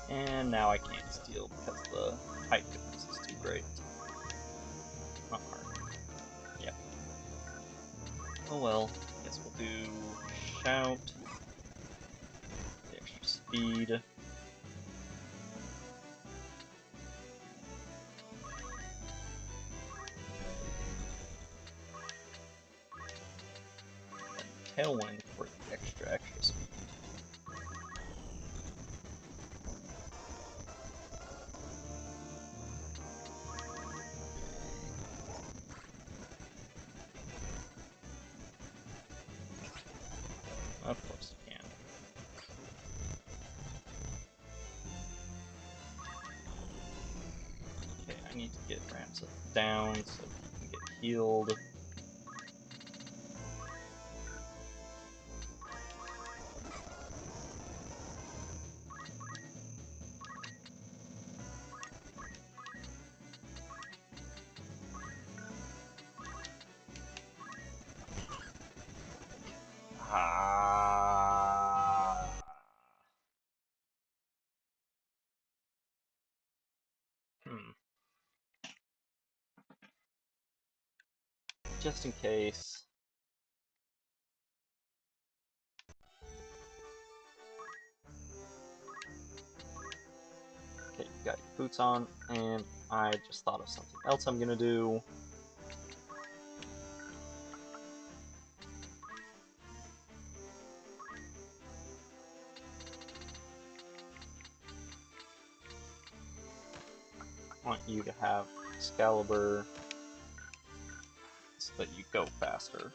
S1: And now I can't steal because the height difference is too great. Not hard. Yep. Oh well, guess we'll do shout. The extra speed. And tailwind for the extra speed. Of course you can. Okay, I need to get Ramsa down so he can get healed. Ah. Just in case. Okay, got your boots on, and I just thought of something else I'm gonna do. I want you to have Excalibur so that you go faster.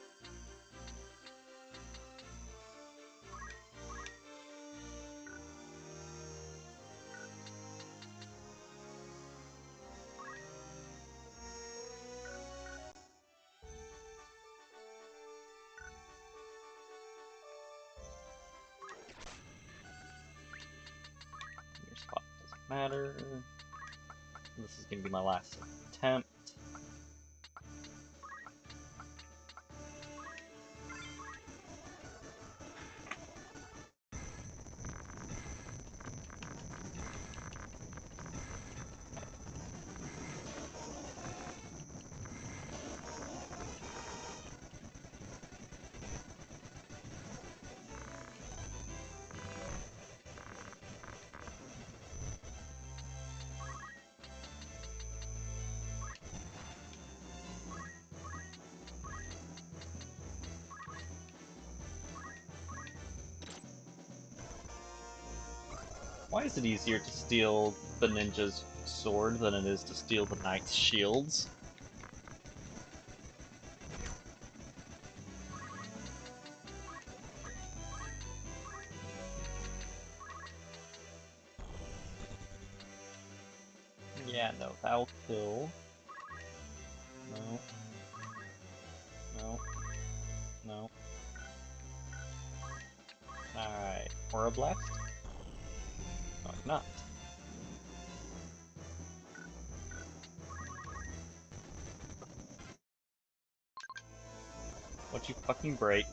S1: Your spot doesn't matter. This is gonna be my last attempt. Why is it easier to steal the ninja's sword than it is to steal the knight's shields? Yeah, no, that'll kill. No. No. No. Alright, Aura Blast? No, I'm not. What'd you fucking break?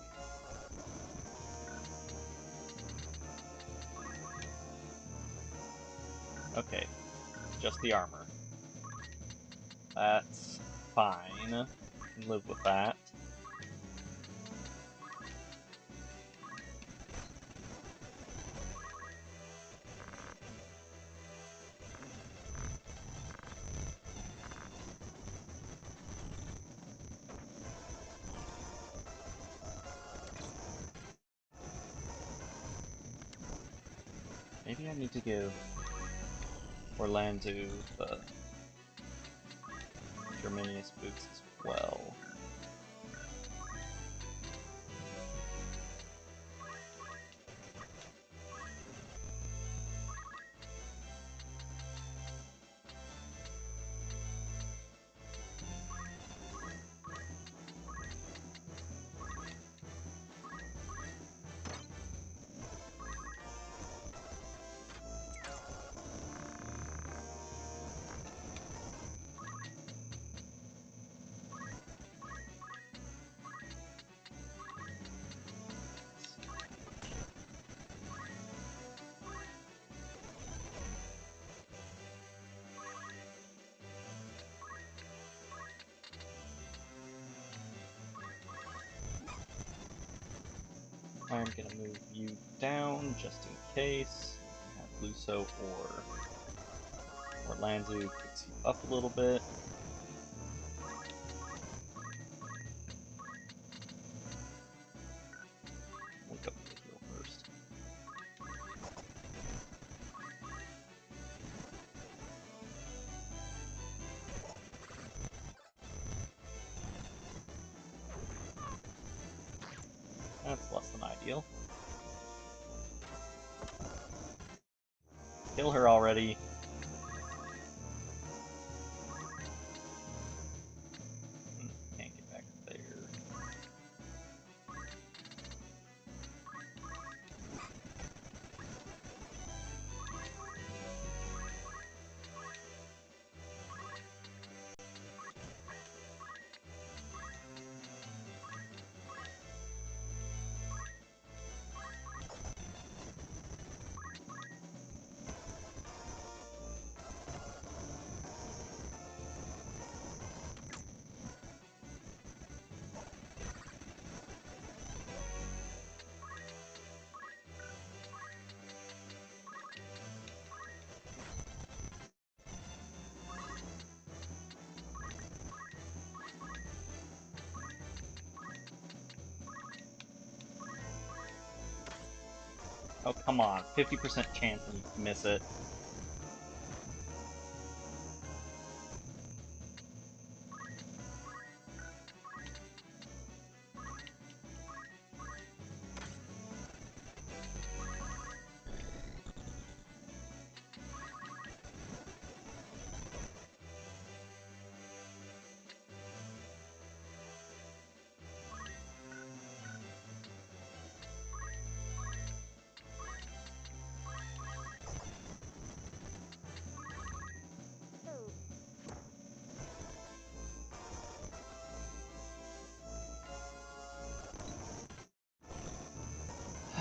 S1: Okay, just the armor. That's fine. Live with that. Maybe I need to give Orlando the Germanius boots as well. I'm gonna move you down just in case. Have Luso or Orlando kicks you up a little bit. We'll go for the heal first. That's less than ideal. Kill her already. Can't get back there. Oh, come on. 50% chance and you miss it.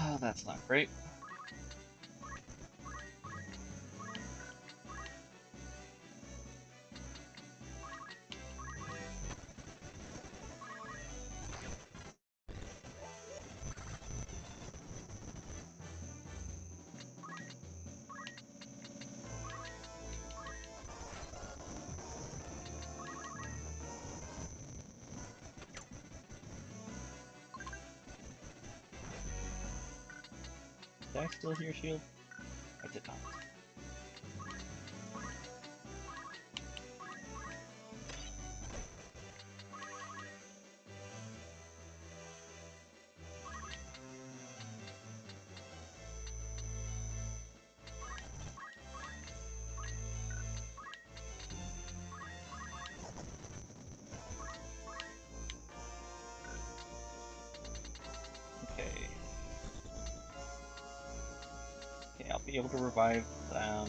S1: Oh, that's not great. Did I still hear shield? I did not. Okay. Okay, I'll be able to revive them.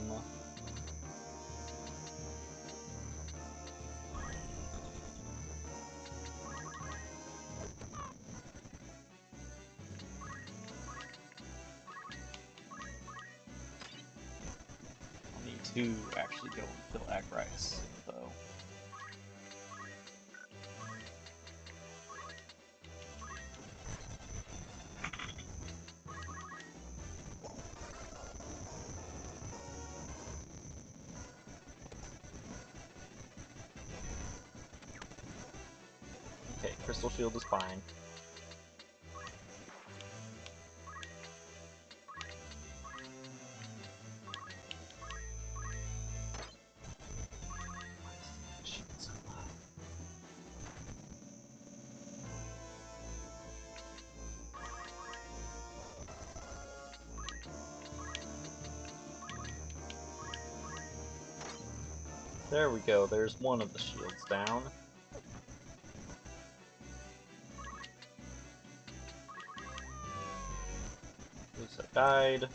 S1: I'll need to actually go and kill Eagrose, though. Okay, Crystal Shield is fine. There we go, there's one of the shields down. Lusa died.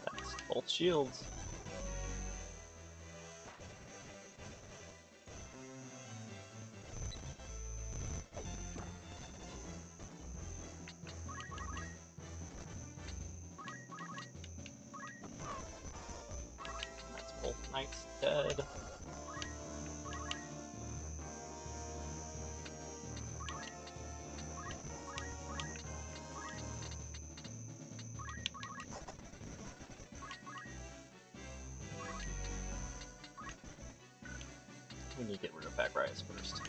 S1: That's both shields. That's both knights dead. We need to get rid of Eagrose first.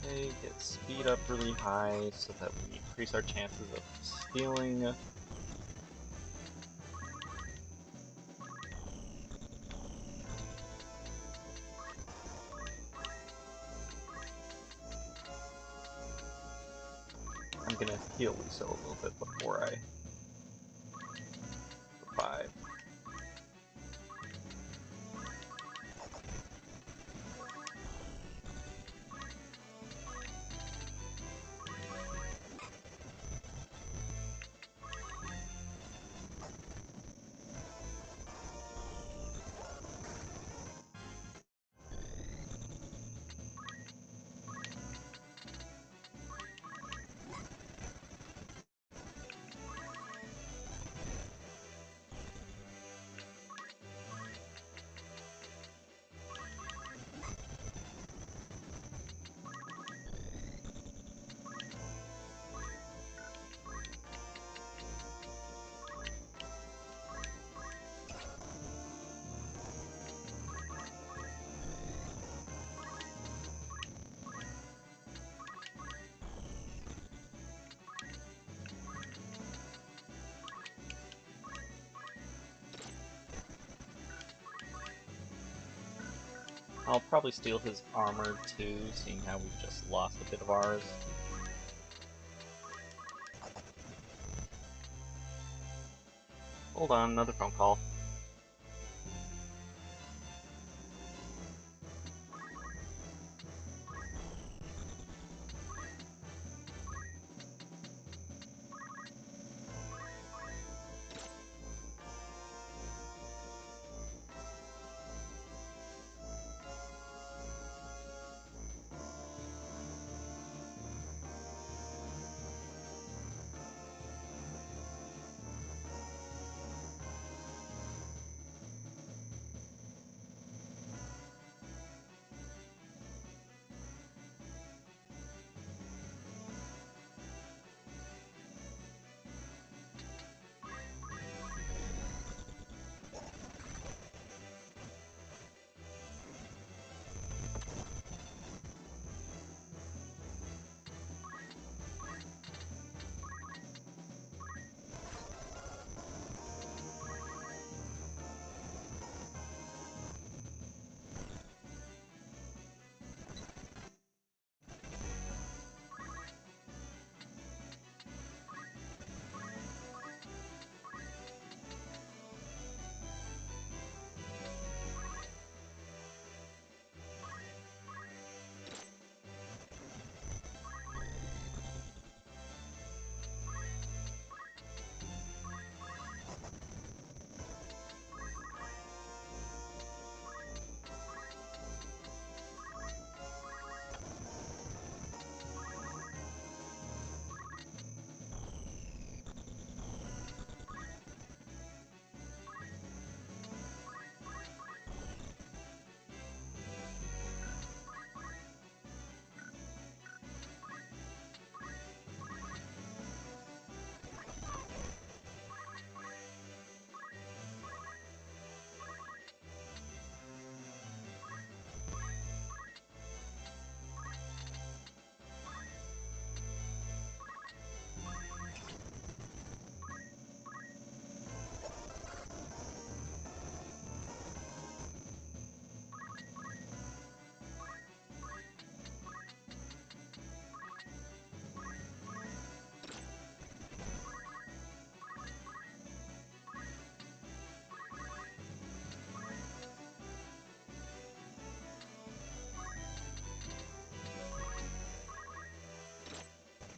S1: Okay, get speed up really high so that we increase our chances of stealing. I'm gonna heal Luso a little bit before I revive. I'll probably steal his armor too, seeing how we've just lost a bit of ours. Hold on, another phone call.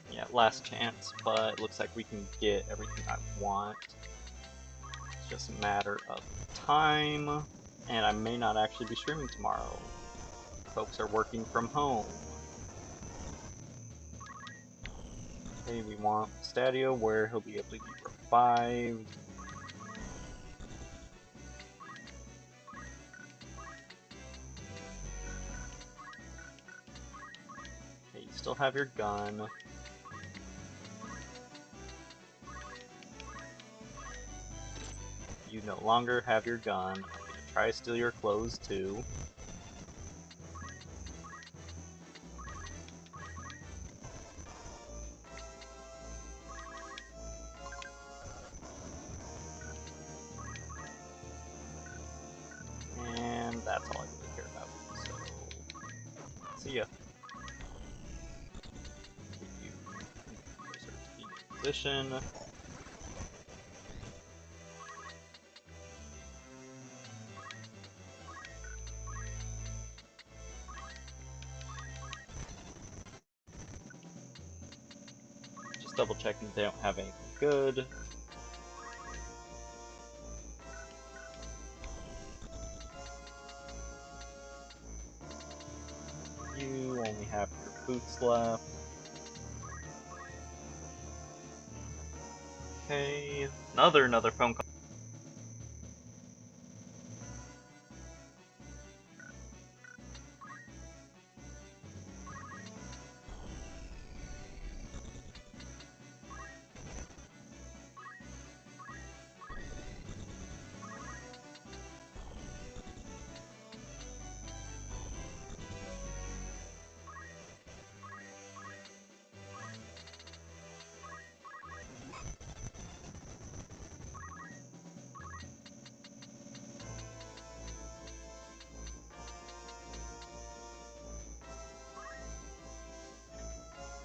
S1: Yeah, last chance, but it looks like we can get everything I want. It's just a matter of time, and I may not actually be streaming tomorrow. Folks are working from home. Okay, we want Stadio where he'll be able to be revived. Okay, you still have your gun. You no longer have your gun. I'm gonna try to steal your clothes too. And that's all I really care about. So, see ya. Get you closer to being in position. Just double checking they don't have anything good. You only have your boots left. Okay, another phone call.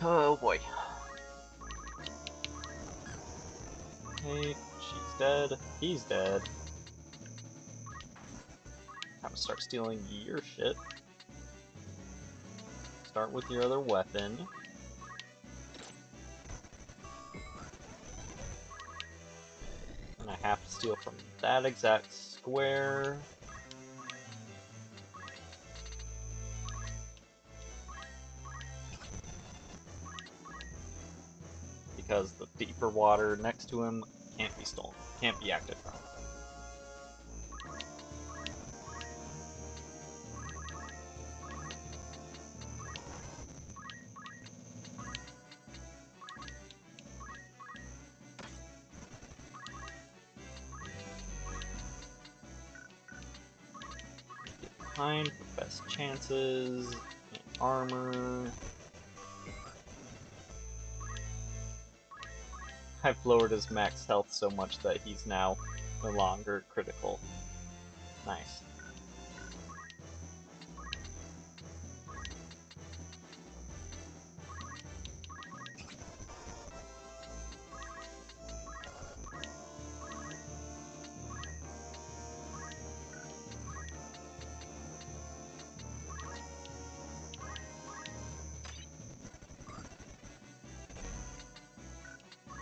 S1: Oh boy. Okay, she's dead. He's dead. Time to start stealing your shit. Start with your other weapon. And I have to steal from that exact square. Because the deeper water next to him can't be stolen, can't be acted from. Get behind for best chances, and armor. I've lowered his max health so much that he's now no longer critical. Nice.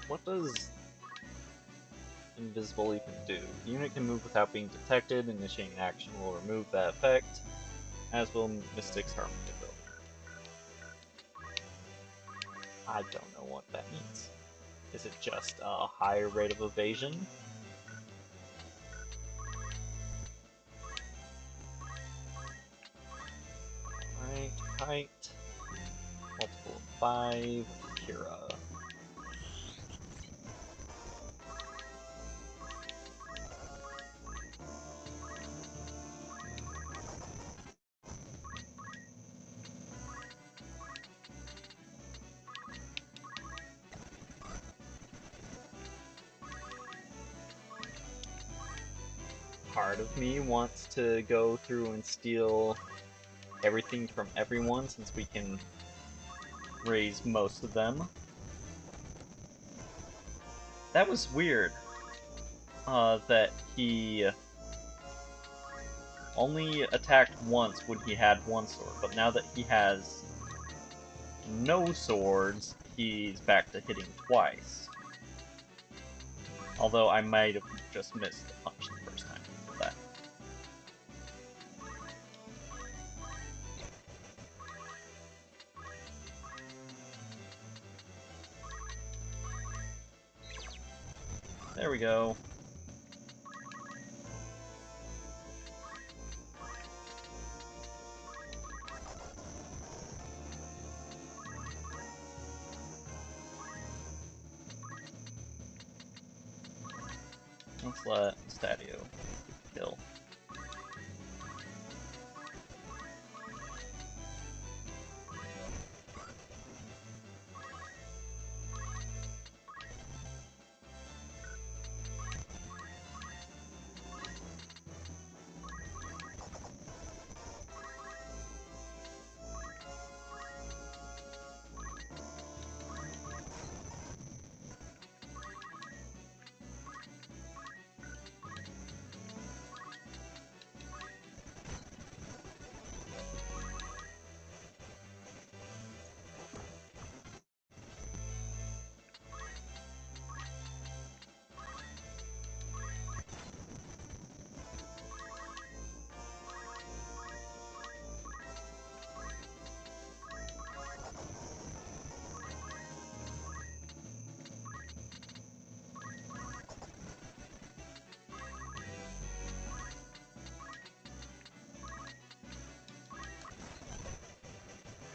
S1: What does invisible even do? The unit can move without being detected. Initiating action will remove that effect, as will Mystic's Harmony ability. I don't know what that means. Is it just a higher rate of evasion? Alright, kite. Multiple of 5. Kira. Part of me wants to go through and steal everything from everyone, since we can raise most of them. That was weird. That he only attacked once when he had one sword, but now that he has no swords, he's back to hitting twice. Although I might have just missed the punch the first time he did that. There we go. Let's let Stadio kill.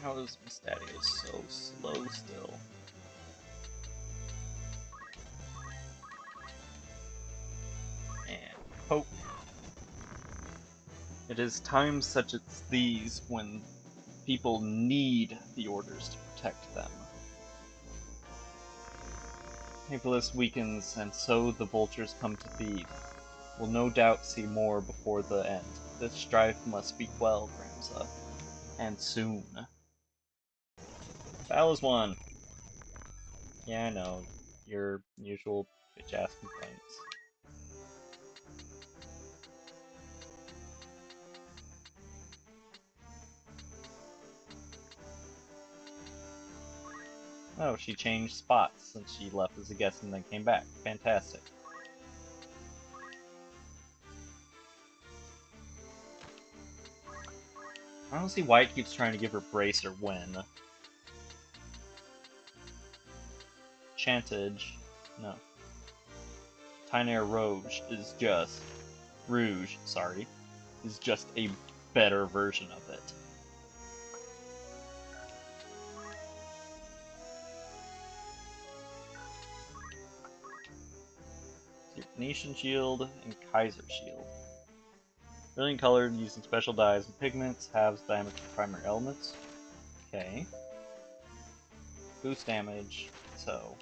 S1: How is Stadio so slow still? And poke. It is times such as these when people need the orders to protect them. Paperless weakens, and so the vultures come to feed. We'll no doubt see more before the end. This strife must be quelled, Ramza. And soon. Style is 1. Yeah, I know. Your usual bitch-ass complaints. Oh, she changed spots since she left as a guest and then came back. Fantastic. I don't see why it keeps trying to give her brace or win. Chantage. No. Tynair Rouge, sorry, is just a better version of it. Venetian Shield and Kaiser Shield. Brilliant colored, using special dyes and pigments, halves damage for primary elements. Okay. Boost damage, so.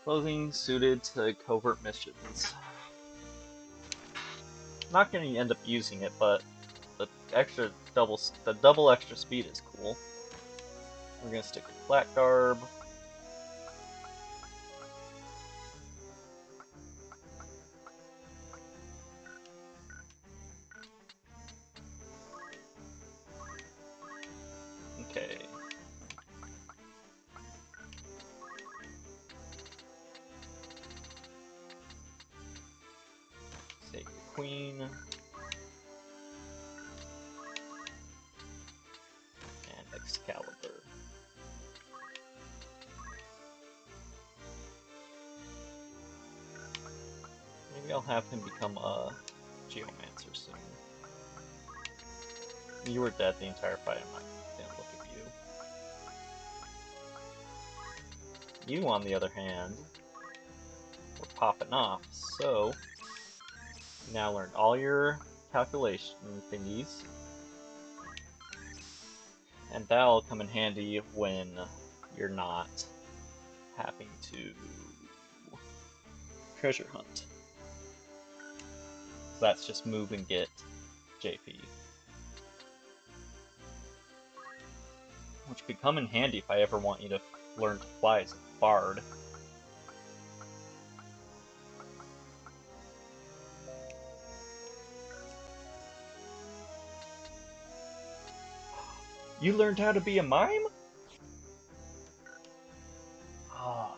S1: Clothing suited to covert missions. Not going to end up using it, but the double extra speed is cool. We're going to stick with flat garb. Okay. Take the queen. And Excalibur. Maybe I'll have him become a Geomancer soon. You were dead the entire fight, I'm not gonna look at you. You, on the other hand, were popping off, so you now learned all your calculation thingies. And that'll come in handy when you're not having to treasure hunt. So that's just move and get JP. Which could come in handy if I ever want you to learn to fly as a bard. You learned how to be a mime? Ah.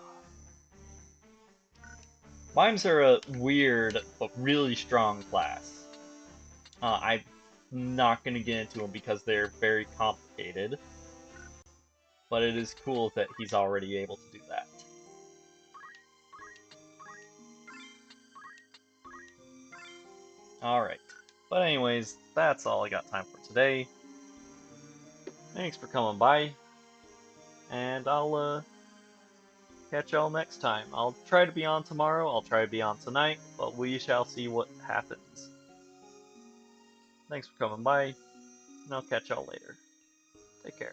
S1: Mimes are a weird but really strong class. I'm not going to get into them because they're very complicated. But it is cool that he's already able to do that. Alright. But anyways, that's all I got time for today. Thanks for coming by. And I'll catch y'all next time. I'll try to be on tomorrow, I'll try to be on tonight, but we shall see what happens. Thanks for coming by, and I'll catch y'all later.